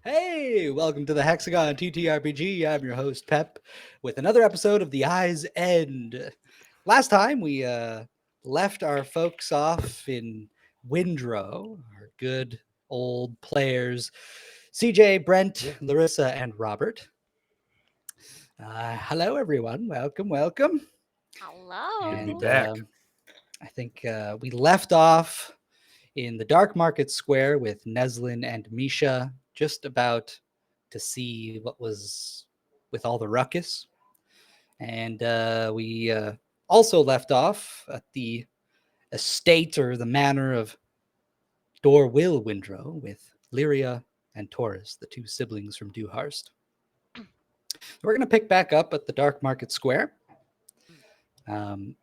Hey, welcome to the Hexagon TTRPG. I'm your host, Pep, with another episode of The Eye's End. Last time we left our folks off in Windrow, our good old players, CJ, Brent, Laryssa, and Robert. Hello, everyone. Welcome. Hello. Good to be And back. I think we left off in the Dark Market Square with Neslin and Misha, just about to see what was with all the ruckus. And we also left off at the estate or the manor of Dorwill Windrow with Lyria and Taurus, the two siblings from Duharst. We're going to pick back up at the Dark Market Square. Neslin,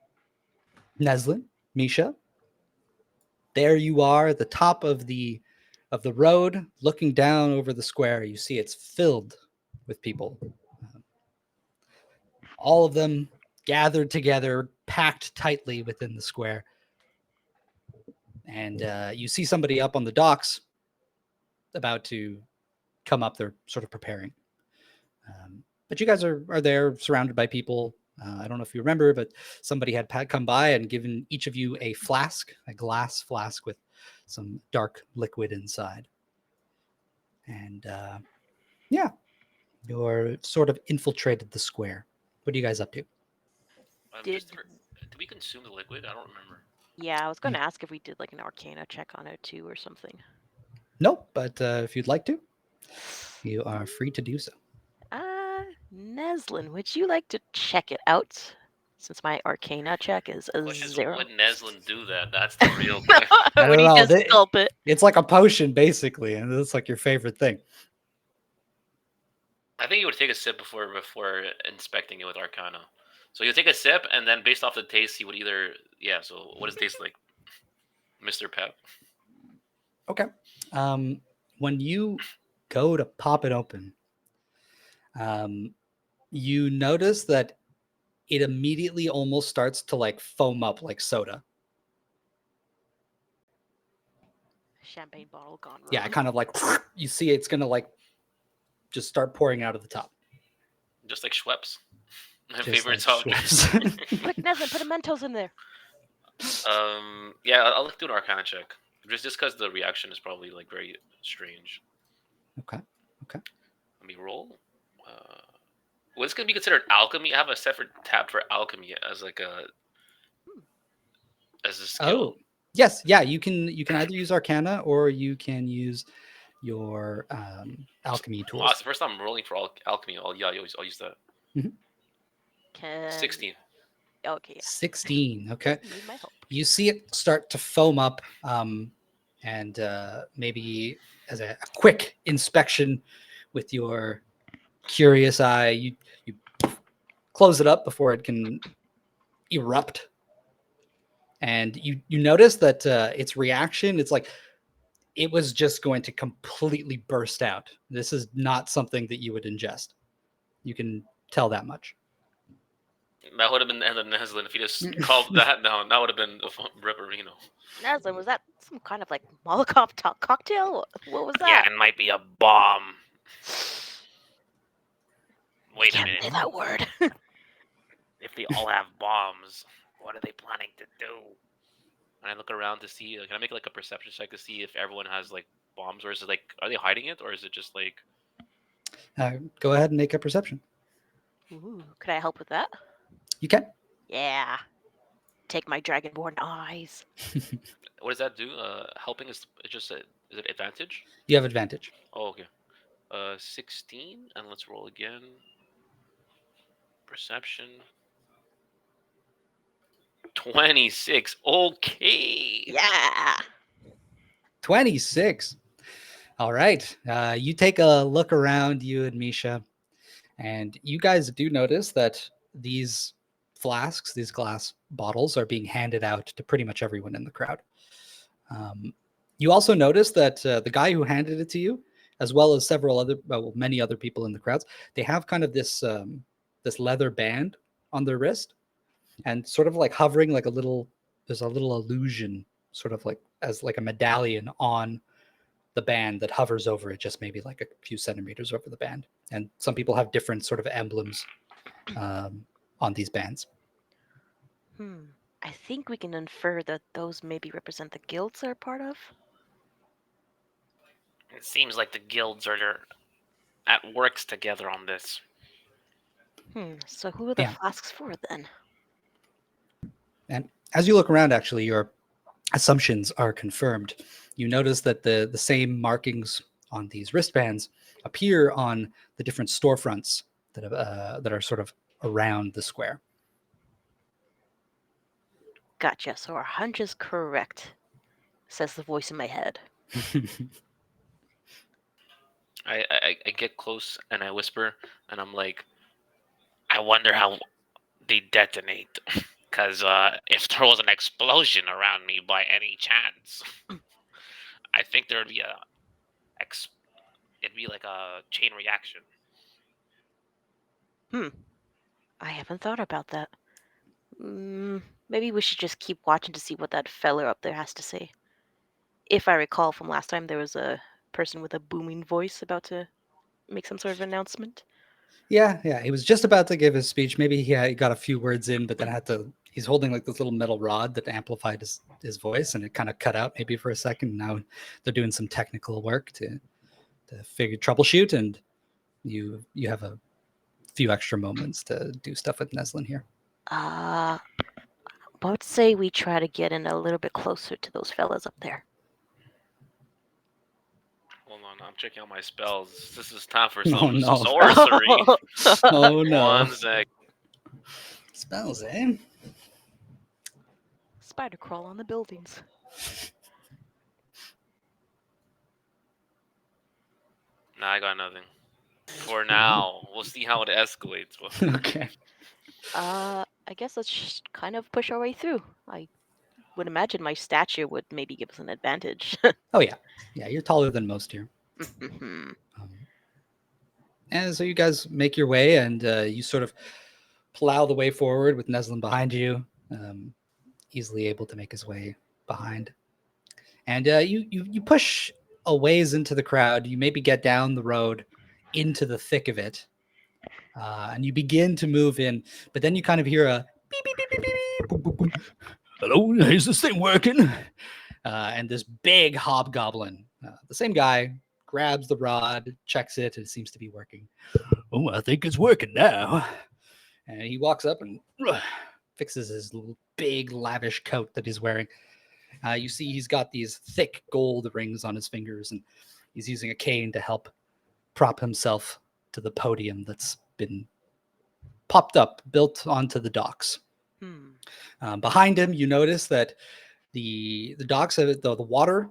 Misha, there you are at the top of the road, looking down over the square. You see it's filled with people. All of them gathered together, packed tightly within the square. And you see somebody up on the docks about to come up. They're sort of preparing. But you guys are there surrounded by people. I don't know if you remember, but somebody had come by and given each of you a flask, a glass flask with some dark liquid inside. And yeah, you're sort of infiltrated the square. What are you guys up to? Did Did we consume the liquid? I don't remember. Yeah, I was going to ask if we did like an Arcana check on it too or something. Nope, but if you'd like to, you are free to do so. Neslin, would you like to check it out? Since my Arcana check is a Question is, 0. would Neslin do that? That's the real question. I Would don't he know. just gulp it? It's like a potion, basically, and it's like your favorite thing. I think you would take a sip before inspecting it with Arcana. So you take a sip, and then based off the taste, he would either So what does it taste like, Mr. Pep? Okay. When you go to pop it open, you notice that it immediately almost starts to like foam up like soda. Champagne bottle gone wrong. Yeah, kind of like you see it's gonna like just start pouring out of the top. Just like Schweppes, my Just favorite like soft Schweppes. Quick, Neslin, put a Mentos in there. Yeah, I'll do an Arcana check. Just because the reaction is probably like very strange. Okay. Let me roll. What's going to be considered alchemy? I have a separate tab for alchemy as like as a skill. Oh, yes, yeah. You can either use Arcana or you can use your alchemy tools. Wow, it's the first time I'm rolling for alchemy. I'll use that. Can... 16. Okay, yeah. 16. Okay. Need my help. You see it start to foam up, and maybe as a quick inspection with your curious eye, you close it up before it can erupt, and you notice that its reaction, it's like it was just going to completely burst out. This is not something that you would ingest. You can tell that much. That would have been the end of Neslin if he just calmed that down. That would have been Ripperino. Neslin, was that some kind of like Molotov cocktail? What was that? Yeah, it might be a bomb. Wait a Can't minute. say that word. If they all have bombs, what are they planning to do? And I look around to see. Can I make like a perception check to see if everyone has like bombs, or is it like, are they hiding it, or is it just like? Go ahead and make a perception. Ooh, could I help with that? You can. Yeah. Take my dragonborn eyes. What does that do? Helping is just is it advantage? You have advantage. Oh, okay. 16, and let's roll again. Perception. 26. Okay. Yeah. 26. All right. You take a look around, you and Misha, and you guys do notice that these flasks, these glass bottles, are being handed out to pretty much everyone in the crowd. You also notice that the guy who handed it to you, as well as many other people in the crowds, they have kind of this this leather band on their wrist, and sort of like hovering there's a little illusion, sort of like as like a medallion on the band that hovers over it, just maybe like a few centimeters over the band. And some people have different sort of emblems on these bands. I think we can infer that those maybe represent the guilds they're part of. It seems like the guilds are at works together on this. So who are the Yeah. flasks for then? And as you look around, actually, your assumptions are confirmed. You notice that the same markings on these wristbands appear on the different storefronts that are sort of around the square. Gotcha. So our hunch is correct, says the voice in my head. I get close and I whisper, and I'm like, I wonder how they detonate. Because if there was an explosion around me by any chance, I think there would be it'd be like a chain reaction. I haven't thought about that. Maybe we should just keep watching to see what that fella up there has to say. If I recall from last time, there was a person with a booming voice about to make some sort of announcement. Yeah. He was just about to give his speech. Maybe he got a few words in, but then he's holding like this little metal rod that amplified his voice, and it kind of cut out maybe for a second. Now they're doing some technical work to troubleshoot, and you have a few extra moments to do stuff with Neslin here. I would say we try to get in a little bit closer to those fellas up there. Hold on, I'm checking out my spells. This is time for Oh, some no. sorcery. Oh no. 1 sec. Spells, eh? Spider crawl on the buildings. Nah, I got nothing. For now, we'll see how it escalates. Okay. I guess let's just kind of push our way through. I would imagine my stature would maybe give us an advantage. Oh yeah. You're taller than most here. And so you guys make your way, and you sort of plow the way forward with Neslin behind you, easily able to make his way behind. And you push a ways into the crowd. You maybe get down the road into the thick of it, and you begin to move in. But then you kind of hear a beep, beep, beep, beep, beep, boop, boop, boop. Hello, is this thing working? And this big hobgoblin, the same guy, grabs the rod, checks it, and it seems to be working. Oh, I think it's working now. And he walks up and fixes his big, lavish coat that he's wearing. You see he's got these thick gold rings on his fingers, and he's using a cane to help prop himself to the podium that's been built onto the docks. Behind him, you notice that the docks, the water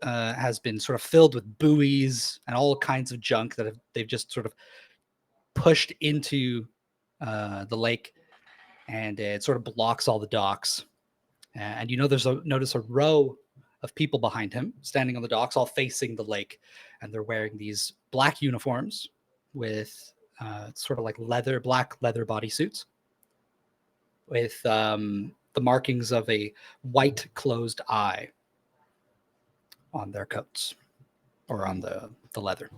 has been sort of filled with buoys and all kinds of junk that they've just sort of pushed into the lake, and it sort of blocks all the docks. And notice a row of people behind him standing on the docks, all facing the lake, and they're wearing these black uniforms with sort of like black leather bodysuits with the markings of a white closed eye on their coats or on the leather.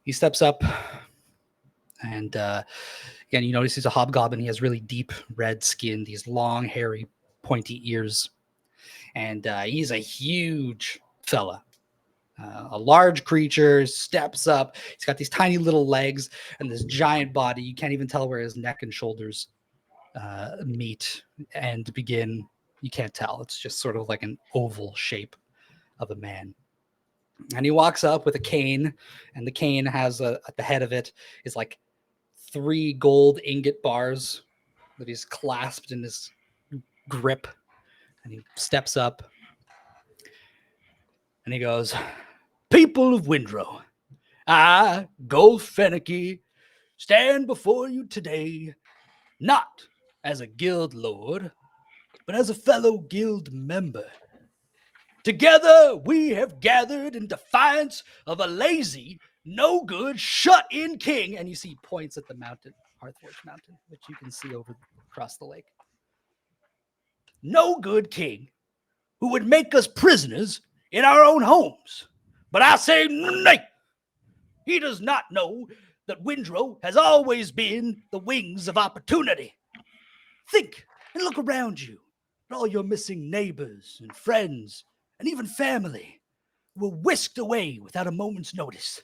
He steps up, and again, you notice he's a hobgoblin. He has really deep red skin, these long, hairy, pointy ears, and he's a huge fella. A large creature steps up. He's got these tiny little legs and this giant body. You can't even tell where his neck and shoulders meet and begin. You can't tell. It's just sort of like an oval shape of a man. And he walks up with a cane, and the cane has at the head of it is like 3 gold ingot bars that he's clasped in his grip. And he steps up and he goes, "People of Windrow, I, Gold Fenneky, stand before you today, not as a guild lord, but as a fellow guild member. Together we have gathered in defiance of a lazy, no good, shut-in king." And you see points at the mountain, Hearthforge Mountain, which you can see over across the lake. "No good king who would make us prisoners in our own homes. But I say nay. He does not know that Windrow has always been the wings of opportunity. Think and look around you at all your missing neighbors and friends and even family who were whisked away without a moment's notice.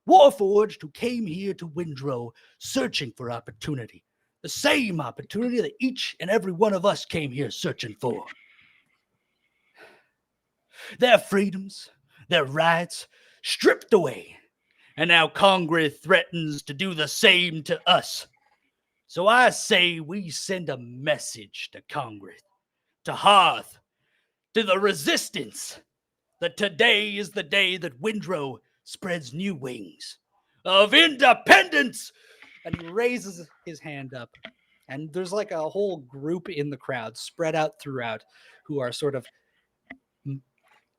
Warforged, who came here to Windrow searching for opportunity, the same opportunity that each and every one of us came here searching for. Their freedoms, their rights stripped away, and now Congress threatens to do the same to us. So I say we send a message to Congress, to Hearth, to the resistance, that today is the day that Windrow spreads new wings of independence. And he raises his hand up, and there's like a whole group in the crowd spread out throughout who are sort of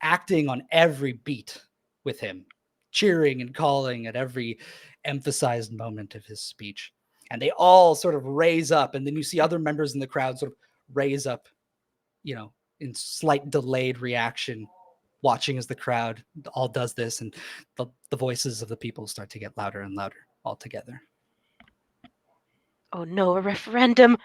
acting on every beat with him, cheering and calling at every emphasized moment of his speech. And they all sort of raise up, and then you see other members in the crowd sort of raise up, in slight delayed reaction, watching as the crowd all does this, and the voices of the people start to get louder and louder all together. Oh no, a referendum!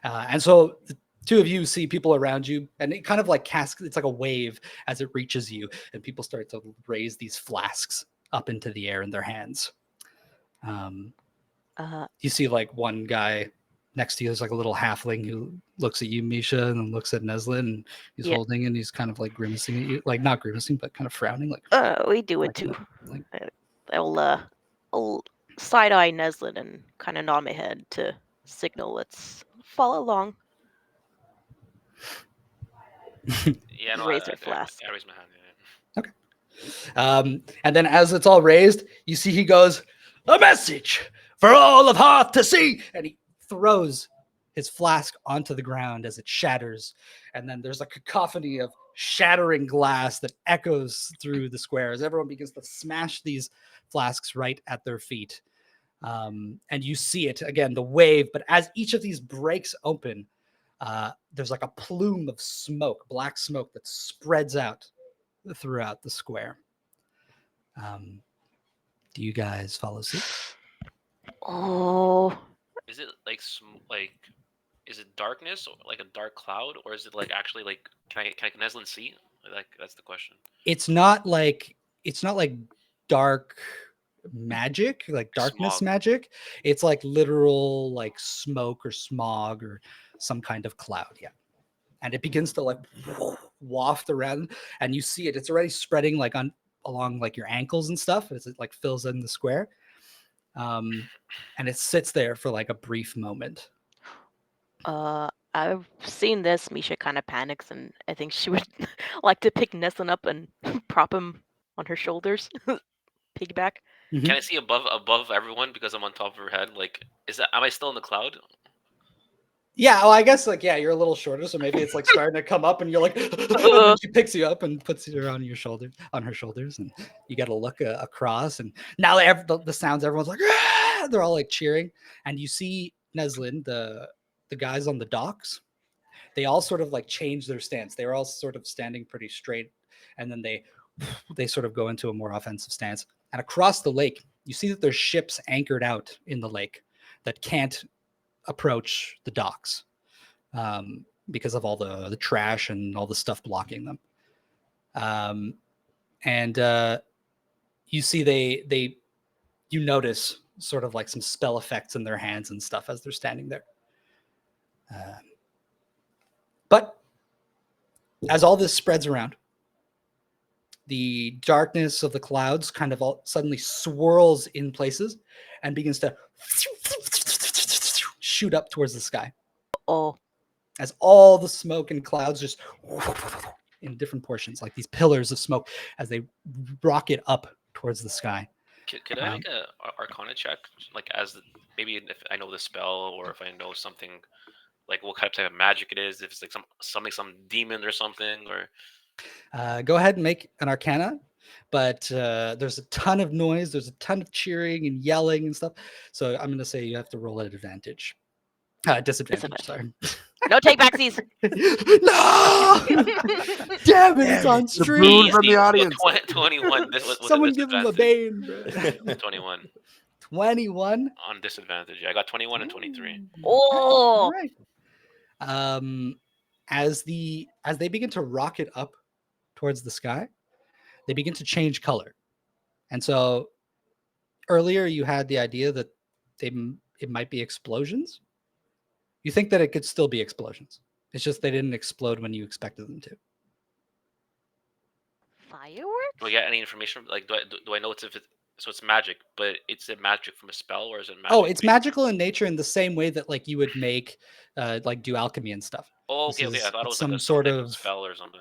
And so the two of you see people around you, and it kind of like it's like a wave as it reaches you, and people start to raise these flasks up into the air in their hands. You see like one guy next to you, there's like a little halfling who looks at you, Misha, and then looks at Neslin, and he's holding, and he's kind of like grimacing at you, like not grimacing, but kind of frowning, like. We do it too. I'll side eye Neslin and kind of nod my head to signal let's follow along. Yeah, no, Raise their flask. I raise my hand. Yeah. Okay. And then as it's all raised, you see he goes, "A message for all of Hearth to see," and he throws his flask onto the ground as it shatters, and then there's a cacophony of shattering glass that echoes through the square as everyone begins to smash these flasks right at their feet. And you see it again, the wave, but as each of these breaks open, there's like a plume of smoke, black smoke, that spreads out throughout the square. Do you guys follow suit? Oh. Is it like is it darkness, or like a dark cloud, or is it like actually like can I Neslin see? Like that's the question. It's not like dark magic, like darkness Smog. magic. It's like literal like smoke or smog or some kind of cloud. Yeah. And it begins to like waft around, and you see it. It's already spreading like along like your ankles and stuff as it like fills in the square. And it sits there for like a brief moment. I've seen this. Misha kind of panics, and I think she would like to pick Neslin up and prop him on her shoulders. Piggyback. Mm-hmm. Can I see above everyone because I'm on top of her head? Like, am I still in the cloud? Yeah, well, I guess like you're a little shorter, so maybe it's like starting to come up, and you're like, and then she picks you up and puts you on her shoulders, and you get a look across, and now the sounds, everyone's like, ah! They're all like cheering, and you see Neslin, the guys on the docks, they all sort of like change their stance. They were all sort of standing pretty straight, and then they sort of go into a more offensive stance. And across the lake, you see that there's ships anchored out in the lake that can't approach the docks because of all the trash and all the stuff blocking them. And you see you notice sort of like some spell effects in their hands and stuff as they're standing there. But as all this spreads around, the darkness of the clouds kind of all suddenly swirls in places and begins to shoot up towards the sky. Oh. As all the smoke and clouds just in different portions, like these pillars of smoke, as they rocket up towards the sky. Could I make a Arcana check, like maybe if I know the spell, or if I know something, like what type of magic it is, if it's like some demon or something, or. Go ahead and make an Arcana, but there's a ton of noise, there's a ton of cheering and yelling and stuff. So I'm going to say you have to roll at advantage. Disadvantage, sorry. No take backsies. No! Damn it, it's on The stream. boon from the Easy. So audience. 21 with Someone a give him a disadvantage. bane, bro. 21 21. on disadvantage. Yeah, I got 21 and 23. Oh. All right. As they begin to rocket up towards the sky, they begin to change color. And so earlier you had the idea that it might be explosions. You think that it could still be explosions. It's just they didn't explode when you expected them to. Fireworks? Do I get any information? Like, do I know it's so it's magic, but it's a magic from a spell, or is it magic? Oh, it's magical in nature in the same way that like you would make like do alchemy and stuff. Oh, This okay. I is- thought it it's was like some sort of spell or something.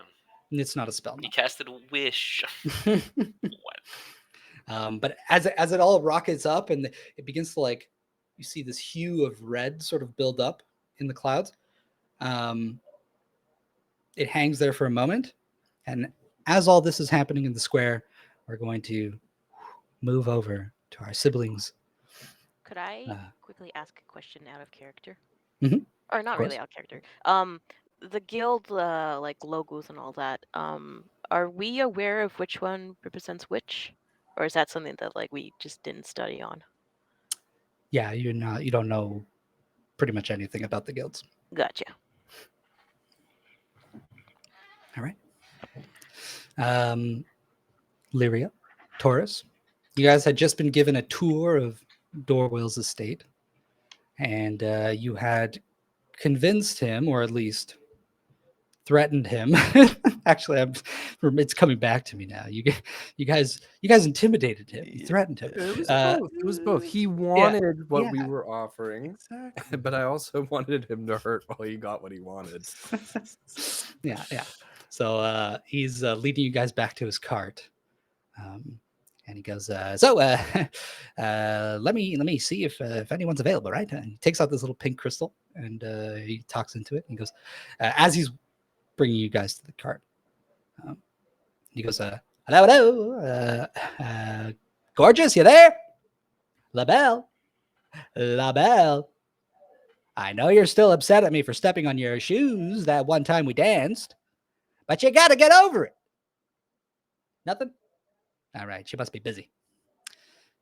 It's not a spell. He casted a wish. No. What? But as it all rockets up and it begins to like, you see this hue of red sort of build up in the clouds. It hangs there for a moment, and as all this is happening in the square, we're going to move over to our siblings. Could I quickly ask a question out of character? Mhm. Or not Of really out of character. The guild like logos and all that. Are we aware of which one represents which, or is that something that like we just didn't study on? Yeah, you don't know pretty much anything about the guilds. Gotcha. All right. Lyria, Taurus, you guys had just been given a tour of Dorwell's estate, and you had convinced him, or at least threatened him. Actually, it's coming back to me now. You guys intimidated him. You threatened him. It was both. It was both. He wanted what we yeah. were offering, Exactly. but I also wanted him to hurt while he got what he wanted. Yeah. So he's leading you guys back to his cart, and he goes, let me see if anyone's available, right? And he takes out this little pink crystal and he talks into it. And he goes, as he's bringing you guys to the cart, he goes, hello, gorgeous, you there? La Belle, I know you're still upset at me for stepping on your shoes that one time we danced, but you got to get over it. Nothing? All right, she must be busy.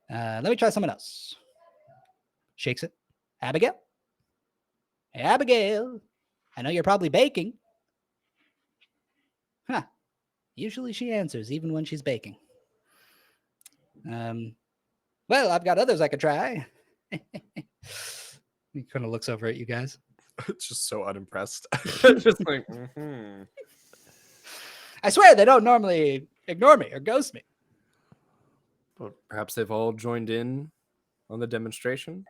Let me try someone else. Shakes it. Abigail? Hey, Abigail, I know you're probably baking. Huh. Usually she answers even when she's baking. Well, I've got others I could try. He kind of looks over at you guys. It's just so unimpressed. Just like, I swear they don't normally ignore me or ghost me. But perhaps they've all joined in on the demonstration.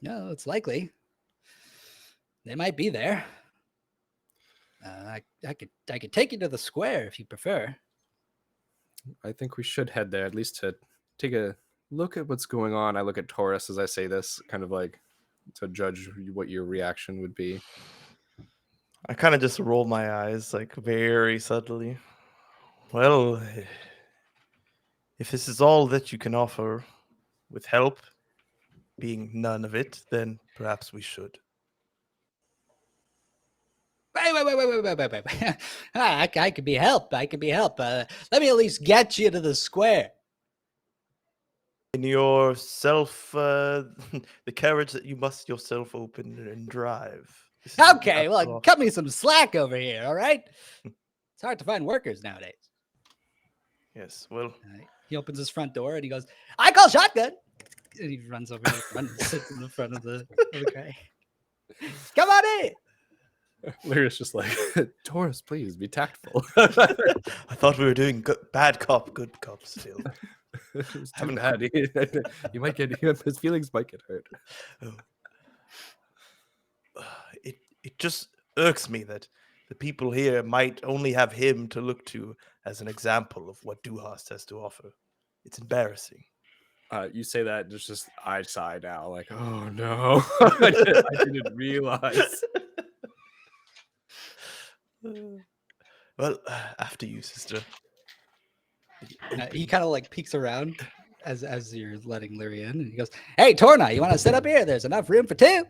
No, it's likely. They might be there. I could take you to the square if you prefer. I think we should head there at least to take a look at what's going on. I look at Taurus as I say this, kind of like to judge what your reaction would be. I kind of just roll my eyes, like very subtly. Well, if this is all that you can offer, with help being none of it, then perhaps we should. Wait. I could be help. I could be help. Let me at least get you to the square. In yourself, the carriage that you must yourself open and drive. This is Okay, well, after all- cut me some slack over here, all right? It's hard to find workers nowadays. Yes, well, He opens his front door and he goes, I call shotgun. And he runs over to the front and sits in the front of the guy. Come on in. Larry's just like, Taurus, please be tactful. I thought we were doing bad cop, good cop still. It was too Haven't- bad. You might get his feelings might get hurt. It just irks me that the people here might only have him to look to as an example of what Duharst has to offer. It's embarrassing. You say that, just I sigh now, like, oh no, I didn't realize. Well, after you, sister. He kind of like peeks around as you're letting Larry in. And he goes, hey, Torna, you want to sit up here? There's enough room for two.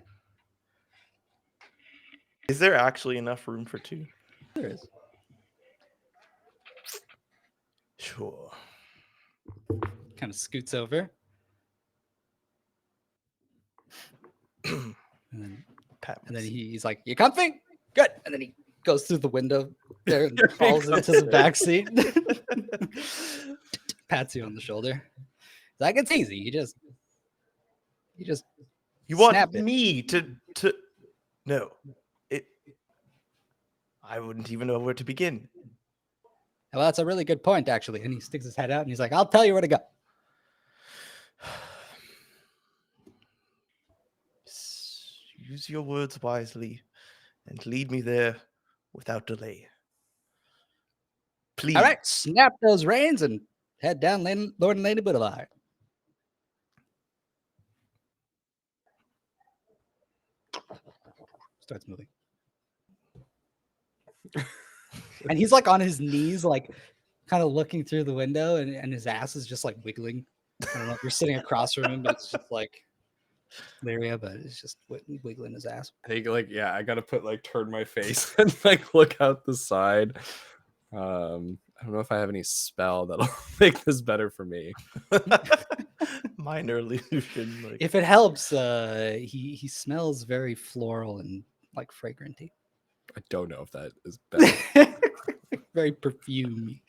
Is there actually enough room for 2? There is. Sure. Kind of scoots over. And then he's like, "You comfy? Good." And then he goes through the window there and falls into the back seat. Pats you on the shoulder. He's like, "It's easy. You just You want snap it." me to no. I wouldn't even know where to begin. Well, that's a really good point, actually. And he sticks his head out and he's like, "I'll tell you where to go." Use your words wisely and lead me there without delay. Please. All right, snap those reins and head down Lord and Lady Boulevard. Starts moving. And he's like on his knees, like kind of looking through the window, and his ass is just like wiggling. I don't know if you're sitting across from him, but it's just like Irea, but it's just wiggling his ass. I think I gotta put turn my face and look out the side. I don't know if I have any spell that'll make this better for me. Minor illusion. If it helps, he smells very floral and fragranty. I don't know if that is better. Very perfumey.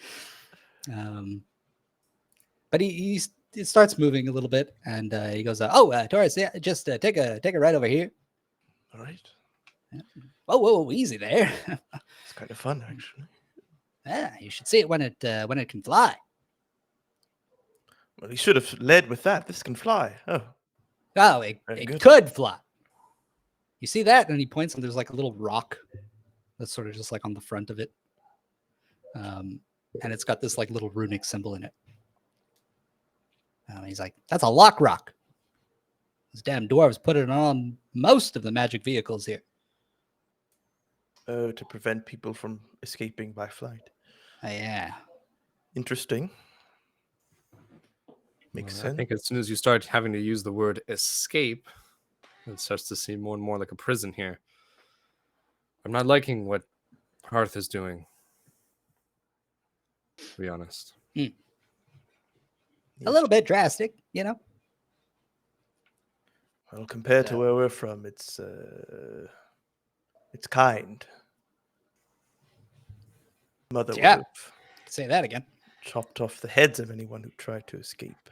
But he starts moving a little bit, and he goes, Taurus, yeah, just take a ride over here. All right. Yeah. Whoa, easy there. It's kind of fun, actually. You should see it when it can fly. Well, he should have led with that. This can fly. Oh, it good. could fly. You see that? And he points, and there's a little rock that's sort of just on the front of it. And it's got this little runic symbol in it. He's like, "That's a lock rock. Those damn dwarves put it on most of the magic vehicles here." To prevent people from escaping by flight. Yeah. Interesting. Makes sense. I think as soon as you start having to use the word escape, it starts to seem more and more like a prison here. I'm not liking what Hearth is doing, to be honest. A little bit drastic, Well, compared to where we're from, it's kind. Mother would Yeah. have Say that again. chopped off the heads of anyone who tried to escape.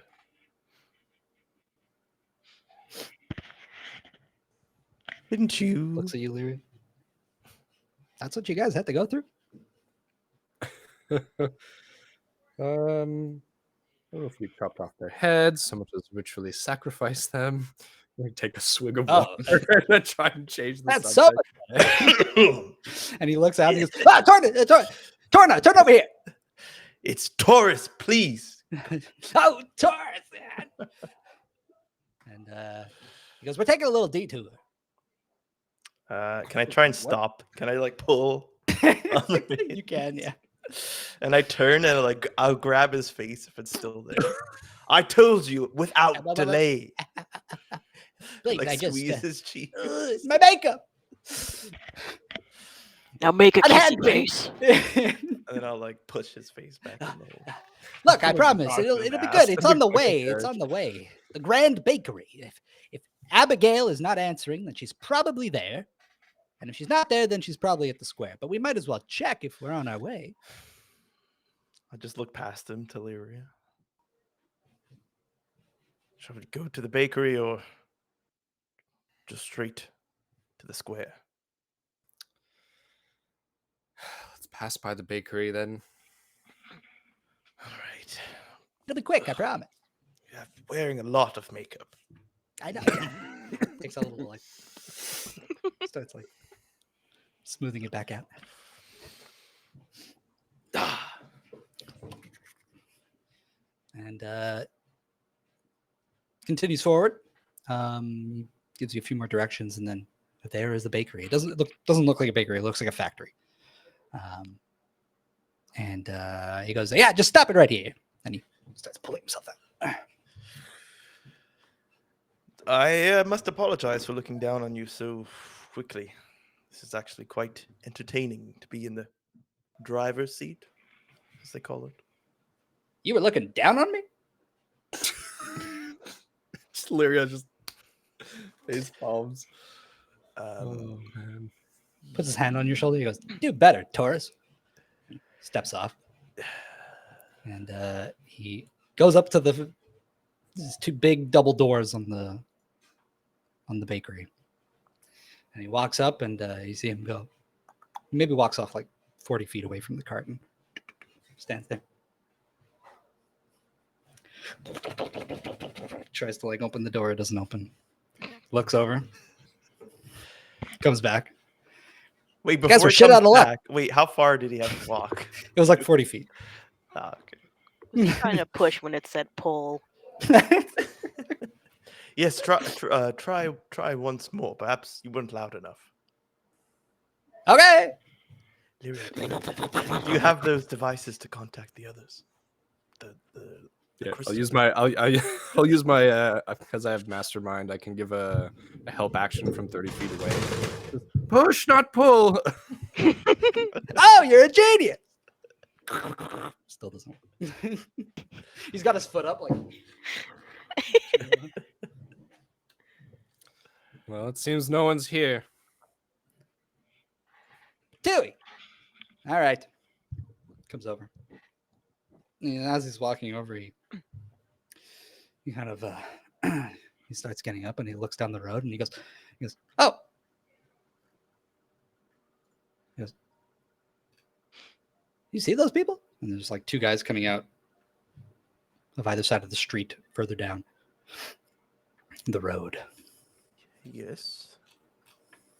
Didn't you? Looks at you, Leary. That's what you guys had to go through? I don't know if we chopped off their heads, so much as ritually sacrifice them. We take a swig of water and try and change the That's so subject. And he looks out and he goes, Torna, turn over here. It's Taurus, please. Oh, Taurus, man. And he goes, "We're taking a little detour." Can I try and stop? Can I pull? You can, yeah. And I turn and I'll grab his face if it's still there. I told you without delay. Please, I just squeeze his cheek. it's my makeup. Now make a kissy Unhappy. face. And then I'll push his face back in there. Look, I promise it'll be good. It's on the way. Carriage. It's on the way. The Grand Bakery. If Abigail is not answering, then she's probably there. And if she's not there, then she's probably at the square. But we might as well check if we're on our way. I just look past him to Irea. Shall we go to the bakery or just straight to the square? Let's pass by the bakery then. All right. It'll be quick, I promise. You're wearing a lot of makeup. I know. Takes a little starts smoothing it back out. And continues forward. Gives you a few more directions, and then there is the bakery. It doesn't look like a bakery. It looks like a factory. And he goes, "Yeah, just stop it right here." And he starts pulling himself out. I must apologize for looking down on you so quickly. This is actually quite entertaining to be in the driver's seat, as they call it. You were looking down on me? Laryssa just face palms. Um, Man. Puts his hand on your shoulder. He goes, "Do better, Taurus." Steps off, and he goes up to these two big double doors on the bakery, and he walks up, and you see him go. He maybe walks off like 40 feet away from the carton. Stands there. Tries to like open the door. It doesn't open. Looks over. Comes back. Wait, guys before were he shit comes out of luck. back, wait, how far did he have to walk? It was like 40 feet. Ah, okay. Was he trying to push when it said pull? Yes, try once more. Perhaps you weren't loud enough. Okay. Lyria, do you have those devices to contact the others? Yeah, I'll crystal. use my I'll use my because I have mastermind. I can give a help action from 30 feet away. Push, not pull. Oh, you're a genius. Still doesn't. He's got his foot up like. Well, it seems no one's here. Dewey. All right. Comes over. And as he's walking over, he kind of he starts getting up and he looks down the road and he goes, "Oh." He goes, "You see those people?" And there's like two guys coming out of either side of the street further down the road. Yes.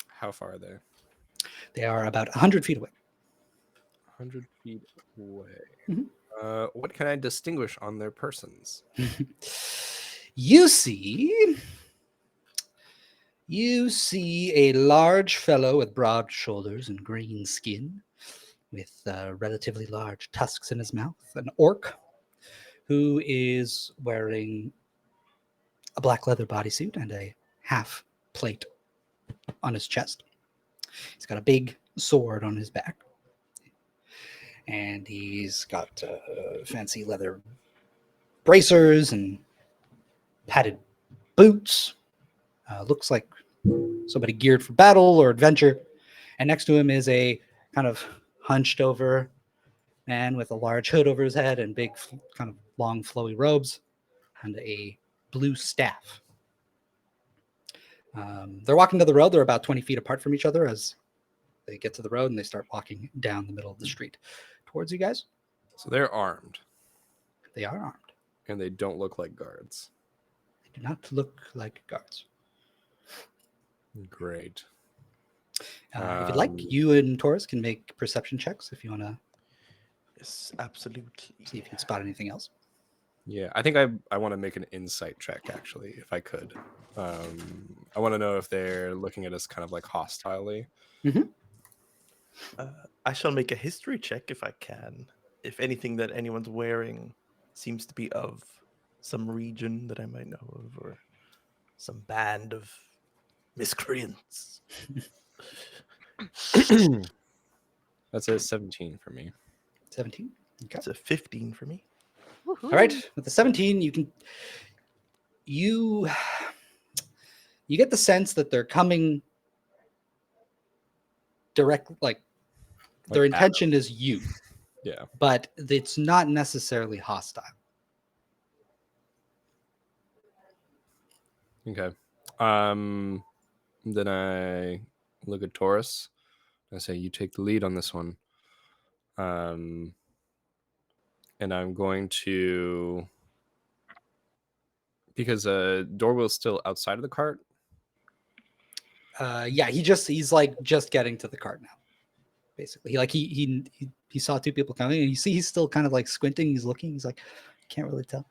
How far are they? They are about 100 feet away. 100 feet away. Mhm. What can I distinguish on their persons? You see a large fellow with broad shoulders and green skin, with relatively large tusks in his mouth, an orc who is wearing a black leather bodysuit and a half plate on his chest. He's got a big sword on his back, and he's got fancy leather bracers and padded boots. Looks like somebody geared for battle or adventure. And next to him is a kind of hunched over man with a large hood over his head and big, kind of long, flowy robes and a blue staff. They're walking to the road. They're about 20 feet apart from each other as they get to the road and they start walking down the middle of the street towards you guys. So they're armed They are armed. and they don't look like guards. They do not look like guards. Great. If you'd like, you and Taurus can make perception checks if you want to Yes, absolutely. see if you can spot anything else. Yeah, I think I want to make an insight check actually, if I could. I want to know if they're looking at us kind of like hostilely. I shall make a history check if I can. If anything that anyone's wearing seems to be of some region that I might know of, or some band of miscreants. That's a 17 for me. 17. Okay. It's a 15 for me. Woohoo. All right. With the 17, you get the sense that they're coming direct, like their Like intention is you, Yeah. but it's not necessarily hostile. Okay. Then I look at Taurus. I say, "You take the lead on this one." And I'm going to, because Dorwell's still outside of the cart. Yeah, he's like just getting to the cart now. Basically, he saw two people coming, and you see he's still kind of like squinting. He's looking. He's like, can't really tell.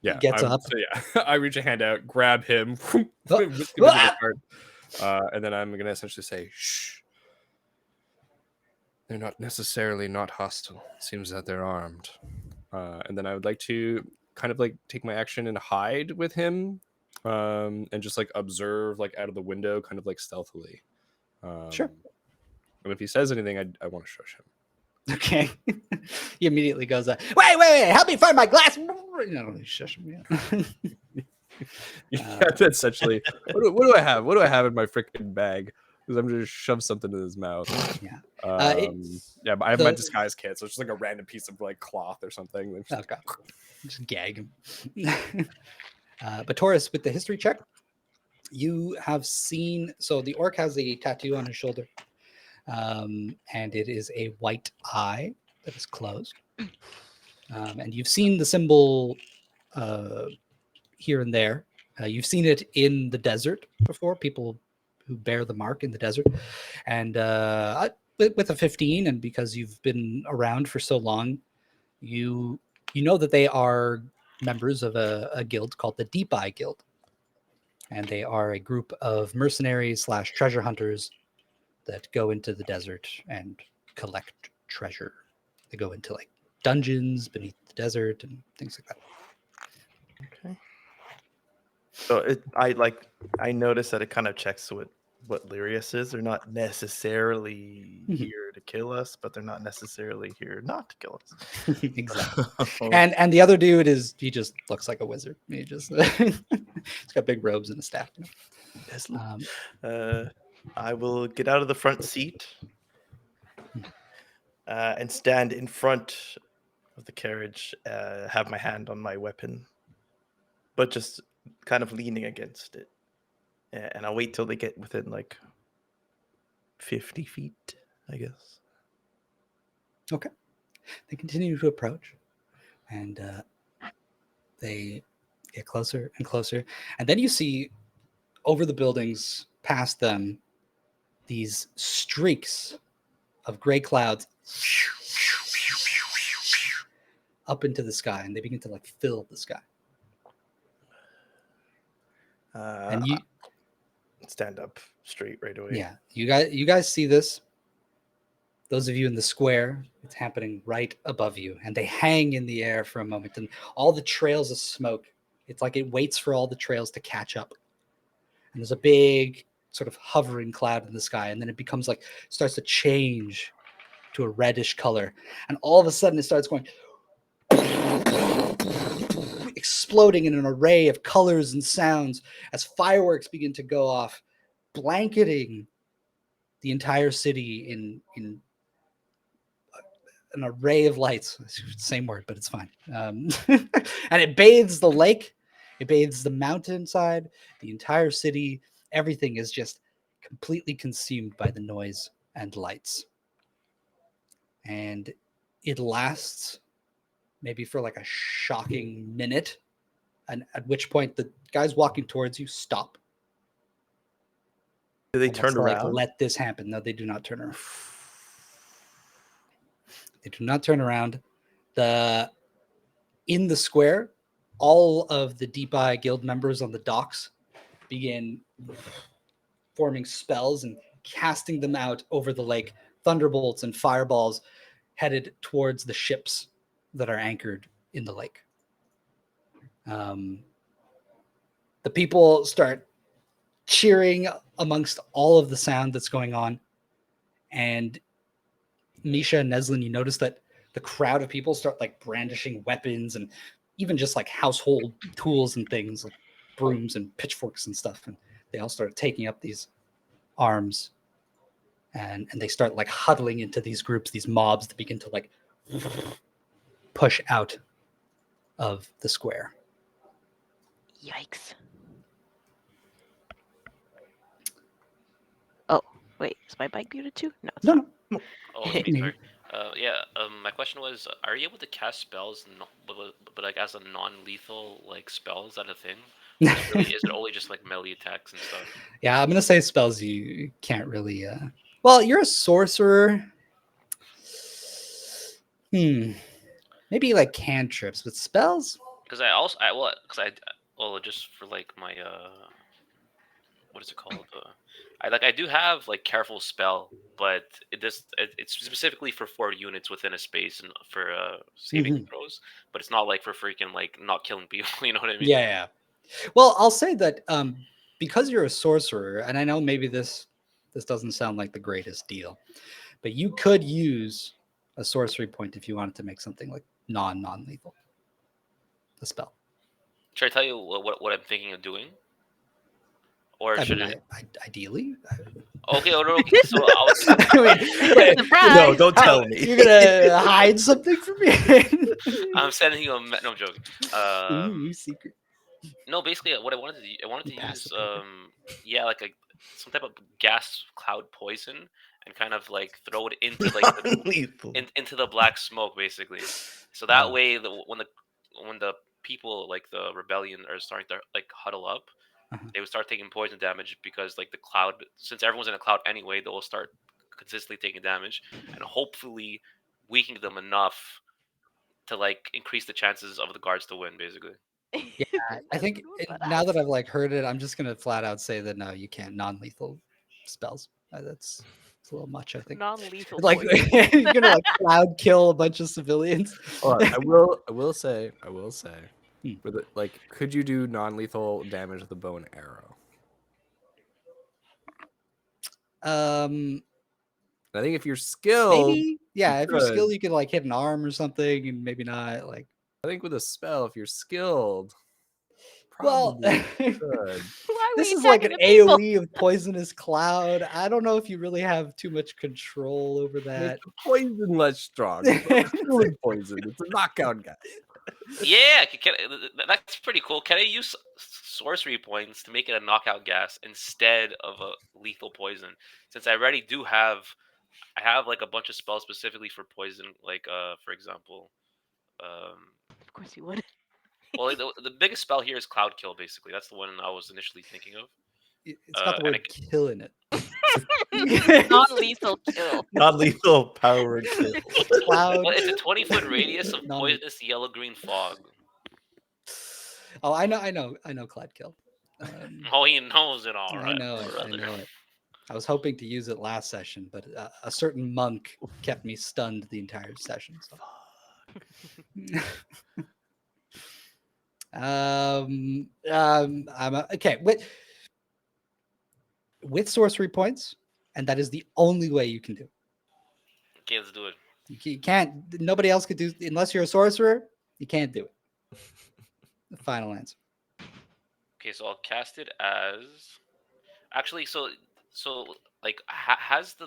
Yeah, He gets up. So yeah, I reach a hand out, grab him, whisk Oh. him into the cart, and then I'm gonna essentially say, "Shh. They're not necessarily not hostile. It seems that they're armed." And then I would like to kind of like take my action and hide with him, and just like observe like out of the window, kind of like stealthily. Sure. And if he says anything, I want to shush him. Okay. He immediately goes, wait, help me find my glass. Shush him. Yeah. Yeah, that's essentially. What do I have? What do I have in my freaking bag? Because I'm just shove something in his mouth. Yeah. Yeah, but I have my disguise kit, so it's just like a random piece of like cloth or something. Okay. Just gag him. But Taurus, with the history check, you have seen. So the orc has a tattoo on his shoulder, and it is a white eye that is closed. And you've seen the symbol here and there. You've seen it in the desert before. People who bear the mark in the desert, and with a 15, and because you've been around for so long, you know that they are members of a guild called the Deep Eye Guild, and they are a group of mercenaries / treasure hunters that go into the desert and collect treasure. They go into like dungeons beneath the desert and things like that. Okay. So I noticed that it kind of checks what Laryssa is. They're not necessarily here to kill us, but they're not necessarily here not to kill us. Exactly. And the other dude he just looks like a wizard. He just he's got big robes and a staff. I will get out of the front seat and stand in front of the carriage, have my hand on my weapon, but just kind of leaning against it. And I'll wait till they get within like 50 feet, I guess. Okay. They continue to approach, and they get closer and closer. And then you see over the buildings past them these streaks of gray clouds up into the sky, and they begin to like fill the sky. And you stand up straight right away. Yeah, you guys see this. Those of you in the square, it's happening right above you, and they hang in the air for a moment, and all the trails of smoke, it's like it waits for all the trails to catch up. And there's a big sort of hovering cloud in the sky, and then it becomes like starts to change to a reddish color, and all of a sudden it starts going exploding in an array of colors and sounds as fireworks begin to go off, blanketing the entire city in an array of lights. Same word, but it's fine. And it bathes the lake, it bathes the mountainside, the entire city. Everything is just completely consumed by the noise and lights. And it lasts maybe for like a shocking minute, and at which point the guys walking towards you stop. Do they turn around? Like, let this happen. No, they do not turn around. They do not turn around. In the square, all of the Deep Eye Guild members on the docks begin forming spells and casting them out over the lake, thunderbolts and fireballs headed towards the ships that are anchored in the lake. The people start cheering amongst all of the sound that's going on. And Misha and Neslin, you notice that the crowd of people start like brandishing weapons and even just like household tools and things like brooms and pitchforks and stuff. And they all start taking up these arms, and they start like huddling into these groups, these mobs that begin to like push out of the square. Yikes. Oh, wait. Is my bike muted too? No, it's No, not. no. Oh, it's me, sorry. My question was, are you able to cast spells, but like as a non-lethal like spell? Is that a thing? Is it only just like melee attacks and stuff? Yeah, I'm gonna say spells you can't really. Well, you're a sorcerer. Maybe like cantrips, but spells. Because just for like my what is it called? I do have like careful spell, but it's specifically for 4 units within a space and for saving throws. But it's not like for freaking like not killing people. You know what I mean? Yeah. Well, I'll say that because you're a sorcerer, and I know maybe this this doesn't sound like the greatest deal. But you could use a sorcery point if you wanted to make something like non-lethal. A spell. Should I tell you what I'm thinking of doing? Or I should mean, it? ideally. Okay, okay. So I was. I mean, wait, Surprise! No, don't tell how- me. You're gonna hide something from me? I'm sending you a. No, I'm joking. Ooh, secret. No, basically, what I wanted to You pass use, the paper. yeah, like some type of gas cloud poison, and kind of like throw it into like the, Lethal. into the black smoke, basically. So that Oh. way, when the people like the rebellion are starting to like huddle up, Uh-huh. they would start taking poison damage because like the cloud, since everyone's in a cloud anyway, they will start consistently taking damage, and hopefully weakening them enough to like increase the chances of the guards to win, basically. Yeah, I think now that I've like heard it, I'm just gonna flat out say that no, you can't non-lethal spells. It's a little much, I think. non-lethal. Like poison. you're gonna like cloud kill a bunch of civilians. Hold on, I will say, Hmm. with it, like, could you do non-lethal damage with a bow and arrow? I think if you're skilled, Maybe yeah. If you're could. skilled, you could like hit an arm or something, and maybe not like. I think with a spell, if you're skilled, Well, probably could. Why were this you is like attacking an the people? AOE of poisonous cloud. I don't know if you really have too much control over Make that. the poison less strong. It's killing poison. It's a knockout guy. Yeah, that's pretty cool. Can I use sorcery points to make it a knockout gas instead of a lethal poison? Since I already do have, I have like a bunch of spells specifically for poison. Like, for example, Of course you would. well, the biggest spell here is Cloud Kill. Basically, that's the one I was initially thinking of. It's got the And word "kill" in it. Non-lethal kill. Non-lethal powered kill. Cloud. Well, it's a 20-foot radius of Non- poisonous yellow-green fog. Oh, I know, Cloud Kill. Oh, he knows it all, I right? know it. I brother. know it. I was hoping to use it last session, but a certain monk kept me stunned the entire session. So. Okay. With sorcery points, and that is the only way you can do it. Okay, let's do it. You can't. Nobody else could do unless you're a sorcerer. You can't do it. The final answer. Okay, so I'll cast it as. Actually, so like has the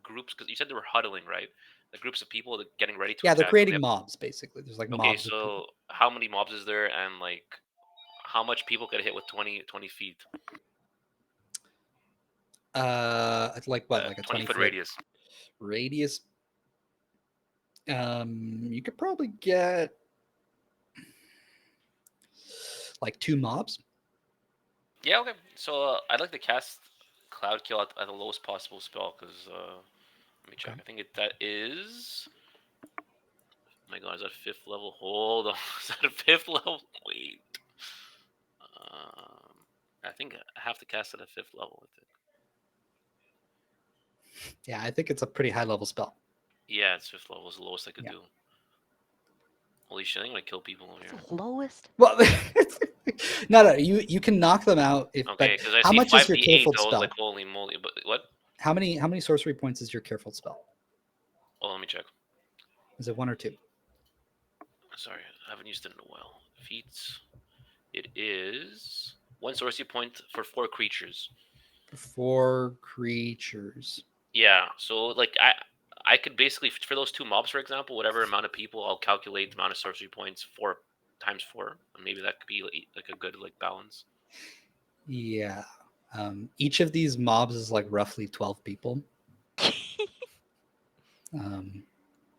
groups, because you said they were huddling, right? The groups of people that getting ready to Yeah, they're attack. creating mobs basically. There's like Okay, mobs. of people. so how many mobs is there, and like how much people could hit with 20 feet? It's like what, like a 20-foot 20-foot radius. radius. You could probably get like 2 mobs. Yeah, okay. So I'd like to cast Cloud Kill at the lowest possible spell, because let me check. Okay. I think that is. Oh my god, is that 5th level? Hold on, is that a 5th level? Wait. I think I have to cast it at 5th level. I think. Yeah, I think it's a pretty high level spell. Yeah, it's 5th level. It's the lowest I could Yeah. do. Holy shit, I'm gonna kill people over here. The lowest. Well, no, you can knock them out if. Okay, But because I how see much is your 5d8. careful I was spell? like, holy moly! But what? How many sorcery points is your careful spell? Oh, let me check. Is it 1 or 2? Sorry, I haven't used it in a while. Feats. It is 1 sorcery point for 4 creatures. 4 creatures. Yeah, so like I could basically, for those 2 mobs, for example, whatever amount of people, I'll calculate the amount of sorcery points 4 times 4, and maybe that could be like a good like balance. Yeah. Each of these mobs is like roughly 12 people.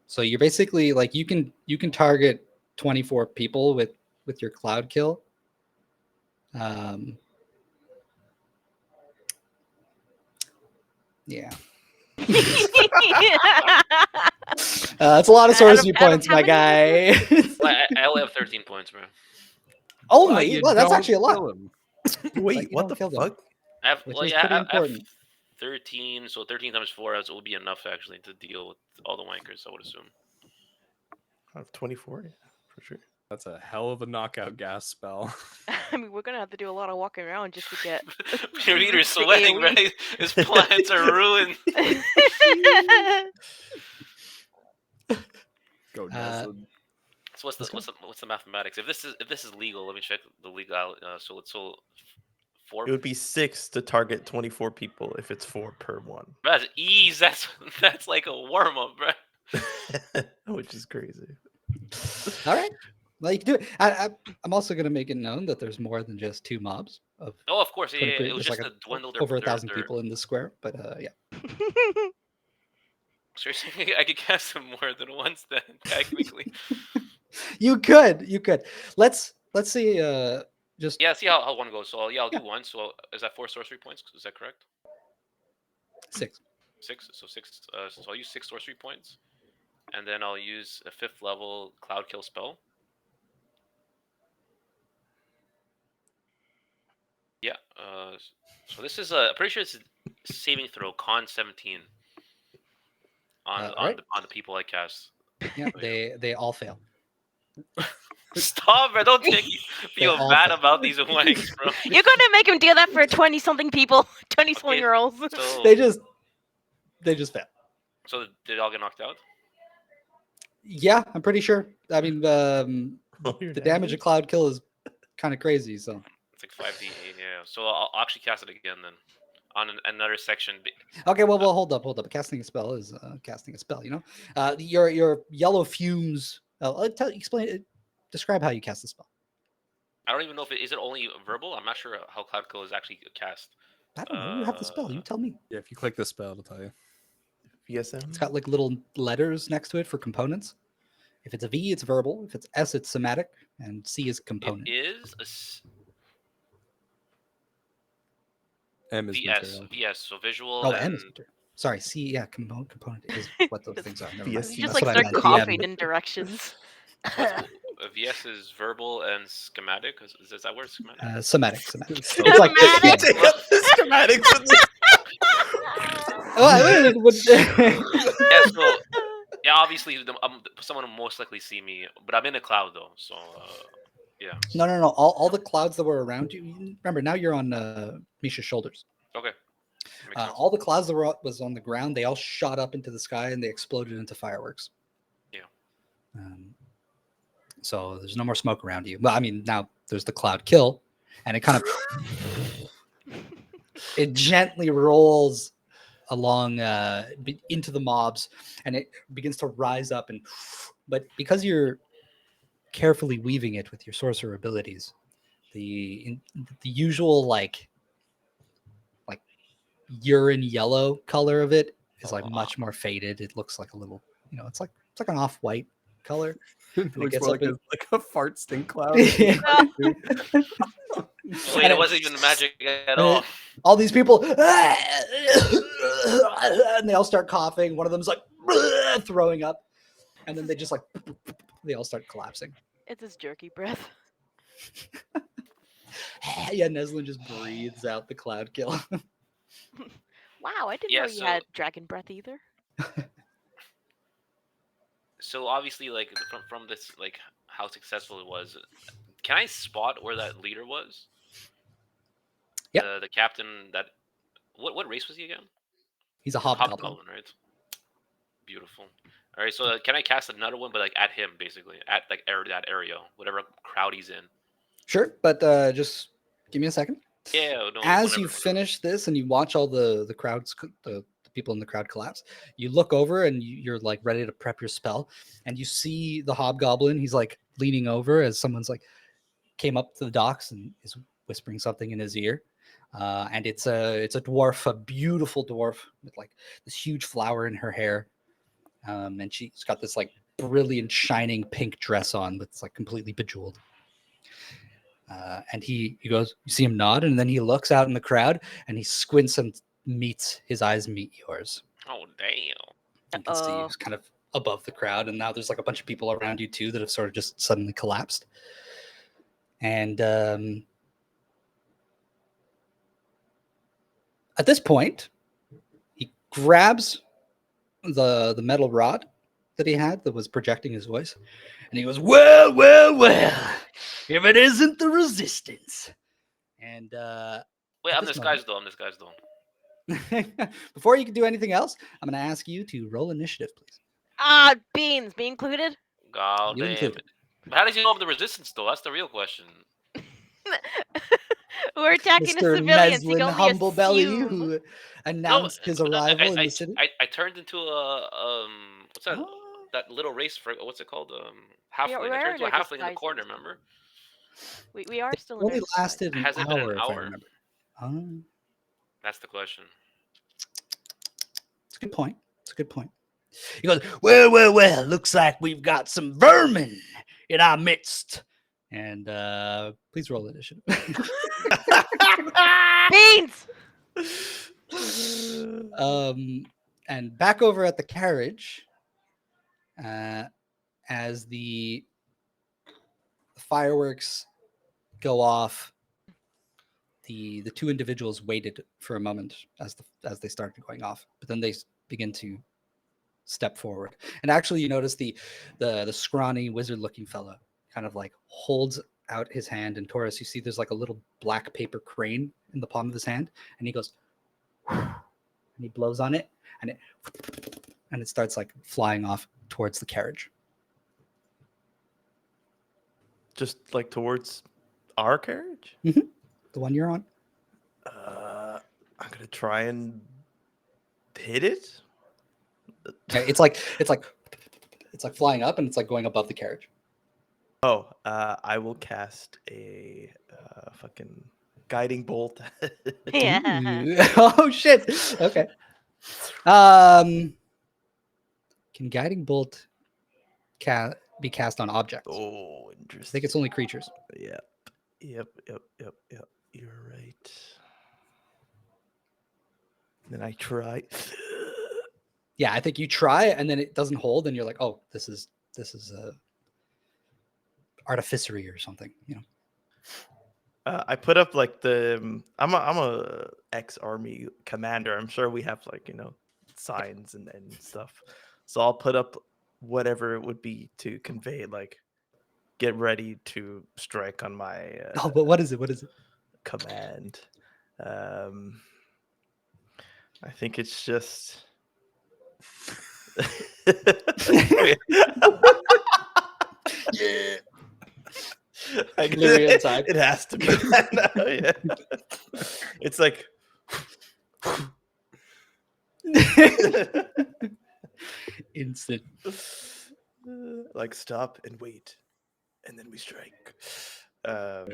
So you're basically like you can target 24 people with your cloud kill. Yeah. That's a lot of sorcery points, how my many guy. Well, I only have 13 points, bro. Only? You Well, that's don't actually a lot. kill him. Wait, you what don't the kill them. fuck? I have Which well, is yeah, pretty I have important. 13, so 13 times 4 will be enough actually to deal with all the wankers, I would assume. I have 24, yeah, for sure. That's a hell of a knockout gas spell. I mean, we're gonna have to do a lot of walking around just to get. Your leader's the sweating, AoE. right? His plans are ruined. Go Uh, Neslin. So what's the mathematics? If this is legal, let me check the legal. So four. It would be 6 to target 24 people if it's 4 per one, That's ease. That's like a warm up, bro. which is crazy. All right. Well, you can do it. I'm also going to make it known that there's more than just 2 mobs. Of Oh, of course, yeah. 20 It was there's just like to dwindle over their 1,000 people in the square, but yeah. So you're saying I could cast them more than once, then technically. You could. Let's see. Just Yeah, see how one goes. So yeah, I'll Yeah. do one. So is that 4 sorcery points? Is that correct? 6. 6. So 6. So I'll use 6 sorcery points, and then I'll use a 5th level cloud kill spell. Yeah. So this is I'm pretty sure it's a saving throw con 17 on Alright. on the people I cast. Yeah, they all fail. Stop, bro! Don't make me feel all bad fail. about these wanks, bro. You're gonna make him do that for 20-something people, 20-something Okay, girls. So They just fail. so did all get knocked out? Yeah, I'm pretty sure. I mean, Roll your the damage of cloud kill is kind of crazy. So It's like 5d8. Yeah. So I'll actually cast it again then on another section. okay, well, hold up. Casting a spell is casting a spell. You know, your yellow fumes. Describe how you cast the spell. I don't even know if is it only verbal. I'm not sure how cloud kill is actually cast. I don't know. You have the spell. You tell me. Yeah, if you click the spell, it'll tell you. VSM. It's got like little letters next to it for components. If it's a V, it's verbal. If it's S, it's somatic, and C is component. It is a M is material. VS. So visual. Oh, and M is material. Sorry, C. Yeah, component is what those things are. Never mind. VS. You just That's like what I start meant, coughing DM. in directions. a VS is verbal and schematic. Is that word schematic? Somatic. So- It's like Schematic? Take up the schematics with this. Yeah. So yeah, obviously someone will most likely see me, but I'm in a cloud though. So yeah. No. All the clouds that were around you. Remember, now you're on Misha's shoulders. Okay. Makes sense. All the clouds that was on the ground, they all shot up into the sky and they exploded into fireworks. Yeah. So there's no more smoke around you. Well, I mean, now there's the cloud kill, and it kind of it gently rolls along into the mobs, and it begins to rise up. But because you're carefully weaving it with your sorcerer abilities, the usual like urine yellow color of it is like much more faded. It looks like a little, it's like an off-white color. It looks gets more up like a fart stink cloud. Wait, it wasn't even magic at all. All these people, and they all start coughing. One of them's like throwing up, and then they just like they all start collapsing. It's his jerky breath. Yeah, Neslin just breathes out the cloud kill. Wow, I didn't Yeah, know you so- had dragon breath either. So obviously, like from this, like how successful it was, can I spot where that leader was? Yeah. The captain. That what race was he again? He's a hobgoblin. Right? Beautiful. All right, so can I cast another one, but like at him, basically, at like that area, whatever crowd he's in? Sure, but just give me a second. Yeah. No, As you whenever. finish this and you watch all the crowds, the people in the crowd collapse, you look over and you're like ready to prep your spell, and you see the hobgoblin. He's like leaning over as someone's like came up to the docks and is whispering something in his ear. And it's a dwarf, a beautiful dwarf with like this huge flower in her hair, and she's got this like brilliant shining pink dress on that's like completely bejeweled. And he goes, you see him nod, and then he looks out in the crowd and he squints and his eyes meet yours. Oh damn! You can see he's kind of above the crowd, and now there's like a bunch of people around you too that have sort of just suddenly collapsed. And at this point, he grabs the metal rod that he had that was projecting his voice. And he goes, well, well, well, if it isn't the resistance. And Wait, at I'm this disguised though. I'm disguised though. before you can do anything else, I'm going to ask you to roll initiative, please. Beans. Me included? God You damn included. it. But how does he know of the resistance though? That's the real question. We're attacking the Mr. civilians. You Neslin can only Humblebelly, assume. who No, announced his arrival in the city. I turned into a what's that? Oh. That little race for what's it called? Yeah, Halfling. we I are turned into a in our halfling in the corner. disguises. Remember? We are still in Only our lasted an Has it been an hour, if I hour? remember. Oh, That's the question. it's a good point. It's a good point. He goes, well, well, well, looks like we've got some vermin in our midst. And please roll initiative. Beans! And back over at the carriage, as the fireworks go off, the two individuals waited for a moment as they started going off, but then they begin to step forward. And actually, you notice the scrawny wizard-looking fellow kind of like holds out his hand, and Taurus, you see there's like a little black paper crane in the palm of his hand, and he goes, and he blows on it, and it starts like flying off towards the carriage. Just like towards our carriage? The one you're on. I'm gonna try and hit it. Yeah, it's like flying up, and it's like going above the carriage. Oh, I will cast a fucking guiding bolt. Yeah. Ooh. Oh shit. Okay. Can guiding bolt be cast on objects? Oh, I interesting. think it's only creatures. Yep. You're right. Then I try. Yeah, I think you try and then it doesn't hold, and you're like, oh, this is a artificery or something, you know. I put up like the I'm a ex-army commander. I'm sure we have like signs and stuff. So I'll put up whatever it would be to convey like get ready to strike on my Oh, but what is it? What is it? command. I think it's just Yeah. I Lyria inside. It has to be that now, yeah. It's like Instant. like stop and wait, and then we strike. Yeah,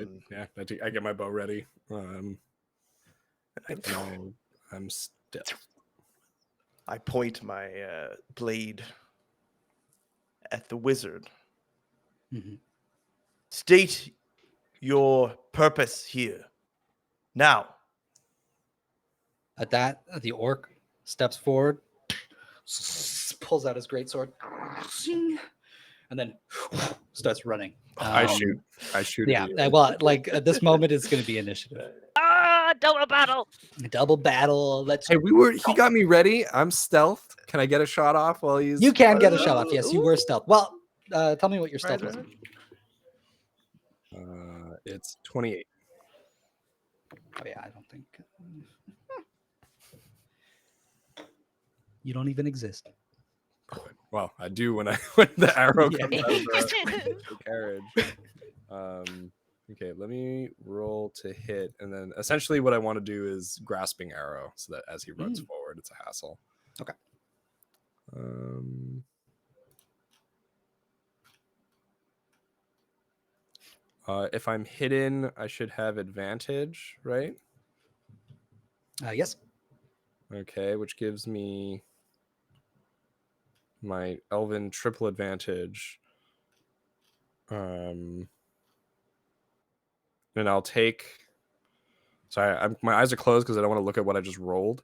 I get my bow ready. I'm still. I point my blade at the wizard. Mm-hmm. State your purpose here. Now. At that, the orc steps forward, pulls out his greatsword, and then starts running. I shoot. Yeah, well, like at this moment, it's going to be initiative. Double battle! Double battle. Let's. Hey, he got me ready. I'm stealth. Can I get a shot off while he's? You can get a shot off. Yes, you were stealth. Well, tell me what your stealth was. It's 28. Oh yeah, I don't think you don't even exist. Well, I do when the arrow Yeah. comes out of the carriage. Okay, let me roll to hit, and then essentially what I want to do is grasping arrow, so that as he runs forward, it's a hassle. Okay. If I'm hidden, I should have advantage, right? Yes. Okay, which gives me my elven triple advantage. And I'll take. Sorry, my eyes are closed because I don't want to look at what I just rolled.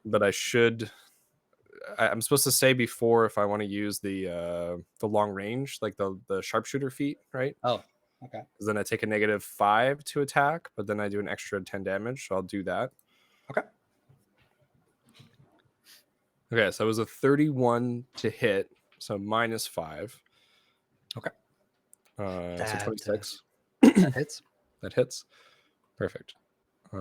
But I should. I'm supposed to say before if I want to use the long range, like the sharpshooter feat, right? Oh, okay. Because then I take a -5 to attack, but then I do an extra 10 damage, so I'll do that. Okay. Okay, so it was a 31 to hit, so -5. Okay. So That, 26. That hits. That hits. Perfect. So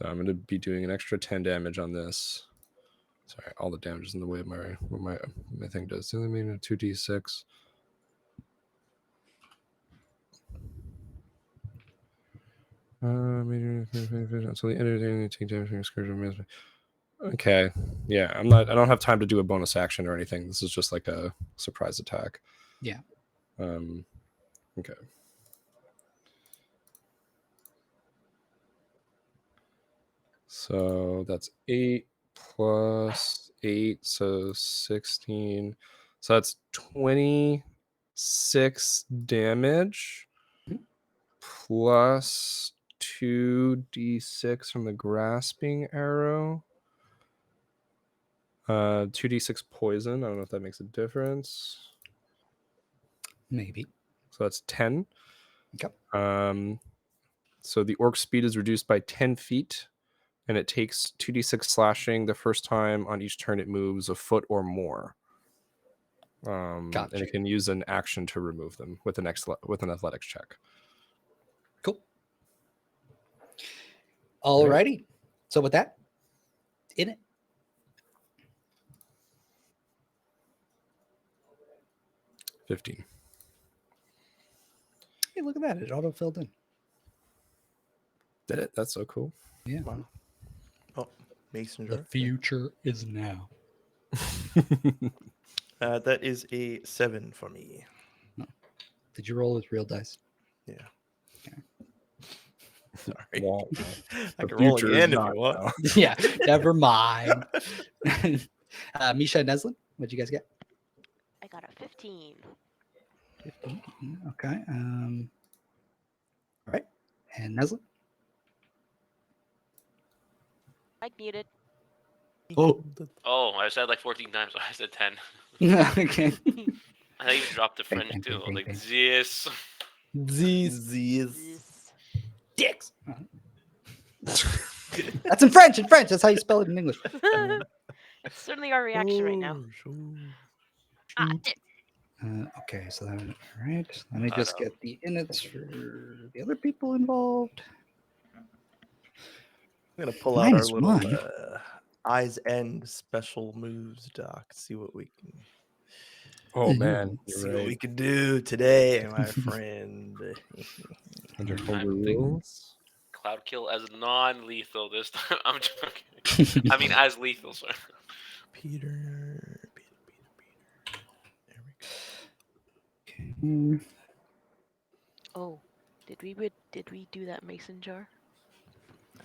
I'm going to be doing an extra 10 damage on this. Sorry, all the damage is in the way of my thing does. So I mean, a 2d6. So the enemy take damage from excursion. Okay, yeah, I don't have time to do a bonus action or anything. This is just like a surprise attack. Yeah. Okay. So that's 8 plus 8, so 16. So that's 26 damage plus 2d6 from the grasping arrow. 2d6 poison. I don't know if that makes a difference. Maybe. So that's 10. Okay. So the orc speed is reduced by 10 feet, and it takes 2d6 slashing the first time on each turn it moves a foot or more. And Gotcha. it can use an action to remove them with an athletics check. Cool. Alrighty. So with that, in it. $15. Hey, look at that. It auto filled in. Did it? That's so cool. Yeah. Wow. Oh, mason The jar. future is now. That is a 7 for me. Did you roll with real dice? Yeah. Okay. Sorry. Wow. I The can roll future is again if not you want. now. Yeah, never mind. Misha and Neslin, what'd you guys get? I got a 15. 15. Okay. All right. And Neslin? Mic muted. Oh. Oh, I said like 14 times. So I said 10. Okay. I even dropped the Bang, French bang, too. bang, Like bang. this. These This- dicks. That's in French. In French. That's how you spell it in English. It's certainly our reaction right now. Ah, dick. Okay, so then, all right. Let me Cut just up. get the inits for the other people involved. I'm gonna pull out our -1. little eyes end special moves doc. See what we can Oh man, see you're what we right. can do today, my friend. Under I'm homebrew thinking- rules. Cloud kill as non-lethal this time. I'm joking. I mean, as lethal. Sorry. Peter. There we go. Okay. Oh, did we do that mason jar?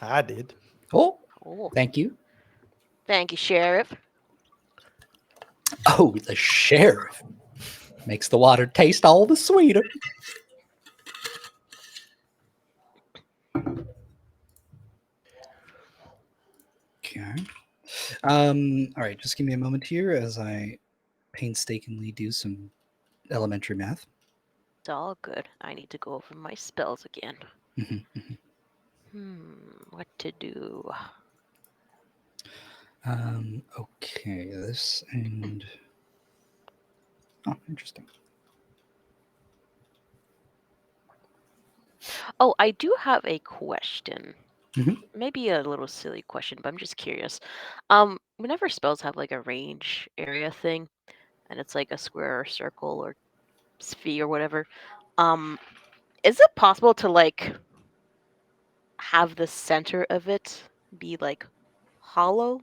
I did. Oh, Oh, thank you. thank you, Sheriff. Oh, the sheriff makes the water taste all the sweeter. Okay. All right, just give me a moment here as I painstakingly do some elementary math. It's all good. I need to go over my spells again. Mhm, mhm. What to do? Okay, this and oh, interesting. Oh, I do have a question. Mhm. Maybe a little silly question, but I'm just curious. Whenever spells have like a range area thing, and it's like a square or circle or sphere or whatever, is it possible to like have the center of it be like hollow?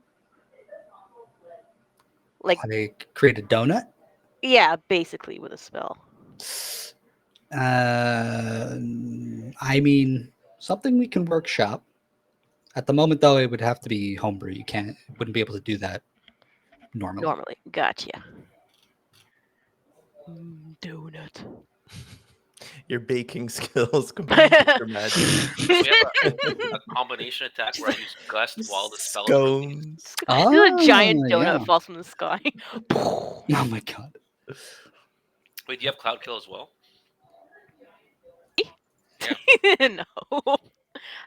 Like, Like create a donut. yeah, basically with a spell. I mean, something we can workshop. At the moment, though, it would have to be homebrew. You wouldn't be able to do that normally. Normally, gotcha. Donut. Your baking skills combined with your magic. We have a combination attack where I use gust while the spell is released. Scones. This is a giant donut yeah. that falls from the sky. Oh my god. Wait, do you have cloud kill as well? No.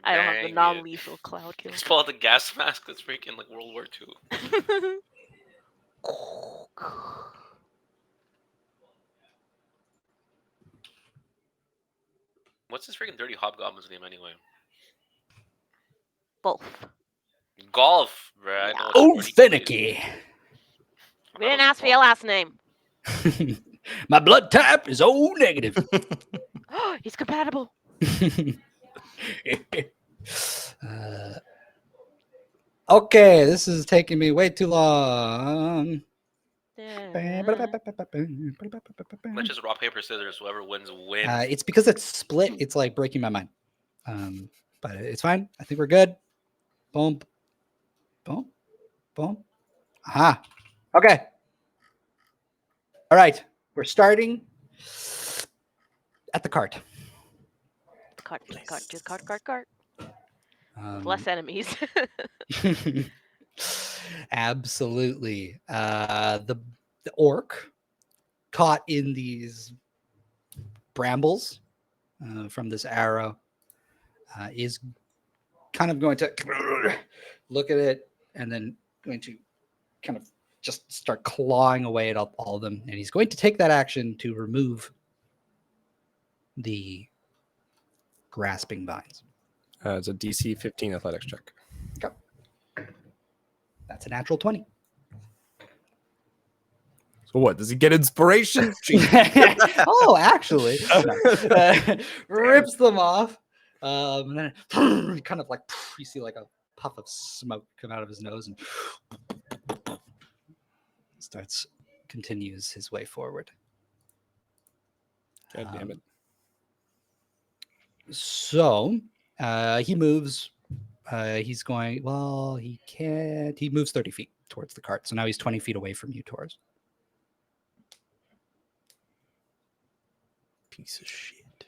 I don't have the Dang it. non-lethal cloud kill. Just pull out the gas mask that's freaking like World War II. What's this freaking dirty hobgoblin's name anyway? Both. Golf, bruh. I Yeah. know Oh, it's pretty good. finicky. We didn't ask for your last name. My blood type is O negative. He's compatible. Okay, this is taking me way too long. Let's just rock, paper, scissors. Whoever wins, wins. It's because it's split. It's like breaking my mind. But it's fine. I think we're good. Boom. Boom. Boom. Aha. Okay. All right. We're starting at the cart. Cart. Um, Less enemies. Absolutely. The orc caught in these brambles from this arrow is kind of going to look at it and then going to kind of just start clawing away at all of them. And he's going to take that action to remove the grasping vines. It's a DC 15 athletics check. Okay. That's a natural 20. So what? Does he get inspiration? Oh, actually. Rips them off. And then kind of like you see like a puff of smoke come out of his nose and continues his way forward. God damn it. So he moves. He's going, well, he can't. He moves 30 feet towards the cart. So now he's 20 feet away from you, Taurus. Piece of shit.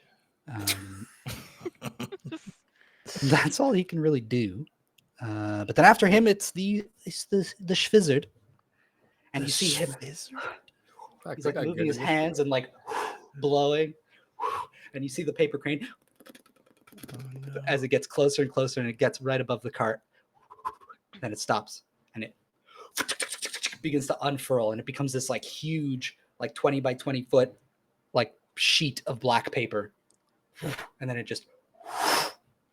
That's all he can really do. But then after him, it's the Schwizzard. And you see him. He's like moving his hands and like blowing. And you see the paper crane as it gets closer and closer and it gets right above the cart. Then it stops and it begins to unfurl and it becomes this like huge, like 20 by 20 foot, like sheet of black paper. And then it just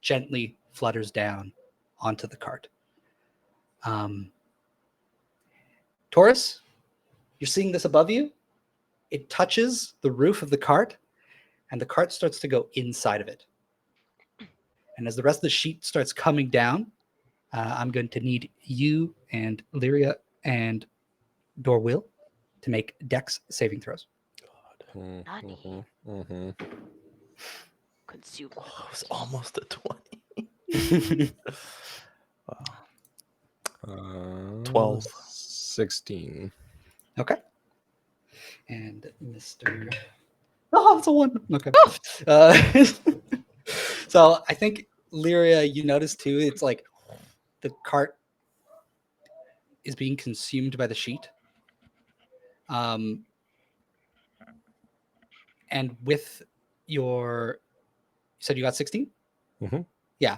gently flutters down onto the cart. Taurus, you're seeing this above you. It touches the roof of the cart and the cart starts to go inside of it. And as the rest of the sheet starts coming down, I'm going to need you and Irea and Dorwill to make Dex saving throws. Nani. Consume. Oh, it was almost a 20. 12. 16. Okay. And Mr. Oh, it's a 1. Okay. So I think Irea, you notice too, it's like the cart is being consumed by the sheet. And with you said you got 16? Mm-hmm. Yeah.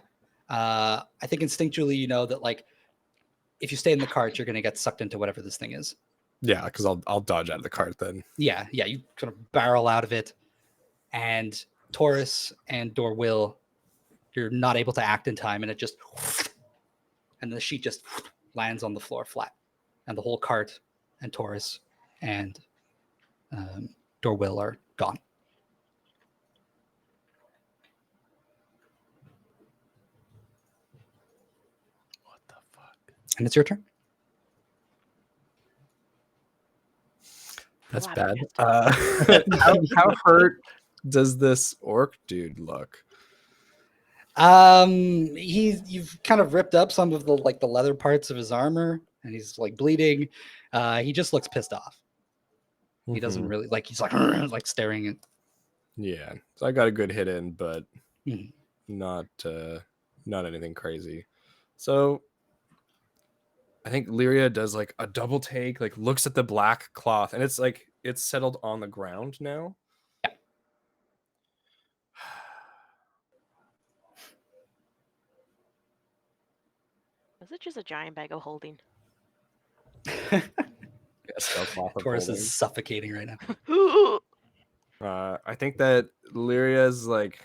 I think instinctually you know that like if you stay in the cart, you're going to get sucked into whatever this thing is. Yeah, because I'll dodge out of the cart then. Yeah, you kind of barrel out of it. And Taurus and Dorwill, you're not able to act in time, and it just and the sheet just lands on the floor flat. And the whole cart and Taurus and Dorwill are gone. What the fuck? And it's your turn. That's Wow, bad. just- How hurt does this orc dude look? You've kind of ripped up some of the leather parts of his armor, and he's like bleeding. He just looks pissed off. He doesn't really he's like staring at. Yeah, so I got a good hit in, but Mhm. not anything crazy. So I think Irea does like a double take, like looks at the black cloth, and it's like it's settled on the ground now. Yeah. Was it just a giant bag of holding? Yeah, stealth off of Taurus holding. is suffocating right now. I think that Lyria's like,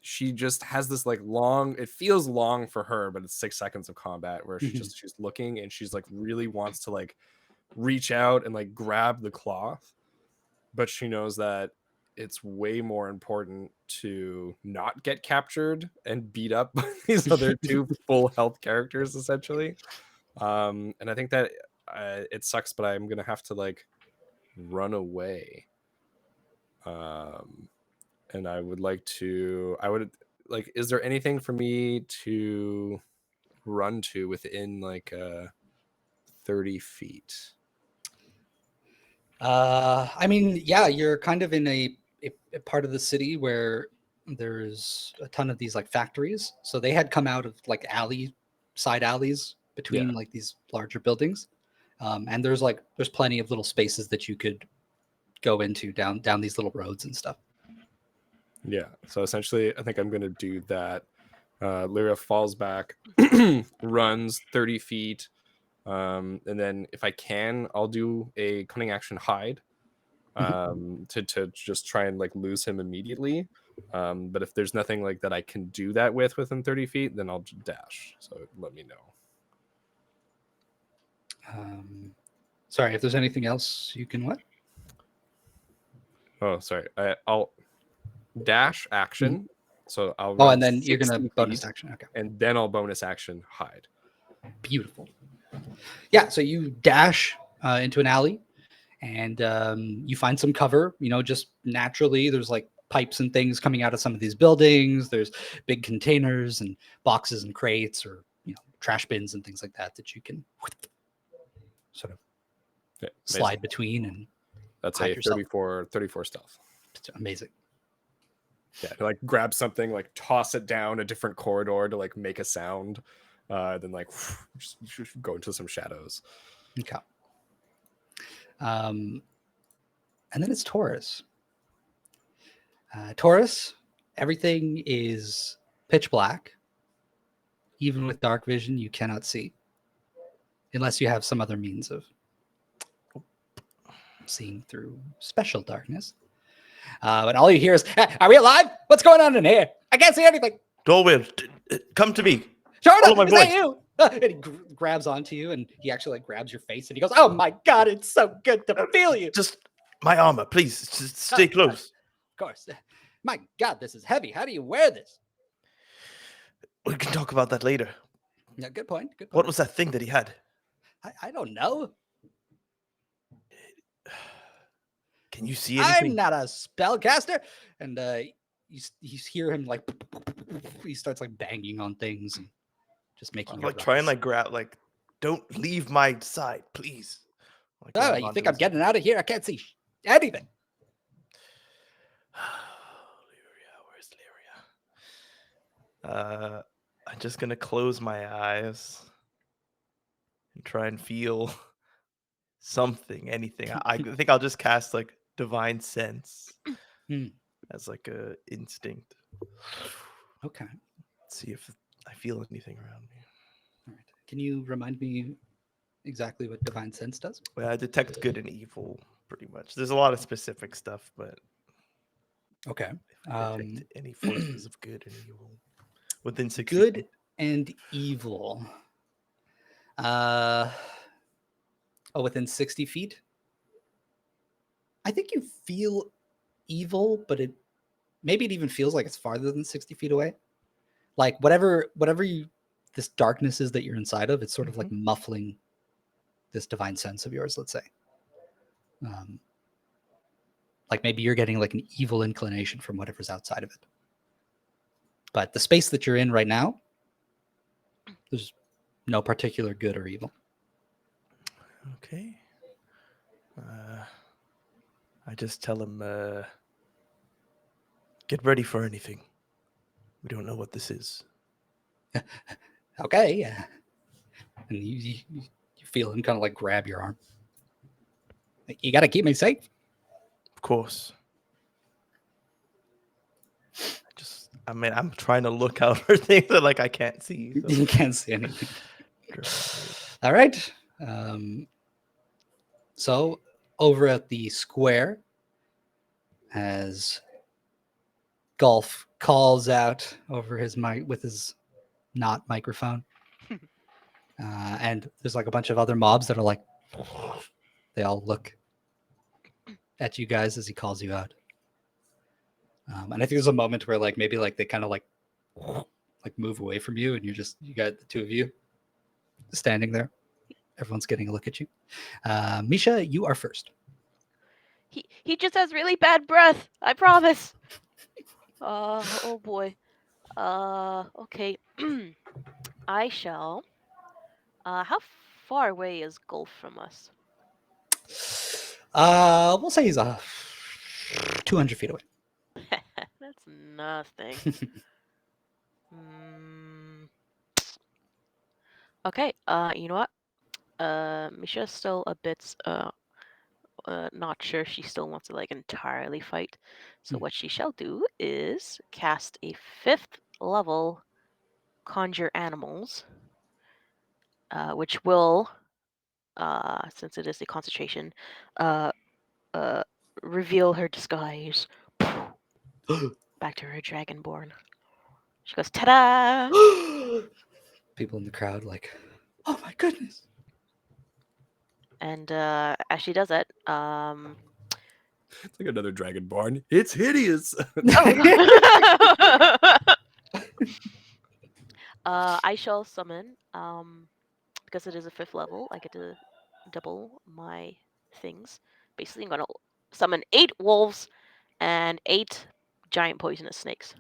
she just has this like long, it feels long for her, but it's 6 seconds of combat where she's looking and she's like really wants to like reach out and like grab the cloth, but she knows that it's way more important to not get captured and beat up by these other two full health characters essentially. And I think that it sucks, but I'm gonna have to like run away. And I would is there anything for me to run to within like 30 feet? I mean, yeah, you're kind of in a part of the city where there's a ton of these like factories. So they had come out of like side alleys between like these larger buildings. And there's plenty of little spaces that you could go into down these little roads and stuff. Yeah. So essentially, I think I'm going to do that. Lyra falls back, runs 30 feet. And then if I can, I'll do a cunning action hide to just try and like lose him immediately. But if there's nothing like that I can do that within 30 feet, then I'll dash. So let me know. Sorry, if there's anything else you can what? Oh, sorry. I'll dash action. So I'll Oh, run and then you're gonna 60 bonus feet, action. Okay, and then I'll bonus action hide. beautiful. Yeah, so you dash into an alley, and you find some cover. You know, just naturally, there's like pipes and things coming out of some of these buildings. There's big containers and boxes and crates, or trash bins and things like that you can sort of slide between. And that's hide a yourself. 34 stealth. It's amazing. Yeah, like grab something, like toss it down a different corridor to like make a sound, then like just go into some shadows. Okay. And then it's Taurus. Taurus, everything is pitch black. Even with dark vision, you cannot see, unless you have some other means of seeing through special darkness. But all you hear is, "Hey, are we alive? What's going on in here? I can't see anything." Dorwell, come to me. Sure Follow enough, my is that you? And he grabs onto you, and he actually like grabs your face, and he goes, "Oh my god, it's so good to feel you." Just my armor, please. Just stay close. Of course. My god, this is heavy. How do you wear this? We can talk about that later. Yeah, good point. Good point. What was that thing that he had? I don't know. Can you see anything? I'm not a spellcaster. And you hear him like he starts like banging on things and just making like try and like grab, like, don't leave my side, please. Like, oh, you think I'm getting out of here? I can't see anything. Where's Lyria? I'm just gonna close my eyes and try and feel something, anything. I think I'll just cast like divine sense as like a instinct. Okay. Let's see if I feel anything around me. All right. Can you remind me exactly what divine sense does? Well, I detect good and evil, pretty much. There's a lot of specific stuff, but okay. if I detect any forces of good and evil within 60 good feet. and evil. Within 60 feet. I think you feel evil, but maybe it even feels like it's farther than 60 feet away. Like whatever this darkness is that you're inside of, it's sort of like muffling this divine sense of yours, let's say. Like maybe you're getting like an evil inclination from whatever's outside of it. But the space that you're in right now, there's no particular good or evil. Okay. I just tell him, get ready for anything. We don't know what this is. Okay. Yeah. And you feel him kind of like grab your arm. Like, you got to keep me safe. Of course. I mean, I'm trying to look out for things that like I can't see. So. You can't see anything. Great. All right. So over at the square, as Golf calls out over his mic with his not microphone, and there's like a bunch of other mobs that are like, they all look at you guys as he calls you out. And I think there's a moment where like maybe like they kind of like move away from you, and you got the two of you standing there. Everyone's getting a look at you. Misha, you are first. He just has really bad breath. I promise. Oh boy. Okay. I shall. How far away is Golf from us? We'll say he's 200 feet away. That's nothing. Okay. You know what? Misha's still a bit not sure she still wants to like entirely fight. So what she shall do is cast a 5th level conjure animals, which will, since it is a concentration, reveal her disguise back to her dragonborn. She goes, ta-da! People in the crowd like, oh my goodness. And as she does it, It's like another dragonborn. It's hideous. I shall summon, because it is a 5th level, I get to double my things. Basically, I'm going to summon 8 wolves and 8 giant poisonous snakes.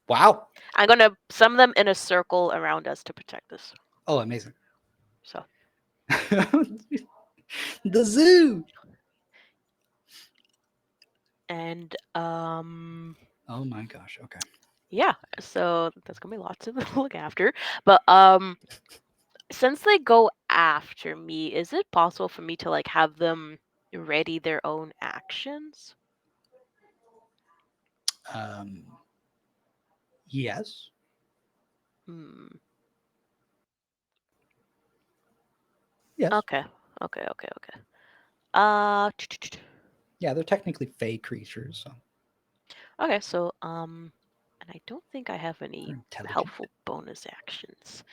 Wow. I'm going to summon them in a circle around us to protect us. Oh, amazing. So. The zoo. And, oh my gosh. Okay. yeah, so that's going to be lots to look after. But, since they go after me, is it possible for me to like have them ready their own actions? Yes. Yes. Okay. Yeah, they're technically fey creatures. So. Okay, so and I don't think I have any They're intelligent. helpful bonus actions.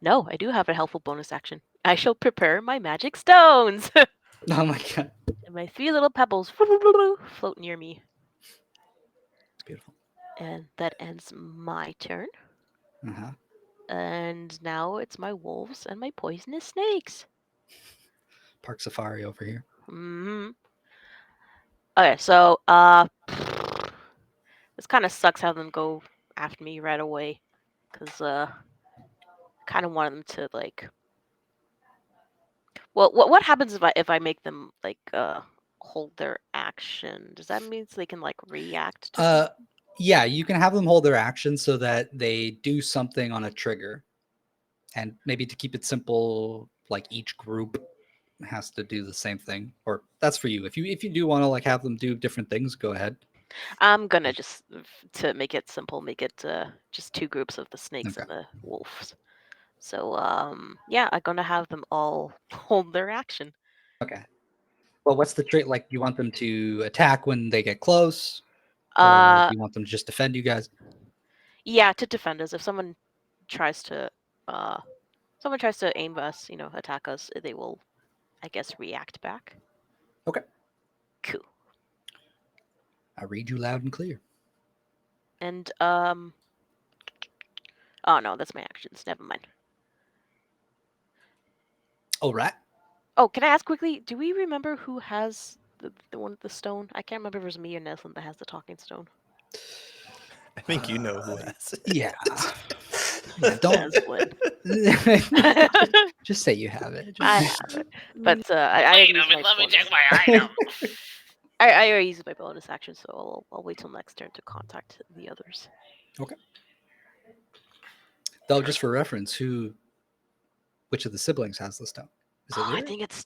No, I do have a helpful bonus action. I shall prepare my magic stones. Oh my god. And my 3 little pebbles float near me. Beautiful. And that ends my turn. Uh-huh. And now it's my wolves and my poisonous snakes. Park safari over here. Okay, so this kind of sucks having them go after me right away, because I kind of want them to like. Well, what happens if I make them like hold their action? Does that mean they can like react to something? Yeah, you can have them hold their action so that they do something on a trigger. And maybe to keep it simple, like each group has to do the same thing. Or that's for you. If you do want to like have them do different things, go ahead. I'm gonna just, to make it simple, make it just 2 groups of the snakes and the wolves. So yeah, I'm gonna have them all hold their action. Okay. Well, what's the trait? Like, you want them to attack when they get close? Or do you want them to just defend you guys? Yeah, to defend us. If someone tries to aim us, attack us, they will, I guess, react back. Okay. Cool. I read you loud and clear. And oh no, that's my actions. Never mind. All right. Oh, can I ask quickly? Do we remember who has the one with the stone? I can't remember if it was me or Neslin that has the talking stone. I think you know who has it. Yeah. Don't just say you have it. I have it, but I Wait a minute, let me check my item. I already used my bonus action, so I'll wait till next turn to contact the others. Okay. Though, just for reference, which of the siblings has the stone? Is it I Lyra? think it's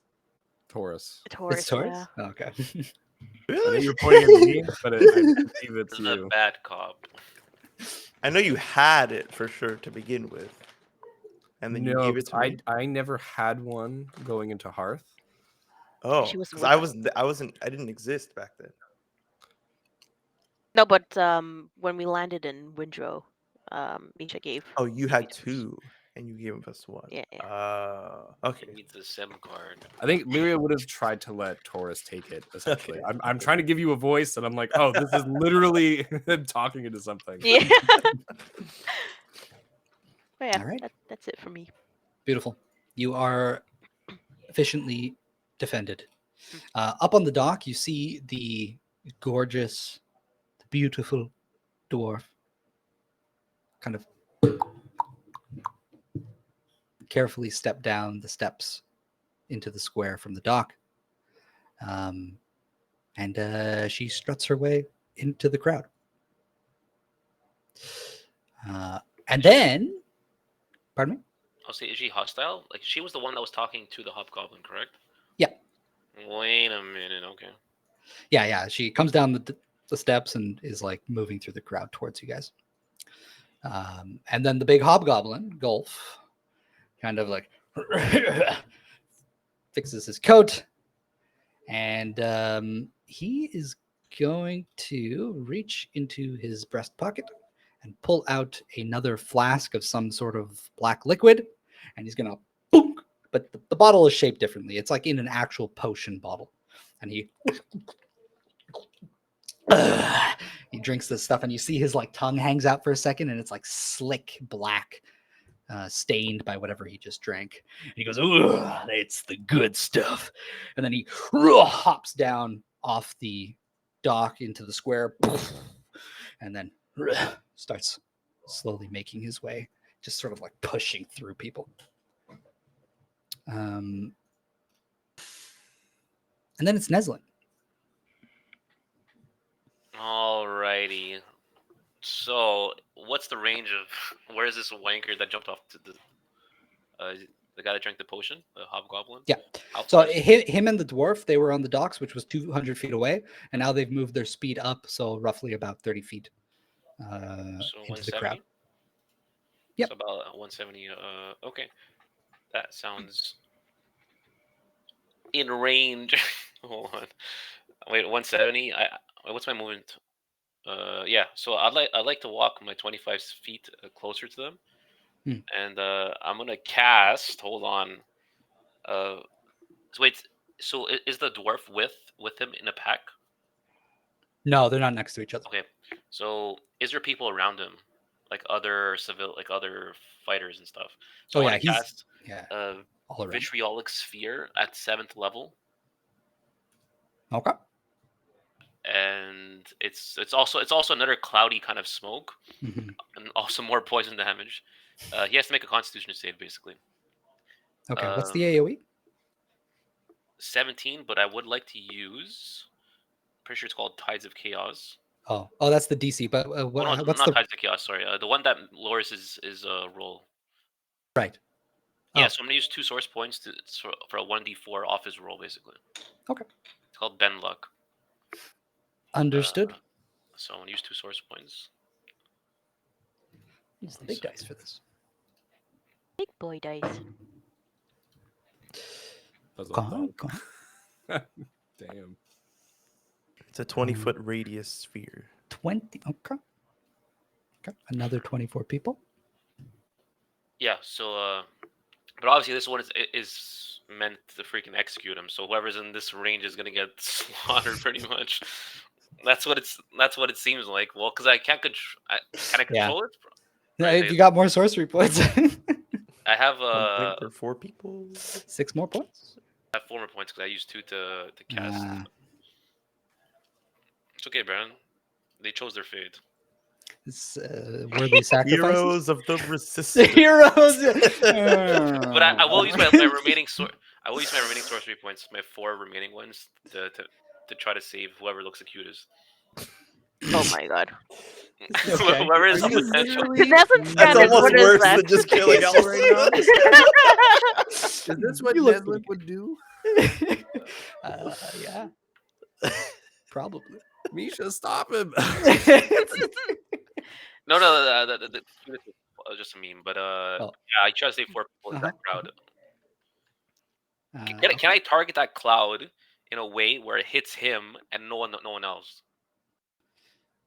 Taurus. Taurus, It's Taurus? yeah. Oh, okay. I know Really? you're pointing at me, but I believe it's The you. bad cop. I know you had it for sure to begin with, and then you No, gave it 'cause to me. I never had one going into Hearth. Oh, She wasn't because with us. I didn't exist back then. No, but when we landed in Windrow, Misha gave. Oh, you gave had me Taurus. two, and you gave us one. Yeah, yeah. He Okay. needs a SIM card. I think Lyria would have tried to let Taurus take it. Essentially, Okay. I'm trying to give you a voice, and I'm like, oh, this is literally him talking into something. Yeah. But yeah, All right. that's it for me. Beautiful. You are efficiently defended. Hmm. Up on the dock, you see the gorgeous, beautiful dwarf kind of carefully step down the steps into the square from the dock. And she struts her way into the crowd. And then, pardon me? I'll say, is she hostile? Like, she was the one that was talking to the hobgoblin, correct? Yeah. Wait a minute. Okay. Yeah. She comes down the steps and is like moving through the crowd towards you guys. And then the big hobgoblin, Golf, kind of like fixes his coat, and he is going to reach into his breast pocket and pull out another flask of some sort of black liquid, and he's gonna boom, but the bottle is shaped differently. It's like in an actual potion bottle, and he he drinks this stuff, and you see his like tongue hangs out for a second, and it's like slick black, stained by whatever he just drank. And he goes, "Ugh, it's the good stuff." And then he hops down off the dock into the square, and then starts slowly making his way, just sort of like pushing through people. And then it's Neslin. Alrighty. So, what's the range of where is this wanker that jumped off to the guy that drank the potion, the hobgoblin? Yeah. How So far is- him and the dwarf, they were on the docks, which was 200 feet away, and now they've moved their speed up, so roughly about 30 feet so into the crowd. 170. Yep. So about 170. Okay, that sounds in range. Hold on. Wait, 170. What's my movement? Yeah. So I'd like to walk my 25 feet closer to them, and I'm gonna cast. Hold on. So wait. So is the dwarf with him in a pack? No, they're not next to each other. Okay. So is there people around him, like other other fighters and stuff? So Oh, I yeah, want to he's- cast Yeah, a all around. vitriolic sphere at 7th level, Okay. and it's also another cloudy kind of smoke, Mhm. and also more poison damage. He has to make a Constitution save, basically. Okay. What's the AOE? 17, but I would like to use. Pretty sure it's called Tides of Chaos. Oh, that's the DC. But Oh, no, what's not the Tides of Chaos. Sorry, the one that lowers is roll. right? Yeah, Oh. so I'm gonna use 2 source points for a 1d4 off his roll, basically. Okay. It's called Ben Luck. Understood. So I'm gonna use 2 source points. Use the big dice for this. Big boy dice. That's a Go on, thunk. go on. Damn. It's a 20-foot radius sphere. 20. Okay. Another 24 people. Yeah. So, but obviously this one is meant to freaking execute him. So whoever's in this range is gonna get slaughtered, pretty much. That's what it seems like. Well, because I can't control. Can I control it? Yeah, Right, if you got more sorcery points, I have 1 point for 4 people. 6 more points. I have 4 more points because I used 2 to cast. It's okay, Brandon. They chose their fate. It's worthy sacrifices. Heroes of the resistance. Heroes. But I will use my remaining I will use my remaining sorcery points, my 4 remaining ones, to try to save whoever looks the cutest. Oh my god. Okay. Whoever Are is the you potential. literally Neslin That's stranded. almost What is worse that? than just killing Yes, all right of now? Is this what You look Neslin pretty would do? Yeah, probably. Misha, stop him. No, the penis was just a meme, but Oh. yeah, I try to say 4 people in that Uh-huh. crowd. Okay. Can I target that cloud in a way where it hits him and no one else?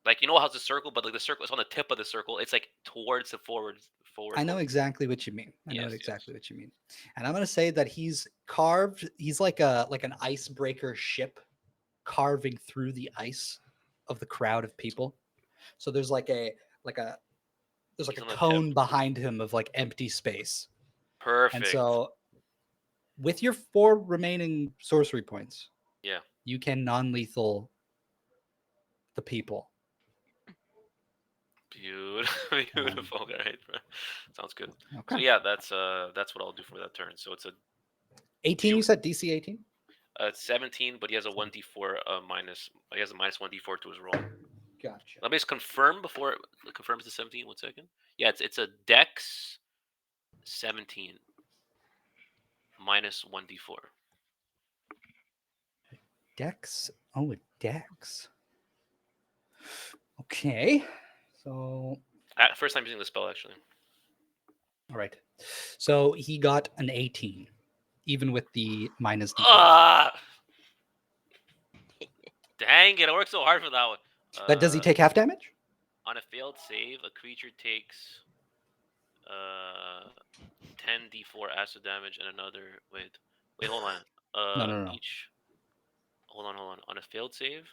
Like, you know how it's a circle, but like the circle is on the tip of the circle. It's like towards the forward. I know exactly what you mean. I know Yes, exactly what you mean. And I'm gonna say that he's carved. He's like an icebreaker ship carving through the ice of the crowd of people. So there's like a there's like He's a on the tip. cone behind him of like empty space. Perfect. And so with your 4 remaining sorcery points, Yeah. you can non-lethal the people. Beautiful. Right. Sounds good. Okay. So yeah, that's what I'll do for that turn. So it's a 18, you said DC 18? 17, but he has a 1d4 minus. He has a minus 1d4 to his roll. Gotcha. Let me just confirm before it confirms the 17. 1 second. Yeah, it's a Dex 17 minus 1d4. Dex. Oh, a Dex. Okay. So, First time using the spell, actually. all right. So he got an 18, even with the minus D4. Ah! Dang it! I worked so hard for that one. But does he take half damage? On a failed save, a creature takes 10d4 acid damage and another. Wait, hold on. No. Each. Hold on. On a failed save,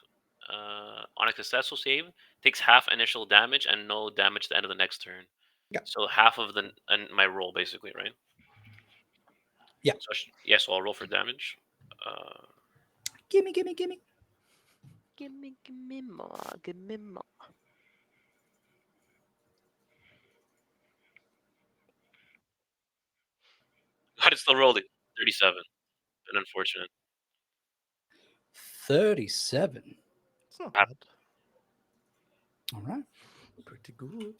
on a successful save, takes half initial damage and no damage at the end of the next turn. Yeah. So half of my roll, basically, right? Yeah. So so I'll roll for damage. Gimme. Gimme more. Give me more. God, it still rolled it. 37. An unfortunate. 37. It's not bad. All right. Pretty good.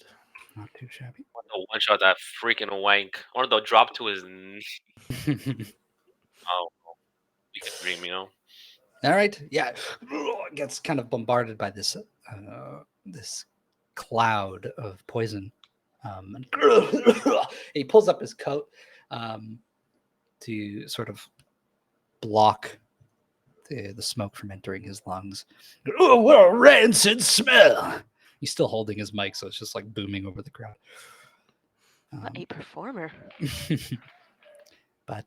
Not too shabby. I want to one shot that freaking wank. I want to drop to his knee. Oh, you can dream, you know. All right. Yeah. Gets kind of bombarded by this this cloud of poison. And he pulls up his coat to sort of block the smoke from entering his lungs. Oh, what a rancid smell! He's still holding his mic, so it's just like booming over the crowd. A performer. But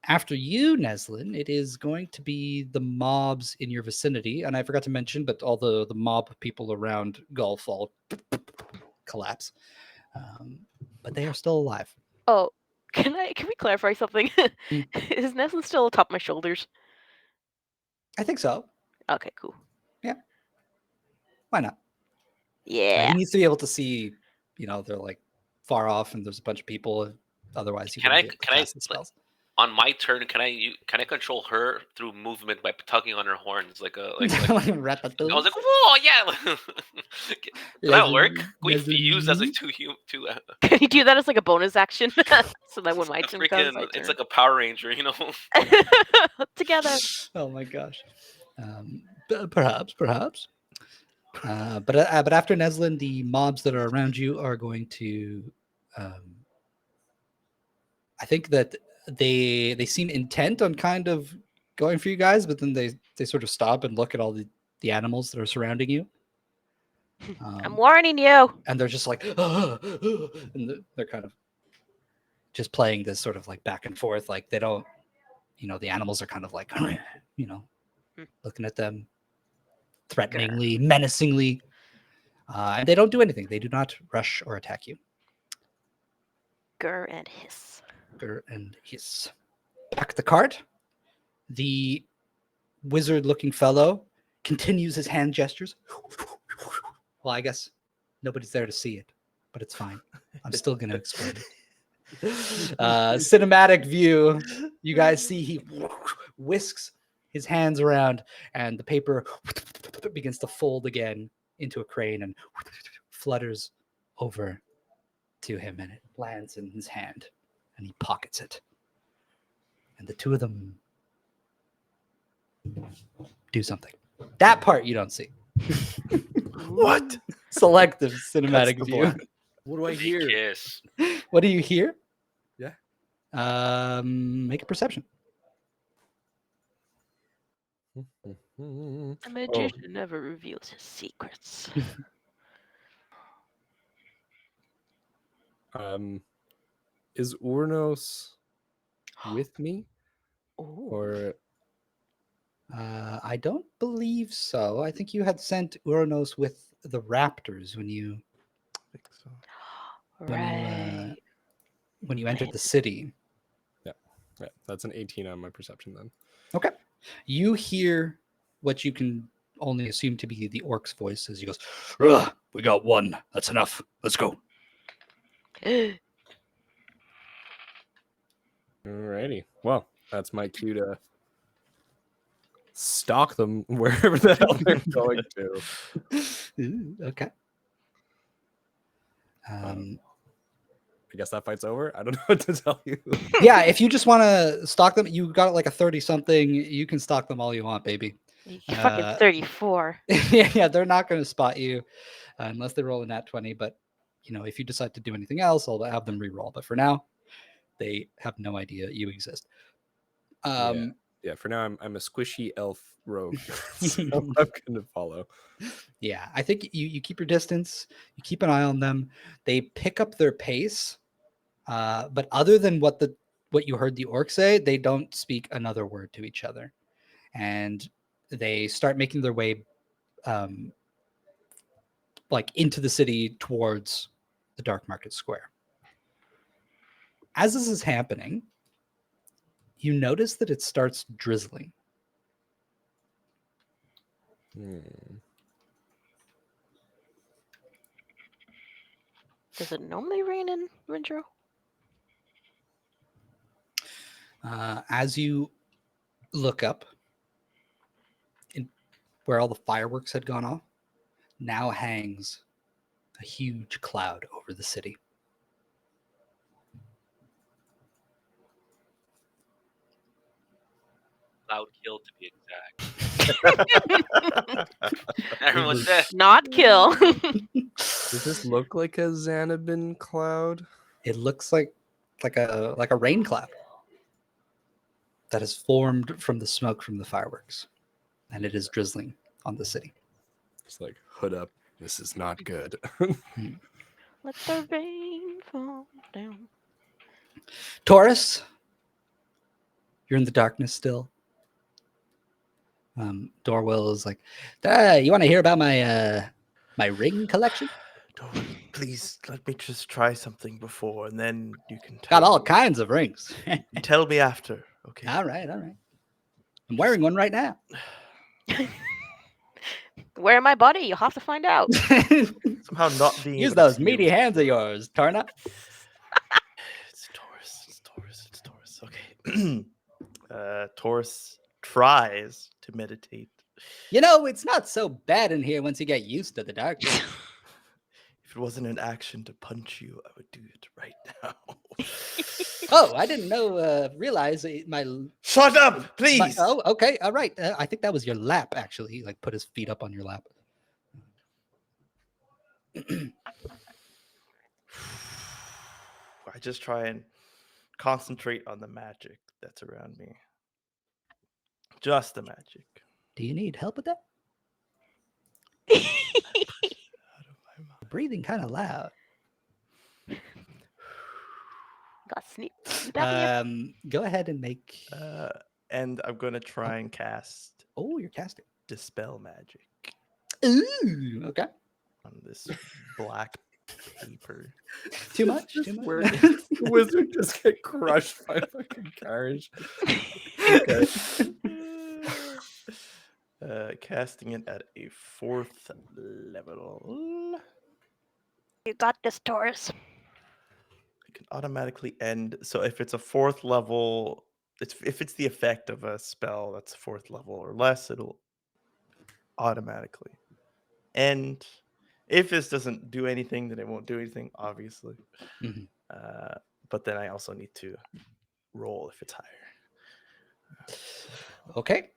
after you, Neslin, it is going to be the mobs in your vicinity. And I forgot to mention, but all the mob people around Gulf all collapse. But they are still alive. Oh, can we clarify something? Hmm. Is Neslin still atop my shoulders? I think so. Okay, cool. Why not? Yeah. He needs to be able to see, they're like far off and there's a bunch of people. Otherwise, you Can wouldn't I- be able to can I, cast the spells. On my turn, can I control her through movement by tugging on her horns like I was Ratatouille. like, whoa, yeah. Can that work? Can we fuse as like two? Can you do that as like a bonus action? So that when my turn comes, I It's turn. like a Power Ranger, you know. Together. Oh my gosh. Perhaps. But after Neslin, the mobs that are around you are going to. I think that they seem intent on kind of going for you guys, but then they sort of stop and look at all the animals that are surrounding you. I'm warning you. And they're just like, and they're kind of just playing this sort of like back and forth. Like they don't, the animals are kind of like, looking at them threateningly, menacingly. And they don't do anything. They do not rush or attack you. Grr and hiss. Grr and hiss. Back at the cart, the wizard-looking fellow continues his hand gestures. Well, I guess nobody's there to see it, but it's fine. I'm still going to explain it. Cinematic view. You guys see he whisks his hands around and the paper begins to fold again into a crane and flutters over to him, and it lands in his hand, and he pockets it. And the two of them do something. That part you don't see. What? Selective That's cinematic the view. plan. What do I They hear? kiss. What do you hear? Yeah. Make a perception. A magician never reveals his secrets. Is Urnos with me? Oh, Or I don't believe so. I think you had sent Uranos with the raptors when you I think so. right. when you entered the city. yeah, that's an 18 on my perception then. Okay. You hear what you can only assume to be the orc's voice as he goes, "Ugh, we got one. That's enough. Let's go." Alrighty. Well, that's my cue to stalk them wherever the hell they're going to. Okay. I guess that fight's over. I don't know what to tell you. Yeah, if you just want to stalk them, you got like a 30-something. You can stalk them all you want, baby. You fucking 34. Yeah, they're not going to spot you unless they roll a nat 20. But, if you decide to do anything else, I'll have them re-roll. But for now, they have no idea you exist. Yeah, for now I'm a squishy elf rogue. So I'm gonna follow. Yeah, I think you keep your distance. You keep an eye on them. They pick up their pace. But other than what you heard the orc say, they don't speak another word to each other. And they start making their way like into the city towards the Dark Market Square. As this is happening, you notice that it starts drizzling. Does it normally rain in Rinjiro? As you look up, where all the fireworks had gone off, now hangs a huge cloud over the city. Cloud kill to be exact. Everyone's dead. Not kill. Does this look like a Xanabin cloud? It looks like a rain cloud that has formed from the smoke from the fireworks, and it is drizzling on the city. It's like, hood up. This is not good. Let the rain fall down. Taurus, you're in the darkness still. Dorwell is like, you want to hear about my ring collection? Don't, please let me just try something before, and then you can Got tell all me. kinds of rings. Tell me after, okay? All right. I'm wearing one right now. Where am I, buddy? You'll have to find out. Somehow not being Use able to those see meaty you. hands of yours, Tarna. It's Taurus. Okay. Taurus tries to meditate. It's not so bad in here once you get used to the darkness. If it wasn't an action to punch you, I would do it right now. Oh, I didn't realize my Shut up, please. oh, okay, all right. I think that was your lap. Actually, he put his feet up on your lap. I just try and concentrate on the magic that's around me. Just the magic. Do you need help with that? Out of my mouth. Breathing kind of loud. Got sneak apnea. Go ahead and make. And I'm gonna try and cast Oh, you're casting. Dispel Magic Ooh, okay. on this black paper. Too much. Just Too much. where the wizard just get crushed by a fucking carriage. Okay. Casting it at a 4th level. You got this, Taurus. It can automatically end. So if it's a 4th level, if it's the effect of a spell that's 4th level or less, it'll automatically And if this doesn't do anything, then it won't do anything, obviously. Mhm. But then I also need to roll if it's higher. Okay.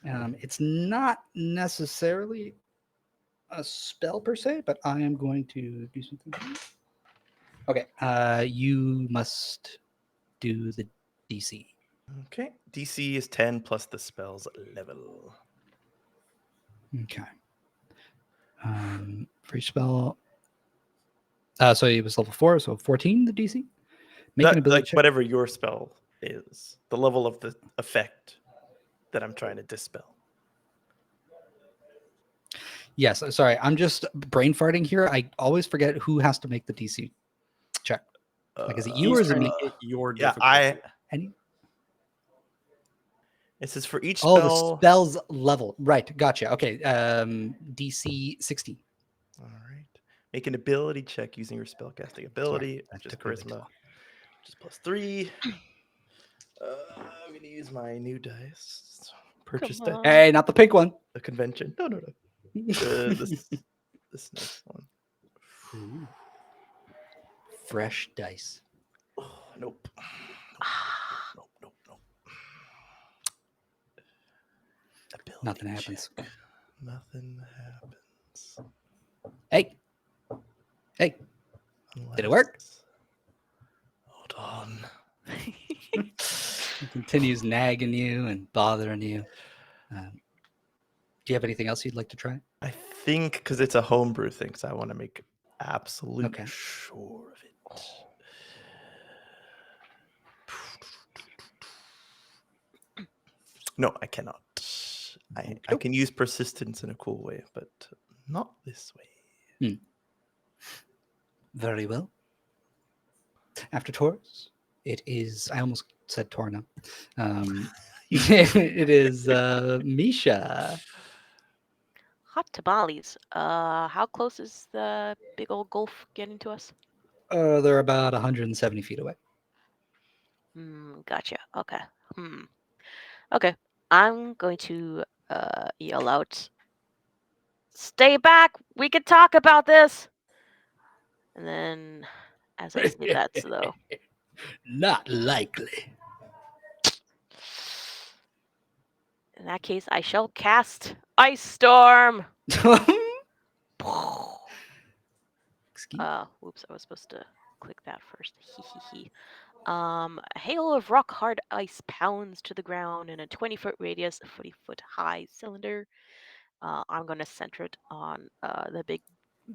It's not necessarily a spell per se, but I am going to do something. Okay. You must do the DC. Okay. DC is 10 plus the spell's level. Okay. Free spell. So it was level 4, so 14 the DC. Make an ability Like check. whatever your spell is, the level of the effect that I'm trying to dispel. Yes, sorry. I'm just brain farting here. I always forget who has to make the DC check. Like, is it you He's or is it trying me? to get your Yeah, difficulty. Any? It says for each Oh, spell. the spell's level. Right. Gotcha. Okay. DC 16. All right. Make an ability check using your spellcasting ability, that which is took me way too charisma, long. which is plus 3. I'm going to use my new dice. Purchased Come at on. Hey, not the pink one. the convention. No. This next one. Ooh. Fresh dice. Oh, nope. Nope. Ability Nothing happens. check. Nothing happens. Hey. Did it work? Hold on. It continues nagging you and bothering you. Do you have anything else you'd like to try? I think because it's a homebrew thing, so I want to make absolute Okay. sure of it. No, I cannot. I can use persistence in a cool way, but not this way. Very well. After Taurus, it is. I almost said Torna. It is Misha. Hot tamales. How close is the big old gulf getting to us? They're about 170 feet away. Gotcha. Okay. Okay. I'm going to yell out, "Stay back! We can talk about this!" And then, as I say that, though, Not likely. in that case, I shall cast Ice Storm! Excuse. Whoops, I was supposed to click that first. A hail of rock hard ice pounds to the ground in a 20-foot radius, a 40-foot high cylinder. I'm going to center it on the big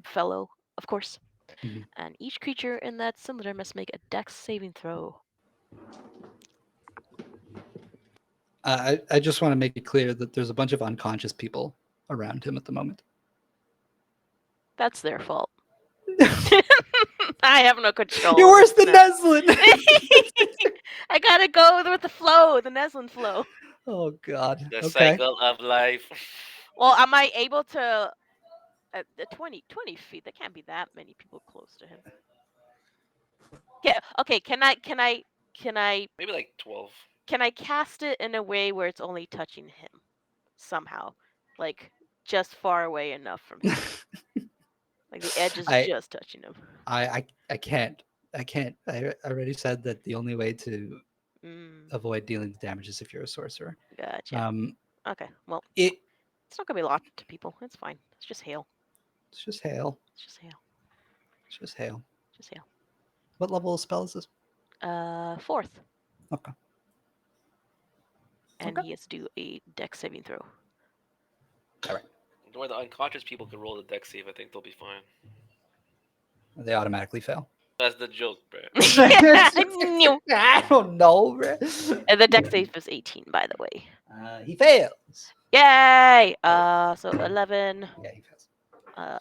fellow, of course. Mhm. And each creature in that cylinder must make a dex saving throw. I just want to make it clear that there's a bunch of unconscious people around him at the moment. That's their fault. I have no control. You're worse than No. Neslin. I gotta go with the flow, the Neslin flow. Oh God. The Okay. cycle of life. Well, am I able to? At the 20 feet, there can't be that many people close to him. Yeah. Okay. Can I Maybe like 12. cast it in a way where it's only touching him somehow, like just far away enough from him, like the edge is I- just touching him. I can't. I already said that the only way to avoid dealing with damage is if you're a sorcerer. Gotcha. Okay. Well, It's it's not gonna be a lot to people. It's fine. It's just hail. just hail. It's just hail. It's just hail. Just hail. What level of spell is this? 4th. Okay. And Okay. he has to do a dex saving throw. Where the unconscious people could roll the dex save, I think they'll be fine. They automatically fail. That's the joke, bro. I don't know, bro. And the dex save is 18, by the way. He fails. Yay! So 11. Yeah, he fails.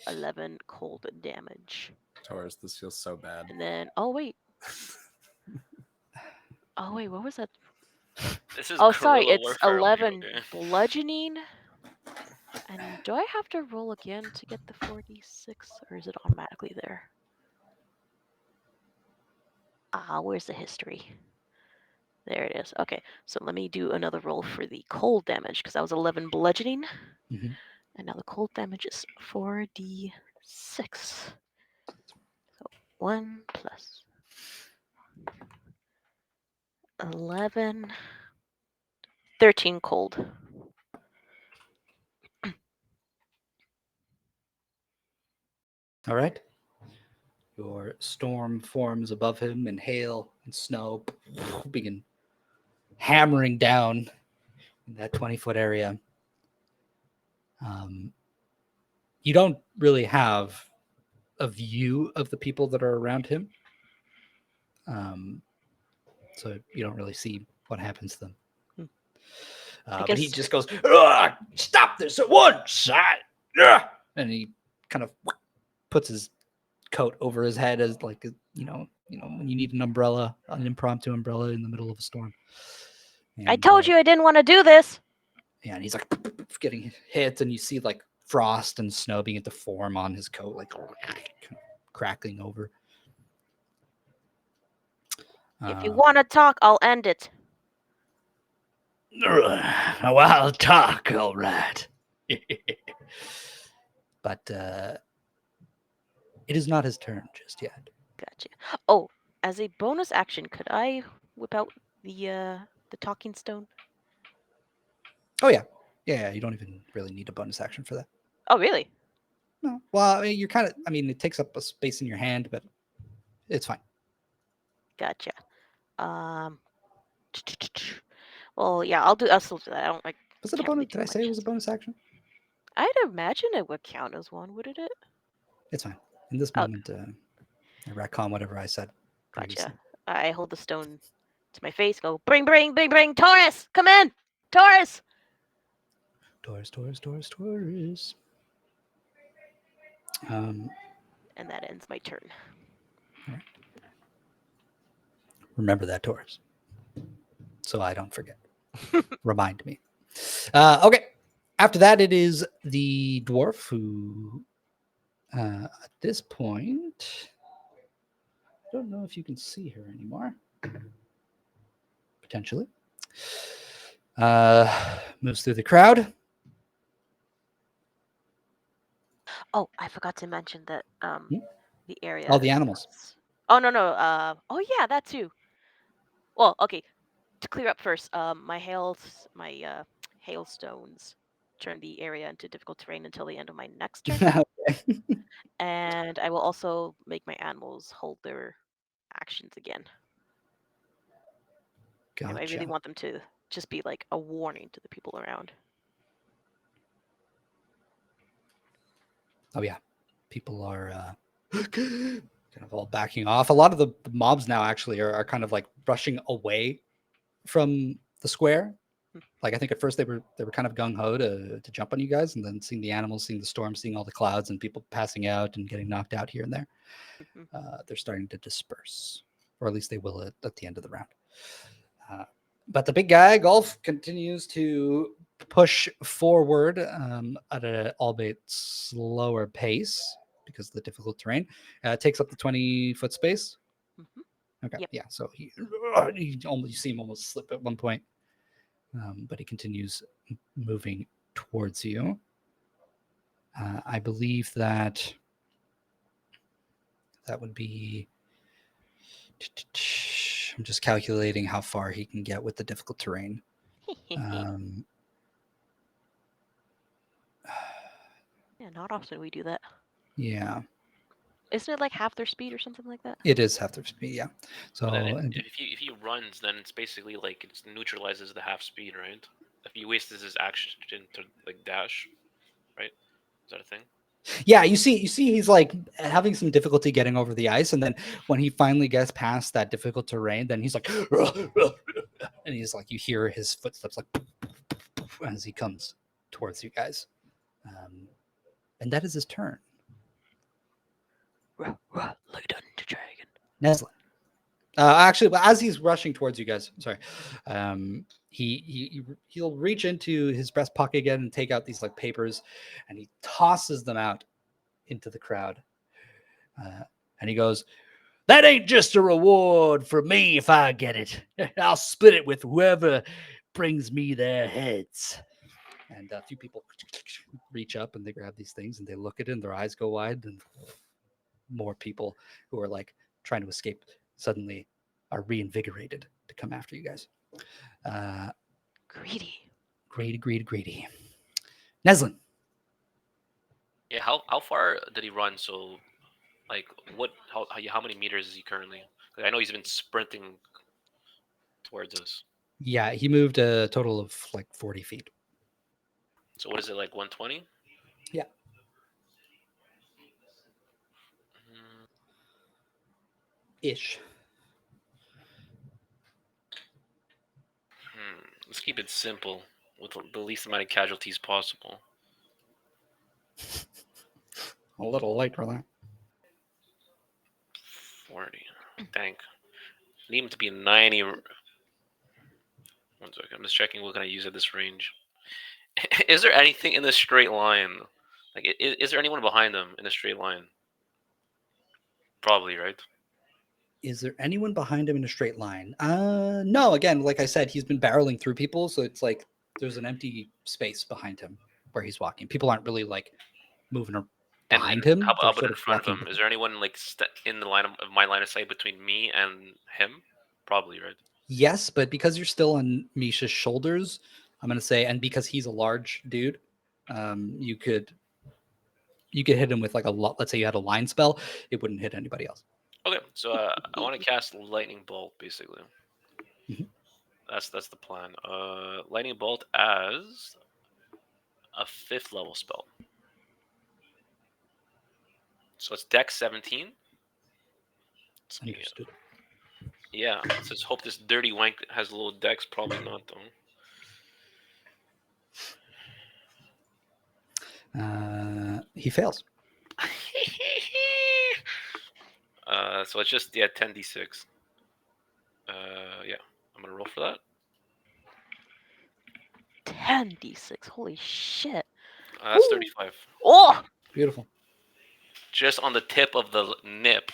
11 cold damage. Taurus, this feels so bad. And then, wait, what was that? This is Sorry, guerrilla it's warfare over here, 11 okay? bludgeoning. And do I have to roll again to get the 46, or is it automatically there? Where's the history? There it is. Okay, so let me do another roll for the cold damage, because that was 11 bludgeoning. Mhm. And now the cold damage is 4d6. So 1 plus 11, 13 cold. All right. Your storm forms above him, and hail and snow begin hammering down in that 20-foot area. You don't really have a view of the people that are around him. So you don't really see what happens to them. But he guess- just goes, "Ugh, stop this at once!" Ugh," and he kind of puts his coat over his head as like, when you need an umbrella, an impromptu umbrella in the middle of a storm. I told you I didn't want to do this. Yeah, and he's like getting hit, and you see like frost and snow begin to form on his coat, like crackling over. If you want to talk, I'll end it. Well, I'll talk, all right. But it is not his turn just yet. Gotcha. Oh, as a bonus action, could I whip out the talking stone? Oh yeah, you don't even really need a bonus action for that. Oh, really? No, well, you're kind of. I mean, it takes up a space in your hand, but it's fine. Gotcha. Well, yeah, I'll still do that. I don't like. Was it a Can't really bonus? do Did I say it much. was a bonus action? I'd imagine it would count as one, wouldn't it? It's fine. In this Oh. moment, I retcon whatever I said previously. Gotcha. I hold the stone to my face. Go bring, Taurus, come in, Taurus. Taurus. And that ends my turn. Remember that, Taurus, so I don't forget. Remind me. Okay. After that, it is the dwarf who, at this point, I don't know if you can see her anymore. Potentially. Moves through the crowd. Oh, I forgot to mention that the area. All the animals. Oh no. Oh yeah, that too. Well, okay. To clear up first, my hailstones turn the area into difficult terrain until the end of my next turn. Okay. And I will also make my animals hold their actions again. Gotcha. I really want them to just be like a warning to the people around. Oh yeah, people are kind of all backing off. A lot of the mobs now actually are kind of like rushing away from the square. Like I think at first they were kind of gung ho to jump on you guys, and then seeing the animals, seeing the storm, seeing all the clouds, and people passing out and getting knocked out here and there, they're starting to disperse, or at least they will at the end of the round. But the big guy, Golf, continues to push forward at an albeit slower pace because of the difficult terrain. Takes up the 20-foot space. Okay, Yep. yeah. So you see him almost slip at one point, but he continues moving towards you. I believe that would be. I'm just calculating how far he can get with the difficult terrain. Yeah, not often we do that. Yeah. Isn't it like half their speed or something like that? It is half their speed, yeah. So if he runs, then it's basically like it neutralizes the half speed, right? If he wastes his action to like dash, right? Is that a thing? yeah, you see he's like having some difficulty getting over the ice, and then when he finally gets past that difficult terrain, then he's like, and he's like, you hear his footsteps like as he comes towards you guys, and that is his turn. Lay down to dragon. Neslin. Actually, as he's rushing towards you guys, sorry, he'll reach into his breast pocket again and take out these like papers, and he tosses them out into the crowd, and he goes, "That ain't just a reward for me if I get it. I'll split it with whoever brings me their heads." And a few people reach up and they grab these things and they look at it and their eyes go wide. And more people who are like trying to escape suddenly are reinvigorated to come after you guys. Greedy. Greedy. Neslin. Yeah, how far did he run? So, like, how many meters is he currently? 'Cause I know he's been sprinting towards us. Yeah, he moved a total of like 40 feet. So what is it, like 120? Yeah. Ish. Let's keep it simple with the least amount of casualties possible. A little late for that. 40. Dang. Need him to be 90. 1 second. I'm just checking what can I use at this range. Is there anything in this straight line? Like, is there anyone behind him in a straight line? Probably, right? Is there anyone behind him in a straight line? No, again, like I said, he's been barreling through people, so it's like there's an empty space behind him where he's walking. People aren't really like moving behind him. How They're about sort in of front of walking him? Is there anyone like in the line of my line of sight between me and him? Probably, right? Yes, but because you're still on Misha's shoulders, I'm gonna say, and because he's a large dude, you could hit him with like a lot. Let's say you had a line spell, it wouldn't hit anybody else. Okay, so I want to cast lightning bolt, basically. Mhm. That's the plan. Lightning bolt as a 5th level spell. So it's Dex 17. Understood. Yeah, let's just hope this dirty wank has a little Dex. Probably not, though. He fails. So it's just 10d6. Yeah, I'm gonna roll for that. 10d6. Holy shit. That's Woo! 35. Oh! Beautiful. Just on the tip of the nip.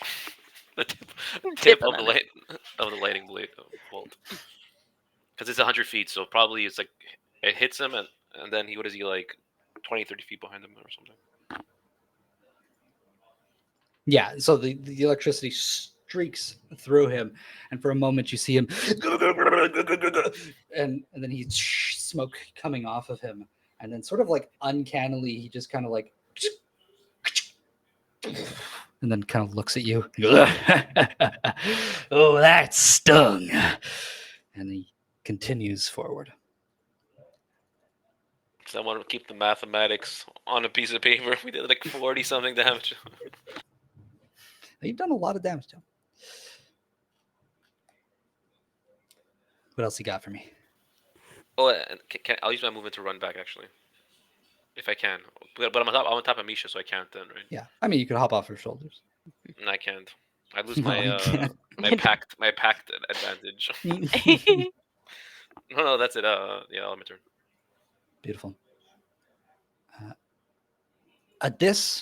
The Tip tip of of the the of the lightning bolt. Because it's 100 feet, so probably it's like it hits him, and then what is he like 20, 30 feet behind him or something? Yeah, so the electricity streaks through him, and for a moment you see him, and then he's smoke coming off of him, and then sort of like uncannily he just kind of like, and then kind of looks at you. Oh, that stung, and he continues forward. So I want to keep the mathematics on a piece of paper. We did like 40 something damage. You've done a lot of damage to him. What else you got for me? Oh, and I'll use my movement to run back actually, if I can. But I'm on top of Misha, so I can't then, right? Yeah, I mean you could hop off her shoulders. And I can't. I lose No, my you can't. my pact advantage. No, that's it. Yeah, I'll my turn. Beautiful. At the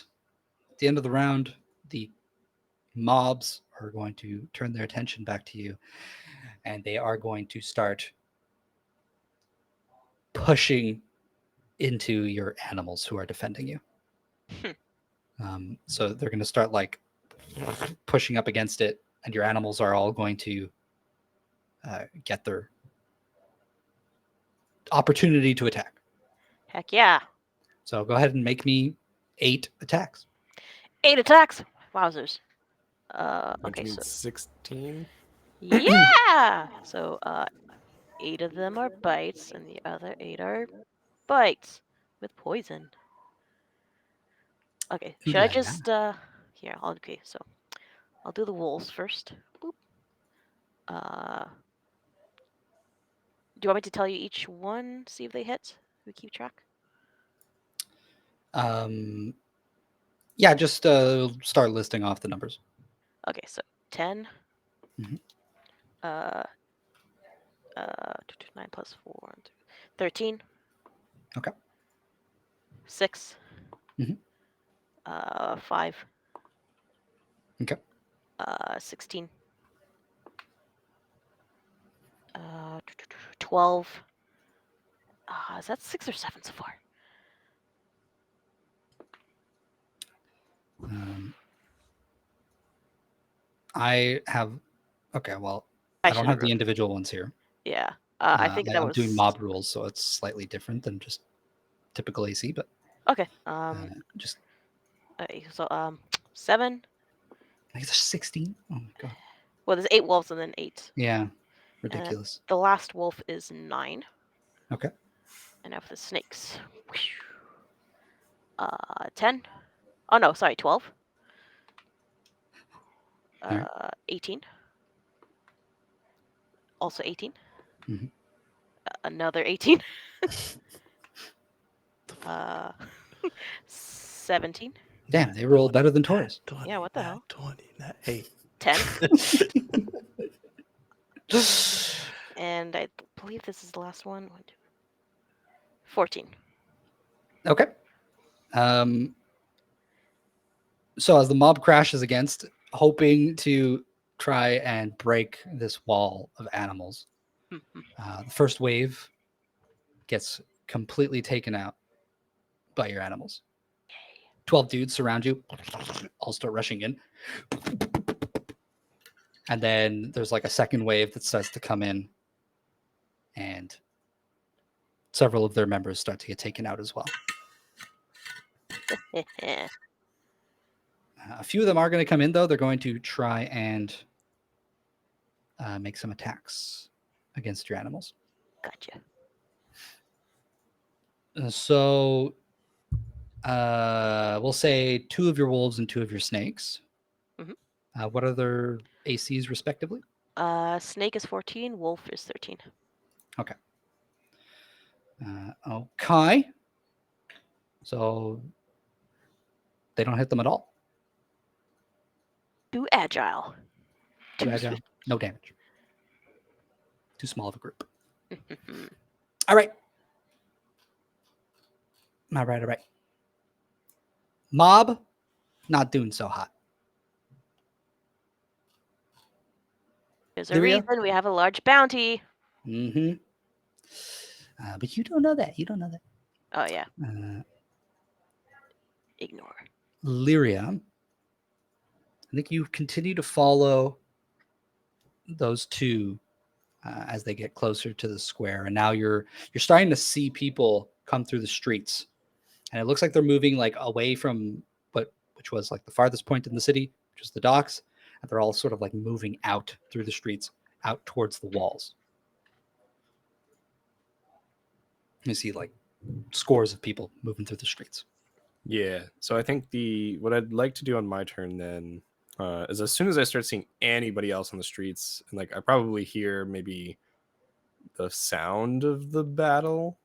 end of the round, the mobs are going to turn their attention back to you, and they are going to start pushing into your animals who are defending you. So they're going to start like pushing up against it, and your animals are all going to get their opportunity to attack. Heck yeah. So go ahead and make me 8 attacks. 8 attacks. Wowzers. Which Okay, means so 16. yeah. So 8 of them are bites, and the other 8 are bites with poison. Okay, Ooh should la I la. just here? Okay, so I'll do the wolves first. Boop. Do you want me to tell you each one? See if they hit. We keep track. Yeah, just start listing off the numbers. Okay, so 10. Mhm. 9 plus 4, 13. Okay. 6. Mhm. 5. Okay. 16. 12. Is that 6 or 7 so far? I have. Okay, well, I don't should have the individual ones here. Yeah. I think that I'm was doing mob rules, so it's slightly different than just typical AC. But Okay. just So 7. I guess there's 16. Oh my god. Well, there's 8 wolves and then 8. Yeah, And ridiculous. the last wolf is 9. Okay. And now for the snakes. 10. Oh no, sorry, 12. Alright. 18. Also 18. Mhm. Another 18. 17. Damn, they roll better than Taurus. 20, Yeah, what the hell? 20, nat 8. 10. And I believe this is the last one. 14. Okay. So as the mob crashes against, hoping to try and break this wall of animals, the first wave gets completely taken out by your animals. 12 dudes surround you, all start rushing in. And then there's like a second wave that starts to come in, and several of their members start to get taken out as well. A few of them are going to come in, though. They're going to try and make some attacks against your animals. Gotcha. So we'll say 2 of your wolves and 2 of your snakes. Mhm. What are their ACs respectively? Snake is 14. Wolf is 13. Okay. Okay. So they don't hit them at all. Too agile. Too agile, no damage. Too small of a group. All right. All right. Mob, not doing so hot. There's a Irea? reason we have a large bounty. Mm-hmm. But you don't know that. Oh yeah. Uh, Ignore. Lyria, I think you continue to follow those 2 as they get closer to the square, and now you're starting to see people come through the streets, and it looks like they're moving like away from which was like the farthest point in the city, which is the docks, and they're all sort of like moving out through the streets, out towards the walls. You see like scores of people moving through the streets. Yeah. So I think what I'd like to do on my turn then is as soon as I start seeing anybody else on the streets, and like I probably hear maybe the sound of the battle,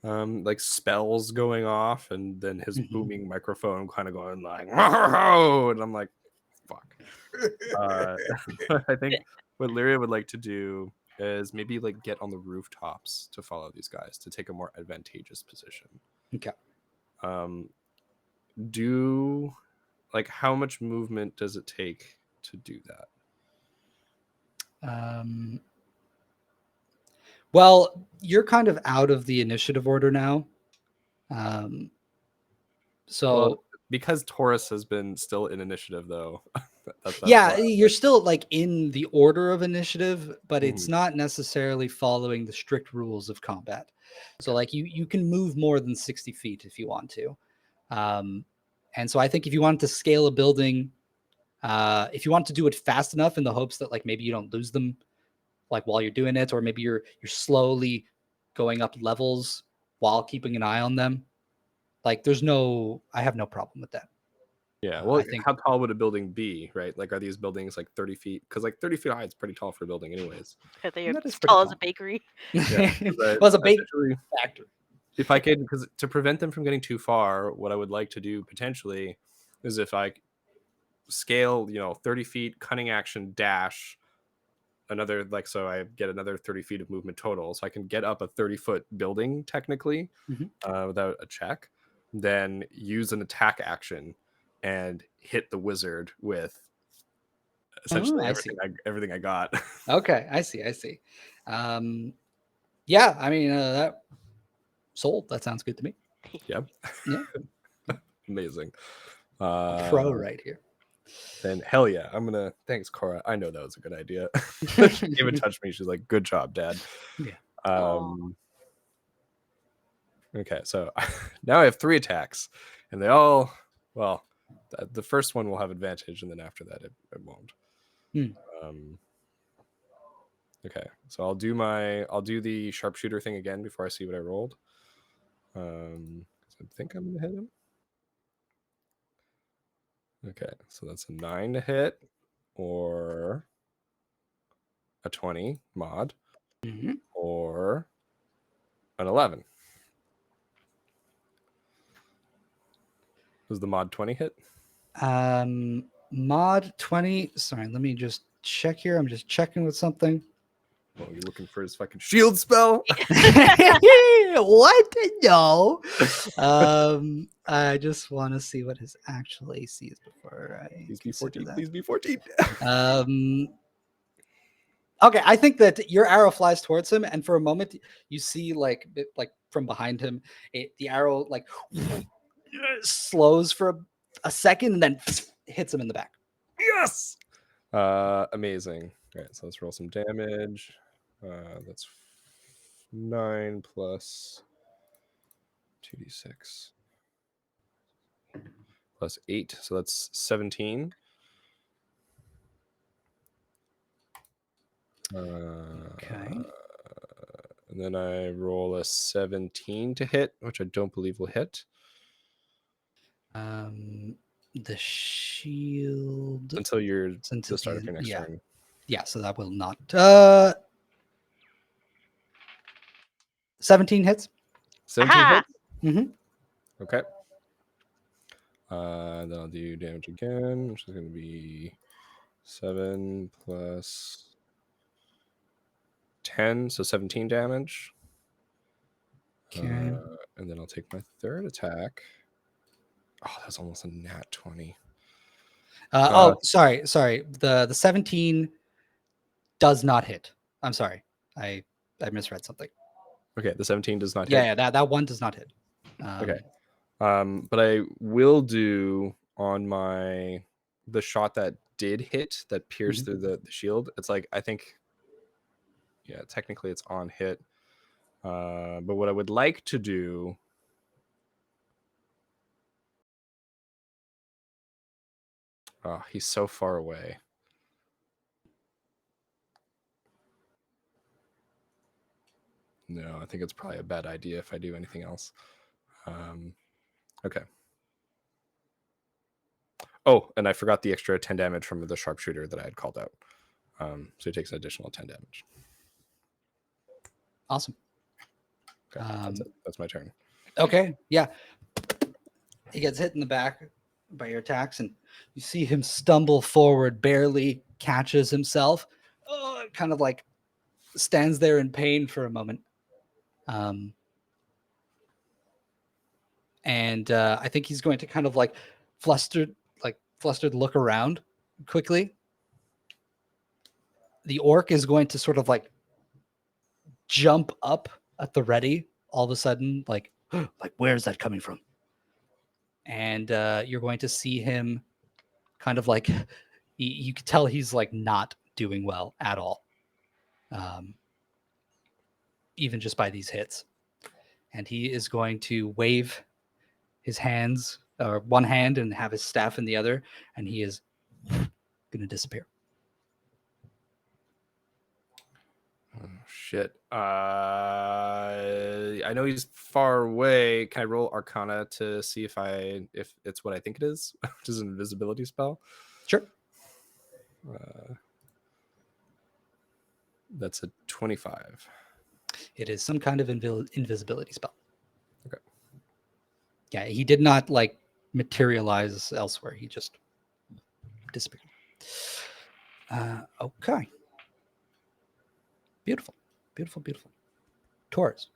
like spells going off, and then his booming microphone kind of going like, "Whoa!" And I'm like, fuck. I think what Lyria would like to do is maybe like get on the rooftops to follow these guys to take a more advantageous position. Okay. How much movement does it take to do that? Well, you're kind of out of the initiative order now. Because Taurus has been still in initiative, though. You're still like in the order of initiative, but it's not necessarily following the strict rules of combat. So like you can move more than 60 feet if you want to. And so I think if you want to scale a building, if you want to do it fast enough in the hopes that like maybe you don't lose them like while you're doing it, or maybe you're slowly going up levels while keeping an eye on them, like I have no problem with that. Yeah, well, I think, how tall would a building be, right? Like, are these buildings like 30 feet? Because like 30 feet high is pretty tall for a building anyways. They're as tall as a bakery. Yeah, well, it's a bakery factory. If I could, because to prevent them from getting too far, what I would like to do potentially is if I scale, 30 feet, cunning action, dash, another, like, so I get another 30 feet of movement total. So I can get up a 30-foot building technically without a check, then use an attack action and hit the wizard with essentially everything I got. Okay, I see. Yeah, I mean Sold. That sounds good to me. Yep. Yeah. Amazing. Pro right here. Then hell yeah, I'm gonna. Thanks, Cora. I know that was a good idea. She even touched me. She's like, "Good job, Dad." Yeah. Okay, so now I have 3 attacks, and they all well. The first one will have advantage, and then after that, it won't. Okay, so I'll do the sharpshooter thing again before I see what I rolled. 'Cause I think I'm gonna hit him. Okay, so that's a 9 to hit, or a 20 mod, or an 11. Does the mod 20 hit? Mod 20. Sorry, let me just check here. I'm just checking with something. Oh, you're looking for his fucking shield spell? What? No. I just want to see what his actual AC is before I Please be consider 14. that. Please be 14. Okay, I think that your arrow flies towards him, and for a moment you see like from behind him, the arrow like slows for a second and then hits him in the back. Yes. Amazing. All right, so let's roll some damage. That's 9 plus 2d6 plus 8, so that's 17. Okay. And then I roll a 17 to hit, which I don't believe will hit. The shield Until you're Since the it's start of the- your next yeah. turn. Yeah, so that will not. 17 hits. 17 Aha! hits? Mm-hmm. Okay. Then I'll do damage again, which is going to be 7 plus 10, so 17 damage. Okay. And then I'll take my third attack. Oh, that's almost a nat 20. Sorry. The 17 does not hit. I'm sorry. I misread something. Okay, the 17 does not hit. Yeah, that one does not hit. Okay. But I will do on the shot that did hit, that pierced through the shield. It's like, I think, yeah, technically it's on hit. But what I would like to do, oh, he's so far away. No, I think it's probably a bad idea if I do anything else. Okay. Oh, and I forgot the extra 10 damage from the sharpshooter that I had called out. So he takes an additional 10 damage. Awesome. Okay, that's it. That's my turn. Okay, yeah. He gets hit in the back by your attacks, and you see him stumble forward, barely catches himself, kind of like stands there in pain for a moment. And I think he's going to kind of like flustered look around quickly. The orc is going to sort of like jump up at the ready all of a sudden, like where's that coming from? And you're going to see him kind of like you can tell he's like not doing well at all, even just by these hits. And he is going to wave his hands, or one hand, and have his staff in the other, and he is going to disappear. Oh, shit. I know he's far away. Can I roll Arcana to see if it's what I think it is, which is an invisibility spell? Sure. That's a 25. It is some kind of invisibility spell. Okay. Yeah, he did not like materialize elsewhere. He just disappeared. Okay. Beautiful. Taurus.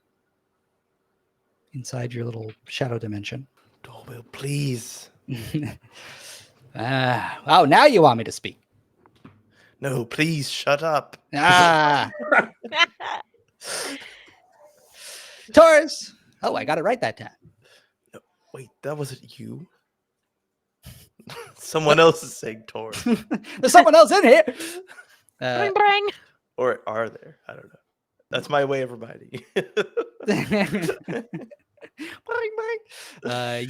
Inside your little shadow dimension. Doorbell, please. Oh, now you want me to speak. No, please shut up. Taurus, Oh, I got it right that time. Wait, that wasn't you. Someone else is saying Taurus. There's someone else in here. Bring, bring. Or are there? I don't know. That's my way of reminding you.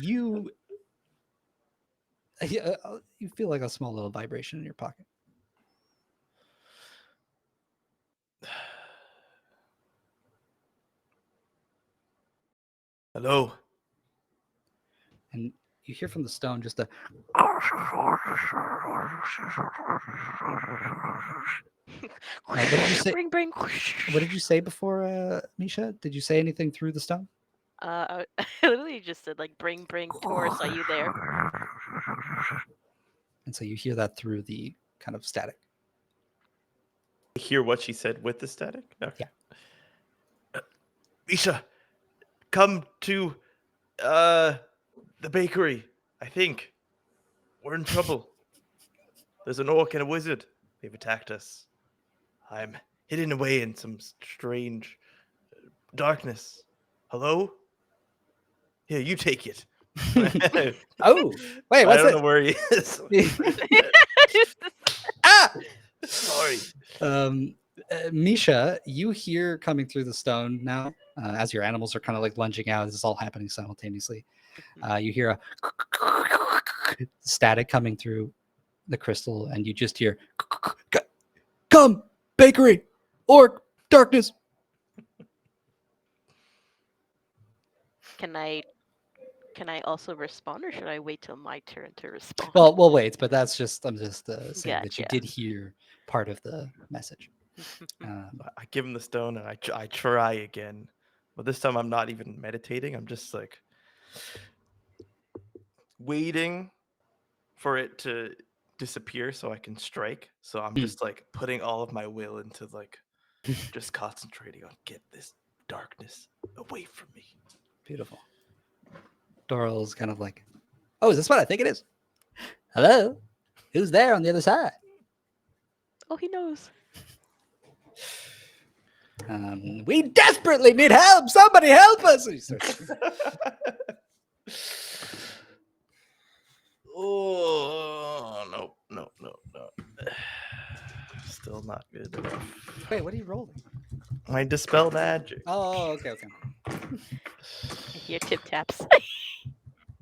You you feel like a small little vibration in your pocket. Hello. And you hear from the stone just a what did you say? Bring, bring. What did you say before, Misha? Did you say anything through the stone? I literally just said like, bring, bring. Taurus, are you there? And so you hear that through the kind of static. Hear what she said with the static? Okay. Yeah. Misha, come to the bakery. I think we're in trouble. There's an orc and a wizard. They've attacked us. I'm hidden away in some strange darkness. Hello? Here, you take it. Oh, wait, I what's don't it? know where he is. Ah! Sorry. Misha, you hear coming through the stone now, as your animals are kind of like lunging out. This is all happening simultaneously. You hear a static coming through the crystal, and you just hear, "Come, bakery, orc, darkness." Can I also respond, or should I wait till my turn to respond? Well, we'll wait, but I'm just saying that you Gotcha. did hear part of the message. I give him the stone and I try again. But this time I'm not even meditating. I'm just like waiting for it to disappear so I can strike. So I'm just like putting all of my will into like just concentrating on get this darkness away from me. Beautiful. Doral's kind of like, "Oh, is this what I think it is? Hello? Who's there on the other side?" Oh, he knows. We desperately need help. Somebody help us. And he starts- Oh no. Still not good enough. Wait, what are you rolling? My dispel magic. Oh, okay. I hear tip taps.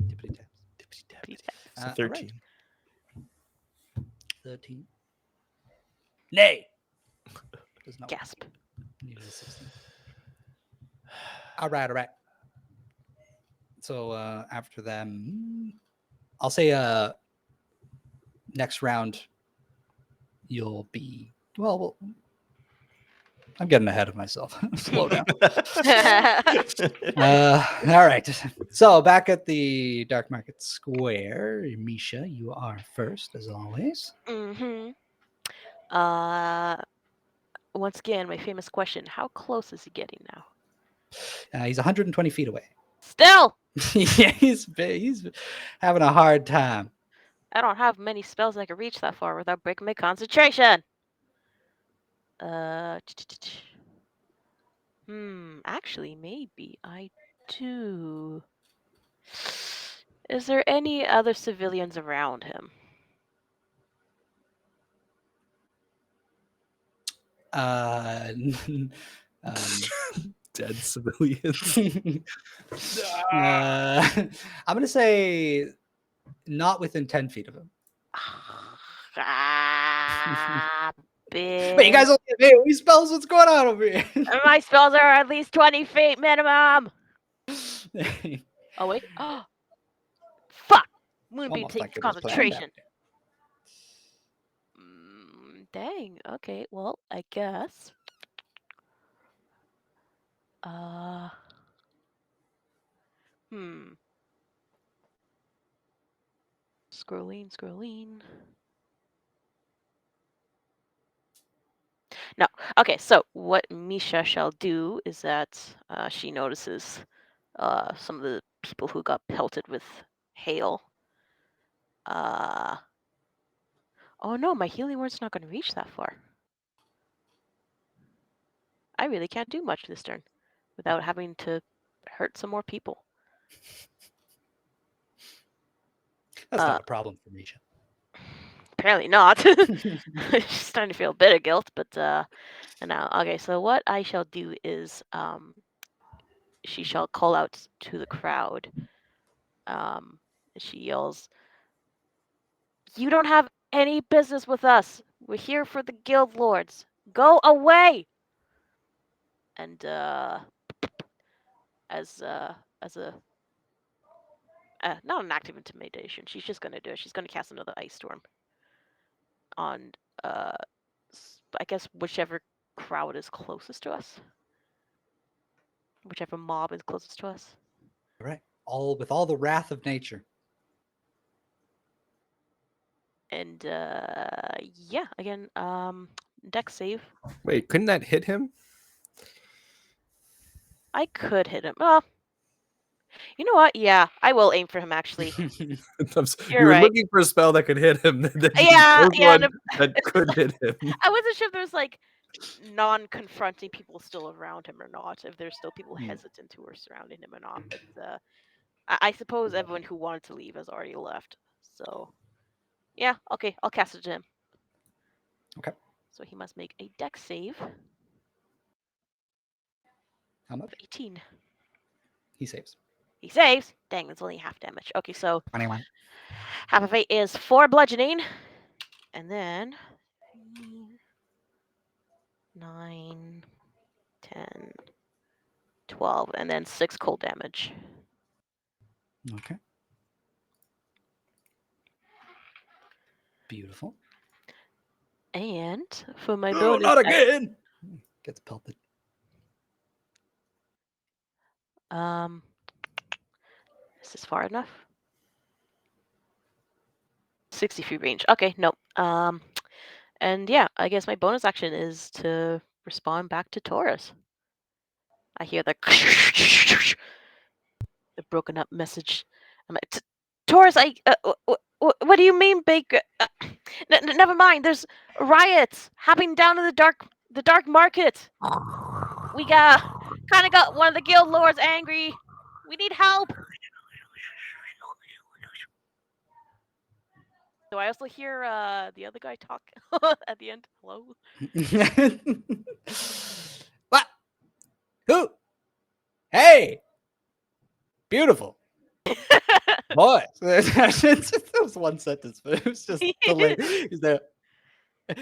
Tippity taps. Tippity taps. So all right. 13. 13. Nay. Does not work. Gasp. Need a 16. All right. So after them, I'll say next round you'll be I'm getting ahead of myself. Slow down. All right. So back at the Dark Market Square, Misha, you are first as always. Mm-hmm. Once again, my famous question: how close is he getting now? He's 120 feet away. Still, Yeah, he's having a hard time. I don't have many spells that can reach that far without breaking my concentration. Actually, maybe I do. Is there any other civilians around him? Dead civilians. I'm gonna say not within 10 feet of him. Wait, you guys only have AoE spells? What's going on over here? My spells are at least 20 feet minimum. Oh, wait. Fuck. Moonbeam Almost like takes it was planned out. concentration. Dang. Okay. Well, I guess. Scrolling. No. Okay, so what Misha shall do is that she notices some of the people who got pelted with hail. Oh no, my healing word's not going to reach that far. I really can't do much this turn without having to hurt some more people. That's not a problem for Misha. Apparently not. She's starting to feel a bit of guilt, but and now okay. So what I shall do is she shall call out to the crowd. She yells, "You don't have any business with us. We're here for the guild lords. Go away!" And as a not an active intimidation, she's just gonna do it. She's gonna cast another ice storm on I guess whichever crowd is closest to us, whichever mob is closest to us. Right. With all the wrath of nature. And yeah, again, dex save. Wait, couldn't that hit him? I could hit him. Well, you know what? Yeah, I will aim for him. Actually, You You're were right. looking for a spell that could hit him. Then you Yeah, chose yeah. one No, that could hit him. I wasn't sure if there's like non-confronting people still around him or not. If there's still people hesitant who are surrounding him or not. But I suppose everyone who wanted to leave has already left. So yeah, okay, I'll cast it to him. Okay. So he must make a dex save. How much? 18. He saves. He saves. Dang, that's only half damage. Okay, so 21. half of 8 is 4 bludgeoning, and then 9, 10, 12, and then 6 cold damage. Okay. Beautiful. And for my No, bonus, not again. Gets pelted. Is this far enough? 60 feet range. Okay, nope. And yeah, I guess my bonus action is to respond back to Taurus. I hear the broken up message. I'm like, Taurus, what do you mean, Baker? Never mind. There's riots happening down in the dark market. We kind of got one of the guild lords angry. We need help. Do I also hear the other guy talk at the end? Hello? What? Who? Hey! Beautiful. Boy. That was one sentence, but it was just delayed. He's there.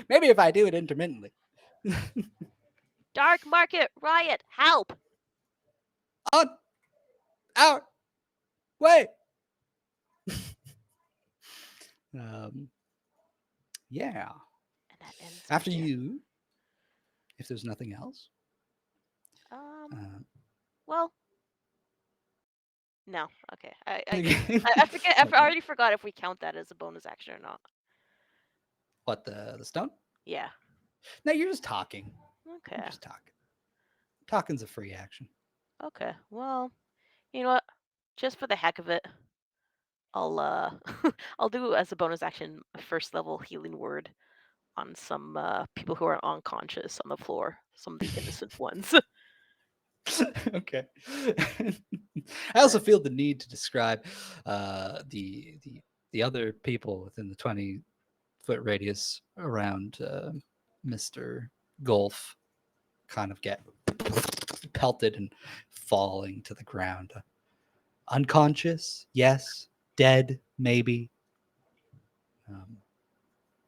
Maybe if I do it intermittently. Dark market riot. Help. On our way. Yeah. And that ends After my turn. you, if there's nothing else. Well, no. Okay. I I forget. I already forgot if we count that as a bonus action or not. What, the stone? Yeah. No, you're just talking. Okay. You're just talking. Talking's a free action. Okay. Well, you know what? Just for the heck of it, I'll I'll do as a bonus action a first level healing word on some people who are unconscious on the floor, some of the innocent ones. Okay. I also feel the need to describe the other people within the 20-foot radius around Mr. Golf kind of get pelted and falling to the ground. Unconscious, yes. Dead, maybe. Do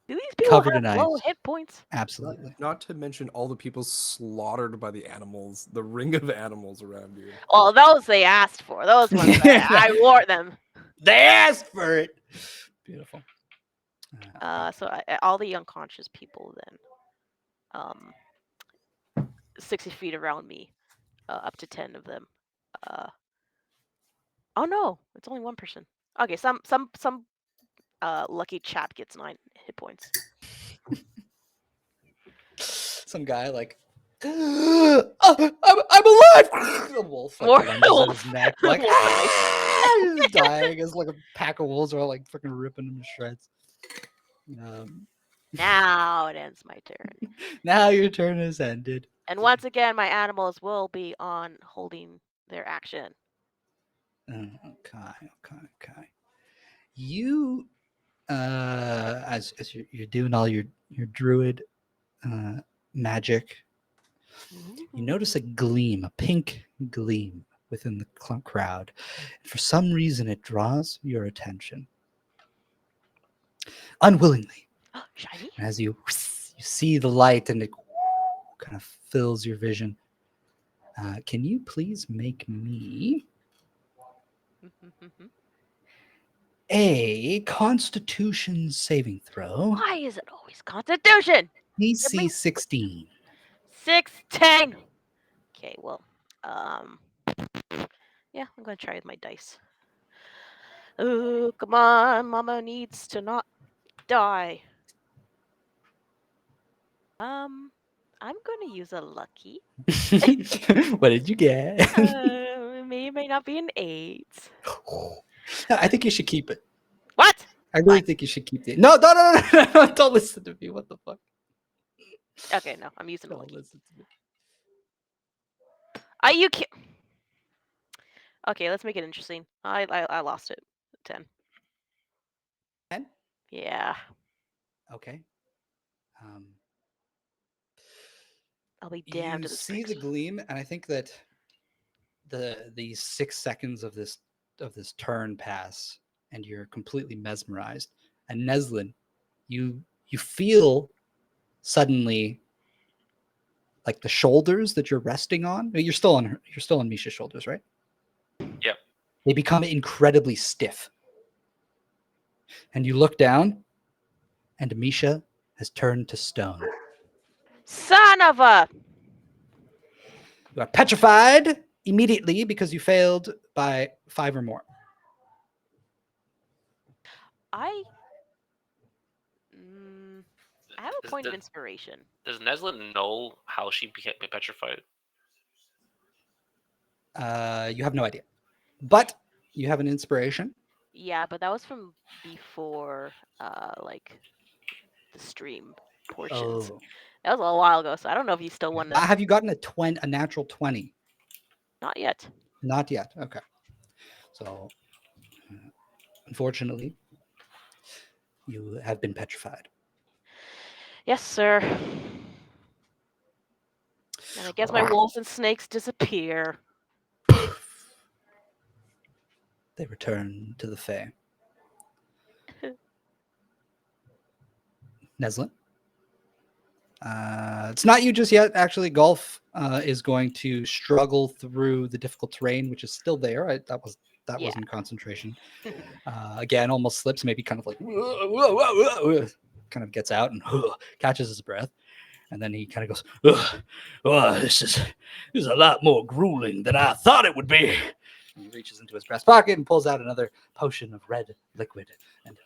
these people Covered have in low ice. hit points? Absolutely. Not to mention all the people slaughtered by the animals, the ring of animals around you. Well, those they asked for. Those ones I wore them. They asked for it. Beautiful. So all the unconscious people then, 60 feet around me, up to 10 of them. Oh no, it's only one person. Okay, some lucky chap gets 9 hit points. Some guy like, I'm alive. The wolf like More lunges at wolf. his neck, like he's dying as like a pack of wolves are like freaking ripping him to shreds. Now it ends my turn. Now your turn is ended. And once again, my animals will be on holding their action. Okay. You, as you're doing all your druid magic, you notice a gleam, a pink gleam within the crowd. For some reason, it draws your attention. Unwillingly, Shiny? as you see the light and it kind of fills your vision. Can you please make me a Constitution saving throw? Why is it always Constitution? DC 16. 16. Okay, well, yeah, I'm gonna try with my dice. Oh, come on, Mama needs to not die. I'm gonna use a lucky. What did you get? May not be an 8. I think you should keep it. What? I really think you should keep it. No, don't listen to me. What the fuck? Okay, no, I'm using a Don't lucky. listen to me. Are you Okay, let's make it interesting. I lost it. 10. 10? Yeah, Okay. I'll be damned You if this see breaks. the gleam, and I think that these 6 seconds of this turn pass, and you're completely mesmerized. And Neslin, you feel suddenly like the shoulders that you're resting on. You're still on Misha's shoulders, right? Yep. They become incredibly stiff. And you look down, and Misha has turned to stone. Son of a! You are petrified immediately because you failed by 5 or more. I have a point of inspiration. Does Neslin know how she became petrified? You have no idea. But you have an inspiration. Yeah, but that was from before, like, the stream portions. Oh. That was a while ago, so I don't know if you still want to. Have you gotten a natural 20? Not yet. Not yet. Okay. So, unfortunately, you have been petrified. Yes, sir. And I guess my wolves and snakes disappear. They return to the Fae. Neslin? It's not you just yet. Actually, Golf is going to struggle through the difficult terrain, which is still there. That wasn't concentration. Again, almost slips, maybe kind of like kind of gets out and catches his breath, and then he kind of goes, "Oh, this is a lot more grueling than I thought it would be." And he reaches into his breast pocket and pulls out another potion of red liquid, and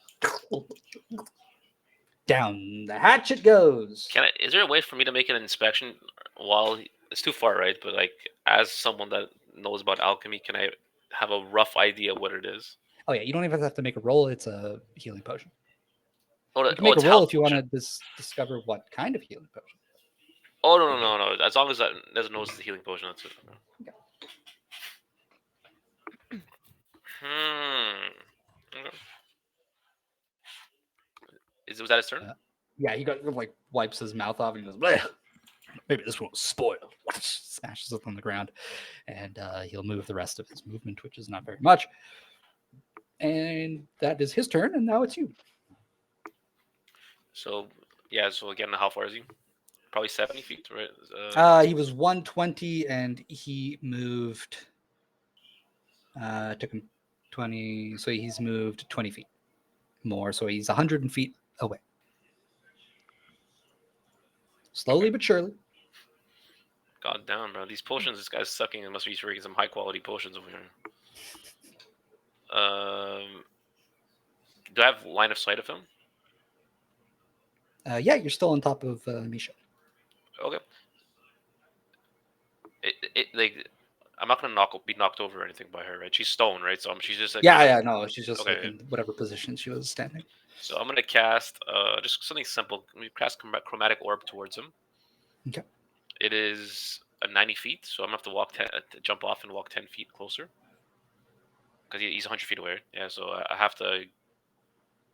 down the hatch it goes. Is there a way for me to make an inspection while it's too far, right? But like, as someone that knows about alchemy, can I have a rough idea what it is? Oh yeah, you don't even have to make a roll. It's a healing potion. Oh, You can make it's a roll health if you want potion. to discover what kind of healing potion. Oh no! As long as that doesn't know it's the healing potion, that's it. Okay. Okay. Was that his turn? Yeah, he like wipes his mouth off and goes, "Bleh. Maybe this won't spoil." Smashes it on the ground, and he'll move the rest of his movement, which is not very much. And that is his turn, and now it's you. So again, how far is he? Probably 70 feet, right? He was 120, and he moved. Took him 20, so he's moved 20 feet more. So he's 100 feet away. Slowly but surely. God damn, bro! These potions this guy's sucking. It must be drinking some high quality potions over here. Do I have line of sight of him? Yeah, you're still on top of Misha. Okay. Like, I'm not gonna be knocked over or anything by her, right? She's stone, right? So she's just like No, she's just okay. like in whatever position she was standing. So I'm gonna cast just something simple. We cast chromatic orb towards him. Okay. It is at 90 feet, so I'm gonna have to walk jump off and walk 10 feet closer. Because he's 100 feet away. Yeah, so I have to.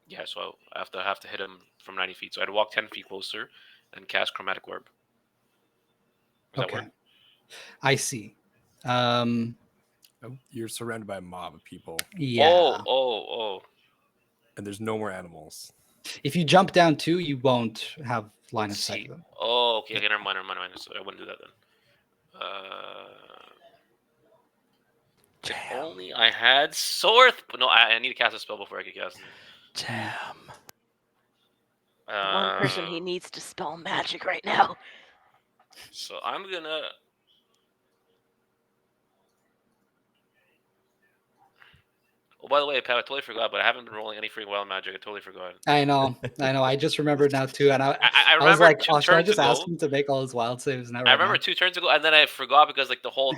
Yeah, so I have to hit him from 90 feet. So I'd walk 10 feet closer and cast Chromatic Orb. Does that Okay. work? I see. You're surrounded by a mob of people, Yeah. Oh. and there's no more animals. If you jump down too, you won't have line of Let's sight see. of them. Oh, okay. Never mind. So I wouldn't do that then. If only I had Sword. But no, I need to cast a spell before I can cast it. Damn. The one person he needs to spell magic right now. So I'm gonna. Oh, by the way, Pat, I totally forgot, but I haven't been rolling any free wild magic. I totally forgot. I know. I just remembered now too, and I I was remember like, two oh, should I turns just ago. ask him to make all his wild saves now? I remember 2 turns ago, and then I forgot because like the whole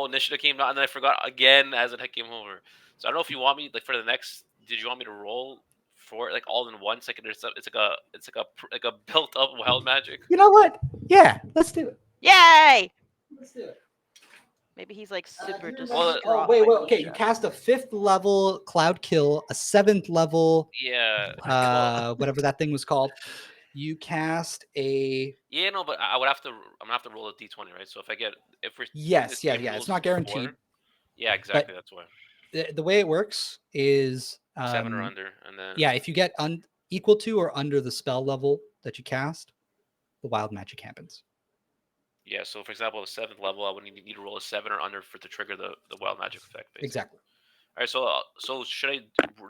initiative came out, and then I forgot again as it came over. So I don't know if you want me like for the next. Did you want me to roll for it like all in once? Like it's like a built up wild magic. You know what? Yeah, let's do it. Yay! Let's do it. Maybe he's like super Well, distraught. wait. by Okay, you Misha. cast a 5th level Cloud Kill, a 7th level, Yeah. whatever that thing was called. You cast a Yeah, no, but I'm gonna have to roll a d20, right? So if we're yes, this game yeah. rules It's not guaranteed. 4, yeah, exactly. That's why The way it works is 7 or under, and then yeah, if you get equal to or under the spell level that you cast, the wild magic happens. yeah. So for example, the 7th level, I would need to roll a 7 or under to trigger the wild magic effect. Basically. Exactly. All right. So should I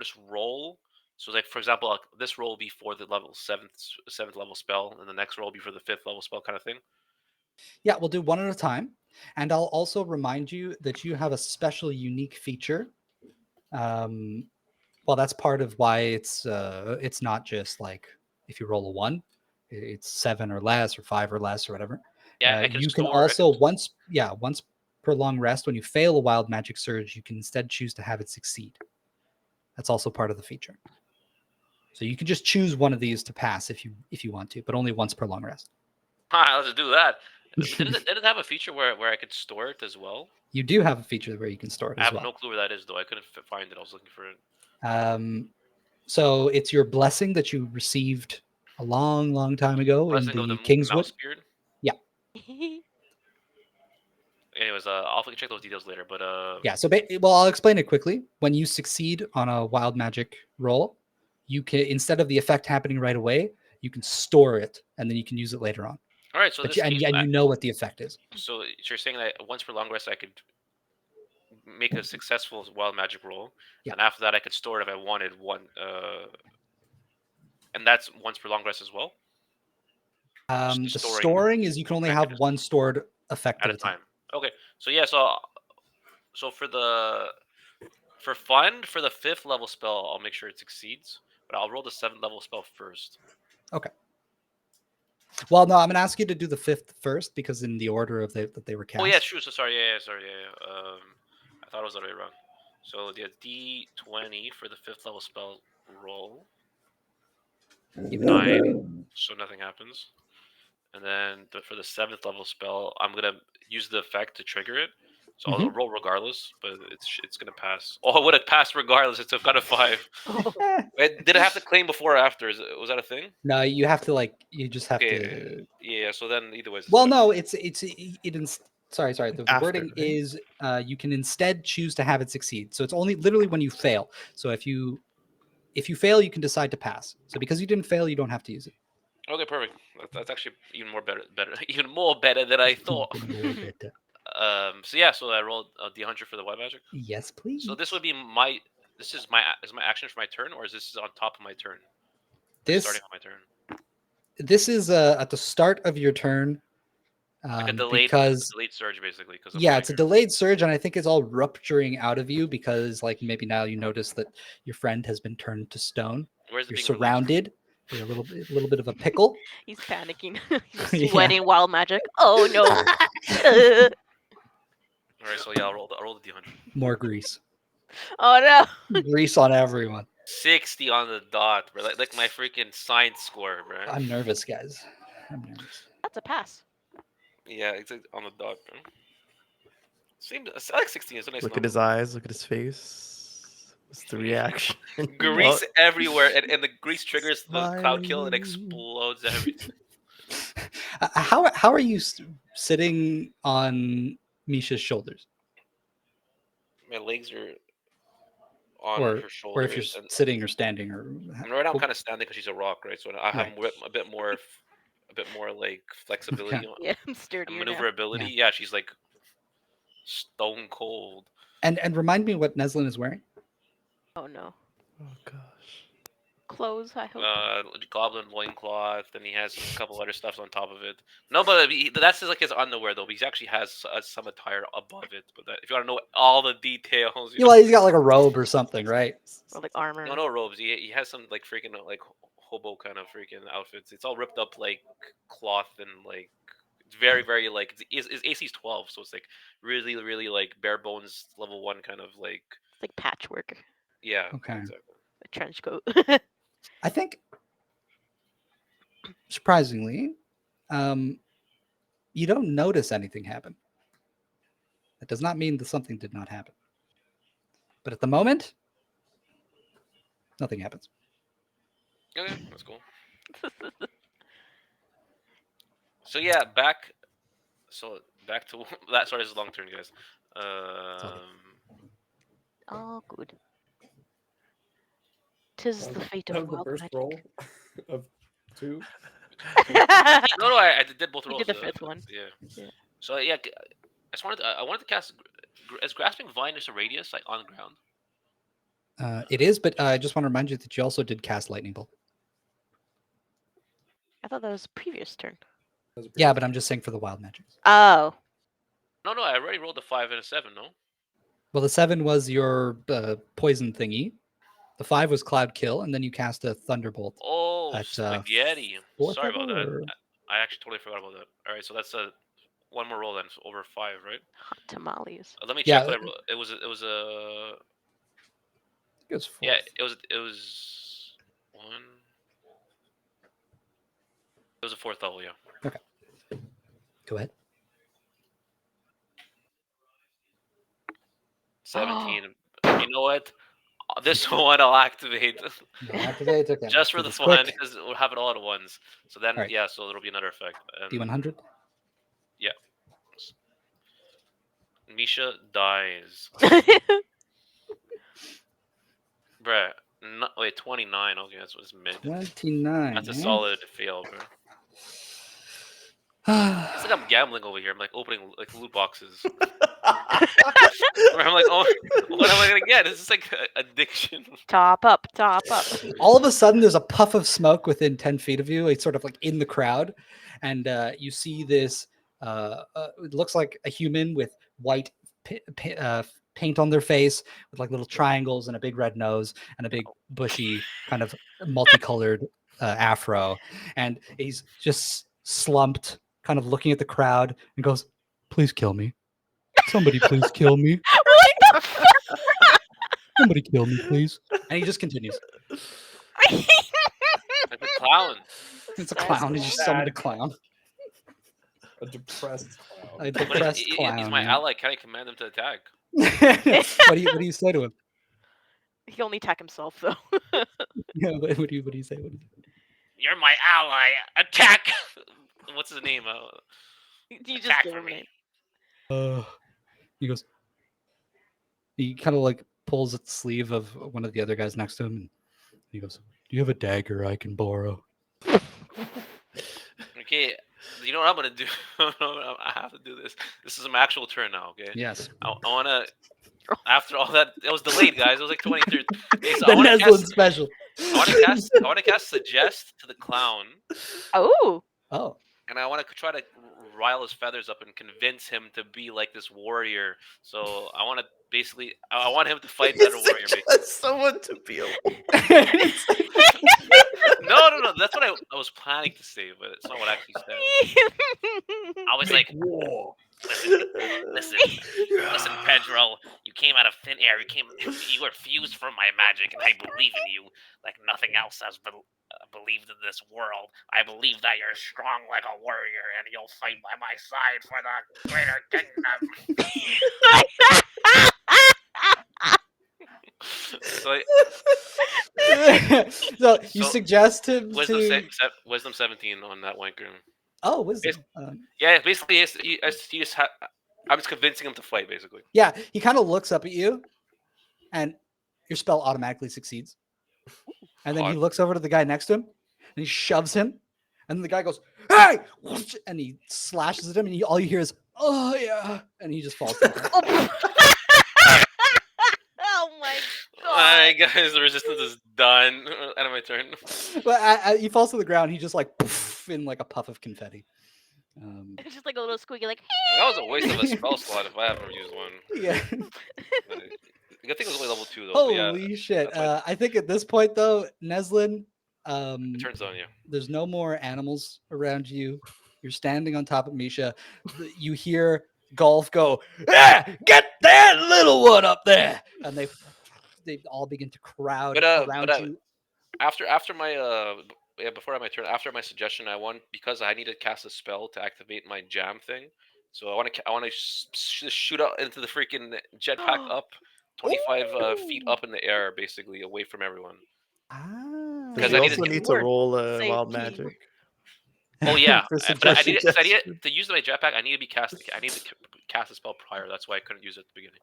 just roll? So like for example, like, this roll will be for the level 7th level spell, and the next roll will be for the 5th level spell, kind of thing. Yeah, we'll do one at a time. And I'll also remind you that you have a special unique feature. Well, that's part of why it's not just like if you roll a 1, it's 7 or less or 5 or less or whatever. Yeah, I can you can store. also once per long rest, when you fail a wild magic surge, you can instead choose to have it succeed. That's also part of the feature. So you can just choose one of these to pass if you want to, but only once per long rest. Let's do that. Didn't it have a feature where I could store it as well? You do have a feature where you can store it I as have well. no clue where that is though. I couldn't find it. I was looking for it. So it's your blessing that you received a long time ago Blessing in of the the Kingswood. Mouse Beard. Yeah. Anyways, I'll check those details later. But Yeah. So I'll explain it quickly. When you succeed on a wild magic roll, you can, instead of the effect happening right away, you can store it and then you can use it later on. all right. So But this you, and you know what the effect is. So you're saying that once per long rest, I could make a successful wild magic roll, and after that, I could store it if I wanted one. And that's once per long rest as well. The storing is you can only have one stored effect at a time. Okay, so yeah, so for fun, for the 5th level spell, I'll make sure it succeeds, but I'll roll the 7th level spell first. Okay. Well, no, I'm gonna ask you to do the 5th first because in the order of that they were cast. Oh yeah, true. So sorry. Yeah. I thought it was the other way around. So the D20 for the 5th level spell roll. 9, so nothing happens. And then for the 7th level spell, I'm gonna use the effect to trigger it. So I'll roll regardless, but it's gonna pass. Oh, it would have passed regardless. It's got a 5. Wait, did it have to claim before or after? Was that a thing? No, you have to you just have to. Yeah. So then either way. Well, no, sorry. The After, wording right? is you can instead choose to have it succeed. So it's only literally when you fail. So if you fail, you can decide to pass. So because you didn't fail, you don't have to use it. Okay, perfect. That's actually even more better than I thought. So yeah, so I rolled a D100 for the wild magic. Yes, please. So this would be my action for my turn, or is this on top of my turn? Starting on my turn. This is at the start of your turn. Like a delayed surge, basically. It's a delayed surge, and I think it's all rupturing out of you because, like, maybe now you notice that your friend has been turned to stone. You're surrounded. You're a little bit of a pickle. He's panicking. He's sweating wild magic. Oh no! All right, so yeah, I'll roll the D100. More grease. Oh no! Grease on everyone. 60 on the dot, bro. Like my freaking science score, bro. I'm nervous, guys. I'm nervous. That's a pass. Yeah, it's on the dot. Bro. Seems I like 16. It's a nice Look at number. his eyes. Look at his face. What's the reaction? Grease everywhere, and the grease triggers the cloud kill and Smiling. explodes everything. How are you sitting on Misha's shoulders, My legs are on or her if shoulders, you're and sitting or standing, or right now I'm kind of standing because she's a rock, right? So I have Right. a bit more like flexibility Okay. Yeah, I'm and sturdier now. maneuverability. Yeah, she's like stone cold. And remind me what Neslin is wearing. Oh no. Oh gosh. Clothes, I hope. Goblin loincloth, and he has a couple other stuffs on top of it. No, but that's like his underwear though. But he actually has some attire above it. But if you want to know all the details, you know. Well, he's got like a robe or something, right? Or like armor. No robes. He has some like freaking like hobo kind of freaking outfits. It's all ripped up like cloth and like it's very like his AC's 12, so it's like really like bare bones level 1 kind of like It's like patchwork. yeah. Okay. Exactly. A trench coat. I think, surprisingly, you don't notice anything happen. That does not mean that something did not happen. But at the moment, nothing happens. Okay, that's cool. So yeah, back to that. Sorry, this is a long turn, guys. All good. Tis the fate of wild first magic. roll of 2. No, I did both You rolls. did the fifth one. Yeah. Yeah. So yeah, I wanted to cast. Is grasping vine just a radius like on the ground? It is, but I just want to remind you that you also did cast lightning bolt. I thought that was previous turn. Yeah, but I'm just saying for the wild magics. Oh. No, I already rolled a 5 and a 7. No. Well, the 7 was your poison thingy. The 5 was cloud kill, and then you cast a thunderbolt. Oh, At, spaghetti. fourth Sorry about level, that. or- I actually totally forgot about that. All right, so that's one more roll then, so over 5, right? Hot tamales. Let me Yeah, check what I rolled. It was a It was fourth. yeah. It was one. It was a 4th level, yeah. Go ahead. 17. You know what? This one I'll activate Activate, okay. just for Do the this fun quick. because we'll have it all at once. So then, Alright. yeah, so there'll be another effect. D100. Misha dies. Bruh. No, wait, 29. Okay, that's what's mid. 29. That's a solid fail, bro. It's like I'm gambling over here. I'm like opening like loot boxes. I'm like, oh, what am I gonna get? This is like addiction. Top up, top up. All of a sudden, there's a puff of smoke within 10 feet of you. It's sort of like in the crowd. And you see this, it looks like a human with white paint on their face with like little triangles and a big red nose and a big bushy kind of multicolored afro. And he's just slumped, kind of looking at the crowd and goes, "Please kill me. Somebody please kill me. What the fuck? Somebody kill me, please." And he just continues. Like the clown. It's a clown. He just summoned a clown. A depressed clown. A But depressed clown. he's my man. ally. Can I command him to attack? What do you say to him? He can only attack himself though. Yeah, what do you say? You're my ally. Attack! What's his name? You just Attack give for him me. it. He goes. He kind of like pulls at the sleeve of one of the other guys next to him. And he goes, "Do you have a dagger I can borrow?" Okay, you know what I'm gonna do? I have to do this. This is my actual turn now. Okay. Yes. I wanna. After all that, it was delayed, guys. It was like 23rd. Okay, so The I wanna Neslin cast. special. I want to cast suggest to the clown, Oh. Oh. and I want to try to rile his feathers up and convince him to be like this warrior. So I want to basically, I want him to fight that warrior. Basically. Someone to be No. That's what I was planning to say, but it's not what I actually said. I was like, War. listen, Pedro. You came out of thin air. You were fused from my magic, and I believe in you like nothing else has believed in this world. I believe that you're strong like a warrior and you'll fight by my side for the greater kingdom. So, So you So, suggest him wisdom, to... wisdom 17 on that wanker. Oh, wisdom. Yeah, basically, I'm just convincing him to fight, basically. Yeah, he kind of looks up at you, and your spell automatically succeeds. And then he Odd. looks over to the guy next to him, and he shoves him. And then the guy goes, "Hey!" And he slashes at him, and all you hear is, "Oh, yeah." And he just falls down. Oh my god. Alright, guys, the resistance is done. End of my turn. But he falls to the ground. He just like poof, in like a puff of confetti. It's just like a little squeaky, like. That was a waste of a spell slot if I ever used one. Yeah. Good thing it was only level 2 though. Holy shit. that's my- I think at this point though, Neslin, It turns on you. there's no more animals around you. You're standing on top of Misha. You hear Golf go, "Ah, get that little one up there!" And they all begin to crowd around you. After my before my turn, after my suggestion, because I need to cast a spell to activate my jam thing. So I want to shoot out into the freaking jetpack up 25 feet up in the air, basically away from everyone. Ah. Because you I need also to- need to roll Say wild key. magic. Oh yeah, For but I need suggestion. to use my jetpack. I need to cast a spell prior. That's why I couldn't use it at the beginning.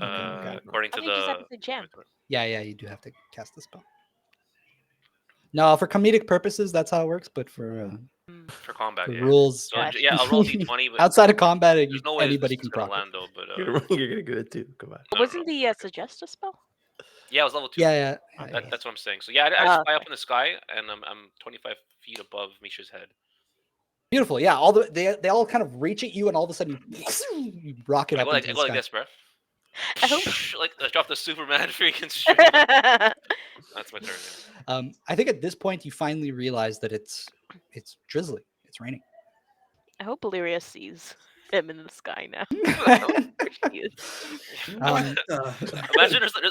Okay. According I to think you just have the to say jam. Yeah, you do have to cast the spell. No, for comedic purposes, that's how it works. But for combat, the yeah. rules, So yeah, I'll roll d20, but outside of combat, there's no way anybody this can is gonna proc it. land though. But You're gonna get it too. Come on. I don't Wasn't the suggest a spell? yeah, it was level 2. Yeah. That's what I'm saying. So yeah, I just fly up in the sky, and I'm 25 feet above Misha's head. Beautiful. Yeah, they all kind of reach at you, and all of a sudden you rocket I up go into like the sky. this, bro. I hope- Like I drop the Superman freaking shit. I That's my turn. Yeah. I think at this point you finally realize that it's drizzly. It's raining. hope Irea sees him in the sky now. Where she is. Imagine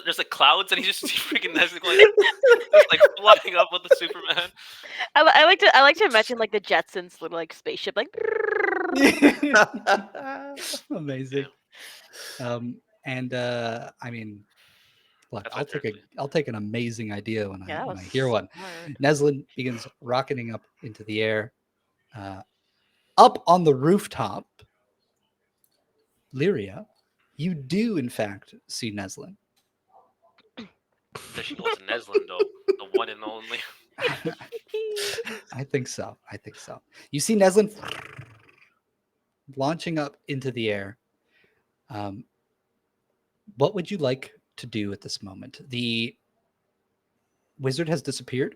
there's like clouds, and he just freaking just like flying up with the Superman. I like to imagine like the Jetsons little like spaceship like. Amazing. And I mean, look, That's my turn, I'll take an amazing idea when Yeah, I hear one. smart. Neslin begins rocketing up into the air. Up on the rooftop, Lyria, you do in fact see Neslin. There she goes, Neslin though, the one and only. I think so. You see Neslin launching up into the air. What would you like to do at this moment? The wizard has disappeared.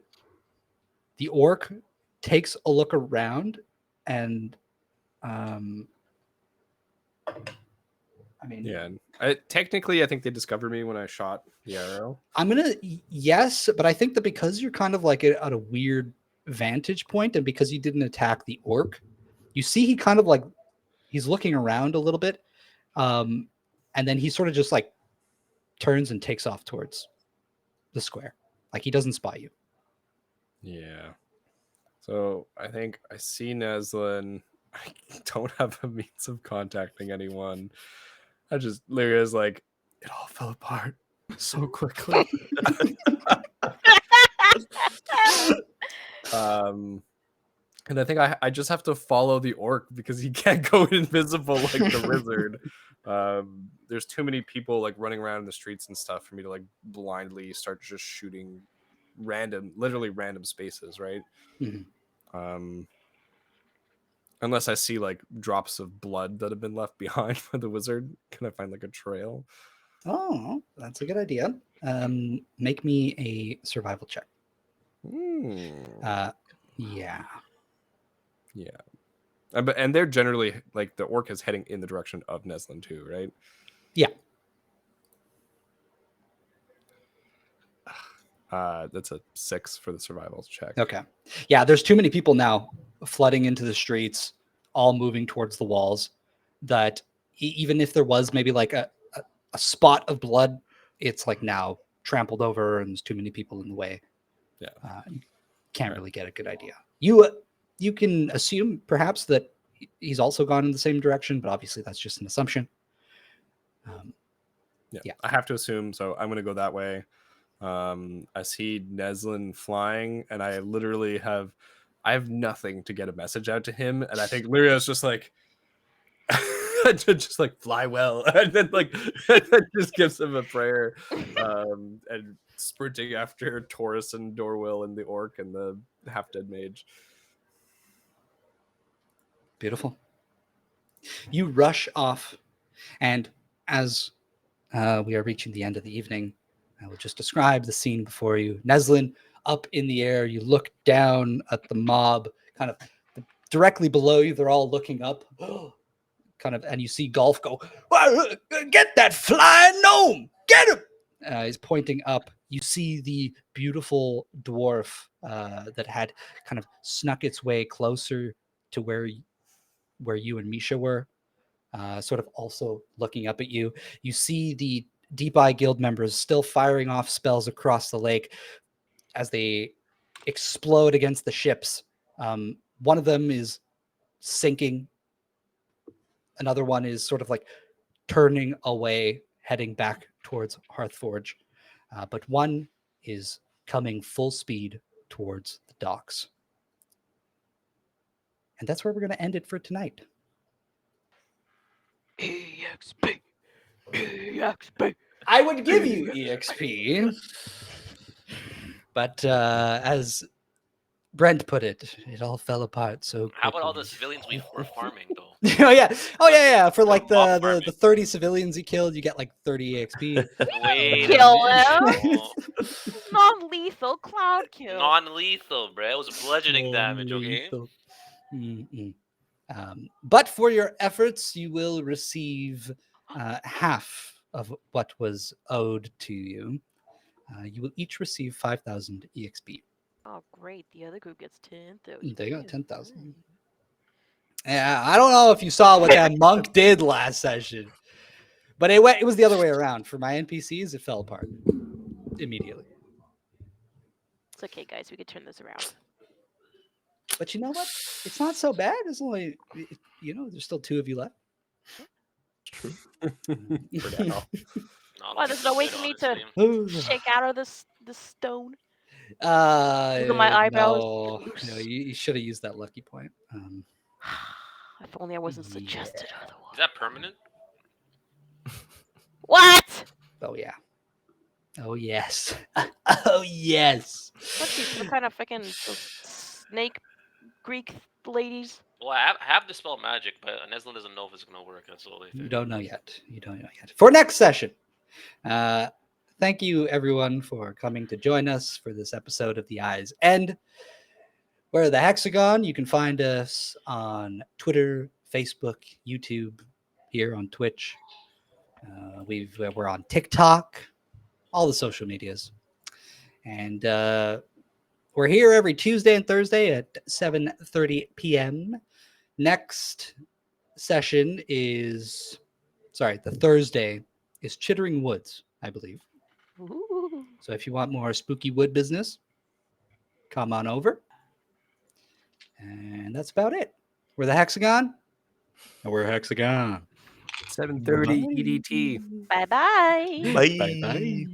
The orc takes a look around, and I mean, Yeah. Technically, I think they discovered me when I shot the arrow. I'm gonna yes, but I think that because you're kind of like at a weird vantage point, and because you didn't attack the orc, you see he kind of like he's looking around a little bit, and then he sort of just like turns and takes off towards the square, like he doesn't spot you. Yeah. So I think I see Neslin. I don't have a means of contacting anyone. Lyria's like, it all fell apart so quickly. And I think I just have to follow the orc because he can't go invisible like the wizard. There's too many people like running around in the streets and stuff for me to like blindly start just shooting literally random spaces, right? Mhm. Unless I see like drops of blood that have been left behind by the wizard. Can I find like a trail? Oh, that's a good idea. Make me a survival check. Yeah. And they're generally like the orc is heading in the direction of Neslin too, right? Yeah. That's a 6 for the survival check. Okay. Yeah, there's too many people now flooding into the streets, all moving towards the walls, that even if there was maybe like a spot of blood, it's like now trampled over and there's too many people in the way. Yeah. can't really get a good idea. You can assume perhaps that he's also gone in the same direction, but obviously that's just an assumption. Yeah. I have to assume, so I'm going to go that way. I see Neslin flying, and I have nothing to get a message out to him, and I think Lyria's just like, just like fly well, and then like just gives him a prayer, and sprinting after Taurus and Dorwell and the orc and the half-dead mage. Beautiful. You rush off, and as we are reaching the end of the evening, I will just describe the scene before you. Neslin, up in the air, you look down at the mob, kind of directly below you. They're all looking up, kind of, and you see Golf go, "Get that flying gnome! Get him!" He's pointing up. You see the beautiful dwarf that had kind of snuck its way closer to where you and Misha were, sort of also looking up at you. You see the Deep Eye Guild members still firing off spells across the lake as they explode against the ships. One of them is sinking. Another one is sort of like turning away, heading back towards Hearthforge. But one is coming full speed towards the docks. And that's where we're going to end it for tonight. EXP. EXP. I would give you EXP. But as Brent put it, it all fell apart so quickly. How about all the civilians we were farming though? Oh yeah. For like Mob the farming. 30 civilians you killed, you get like 30 EXP. Wait a Kill minute. Non-lethal cloud kill. Non-lethal, bro. It was bludgeoning damage, okay? Non-lethal. Mm-mm. But for your efforts, you will receive half of what was owed to you. You will each receive 5,000 EXP. Oh, great. The other group gets 10,000. They got 10,000. Yeah, I don't know if you saw what that monk did last session, but it was the other way around. For my NPCs, it fell apart immediately. It's okay, guys. We could turn this around. But you know what? It's not so bad. It's only, there's still 2 of you left. True. For now. Why, there's no way for me to shake out of this stone? Look at my eyebrows. No, you should have used that lucky point. If only I wasn't suggested otherwise. Is that permanent? What? Oh yeah. Oh yes. Oh yes. What's these? What kind of freaking snake Greek ladies? Well, I have the spell magic, but Neslin doesn't know if it's gonna work. That's all. You don't know yet. For next session, thank you everyone for coming to join us for this episode of The Eye's End. We're the Hexagon. You can find us on Twitter, Facebook, YouTube, here on Twitch. We're on TikTok, all the social medias. And we're here every Tuesday and Thursday at 7:30 p.m. Next session is, the Thursday is Chittering Woods, I believe. Ooh. So if you want more spooky wood business, come on over. And that's about it. We're the Hexagon. And we're Hexagon. 7:30 EDT. Bye-bye. Bye. Bye-bye.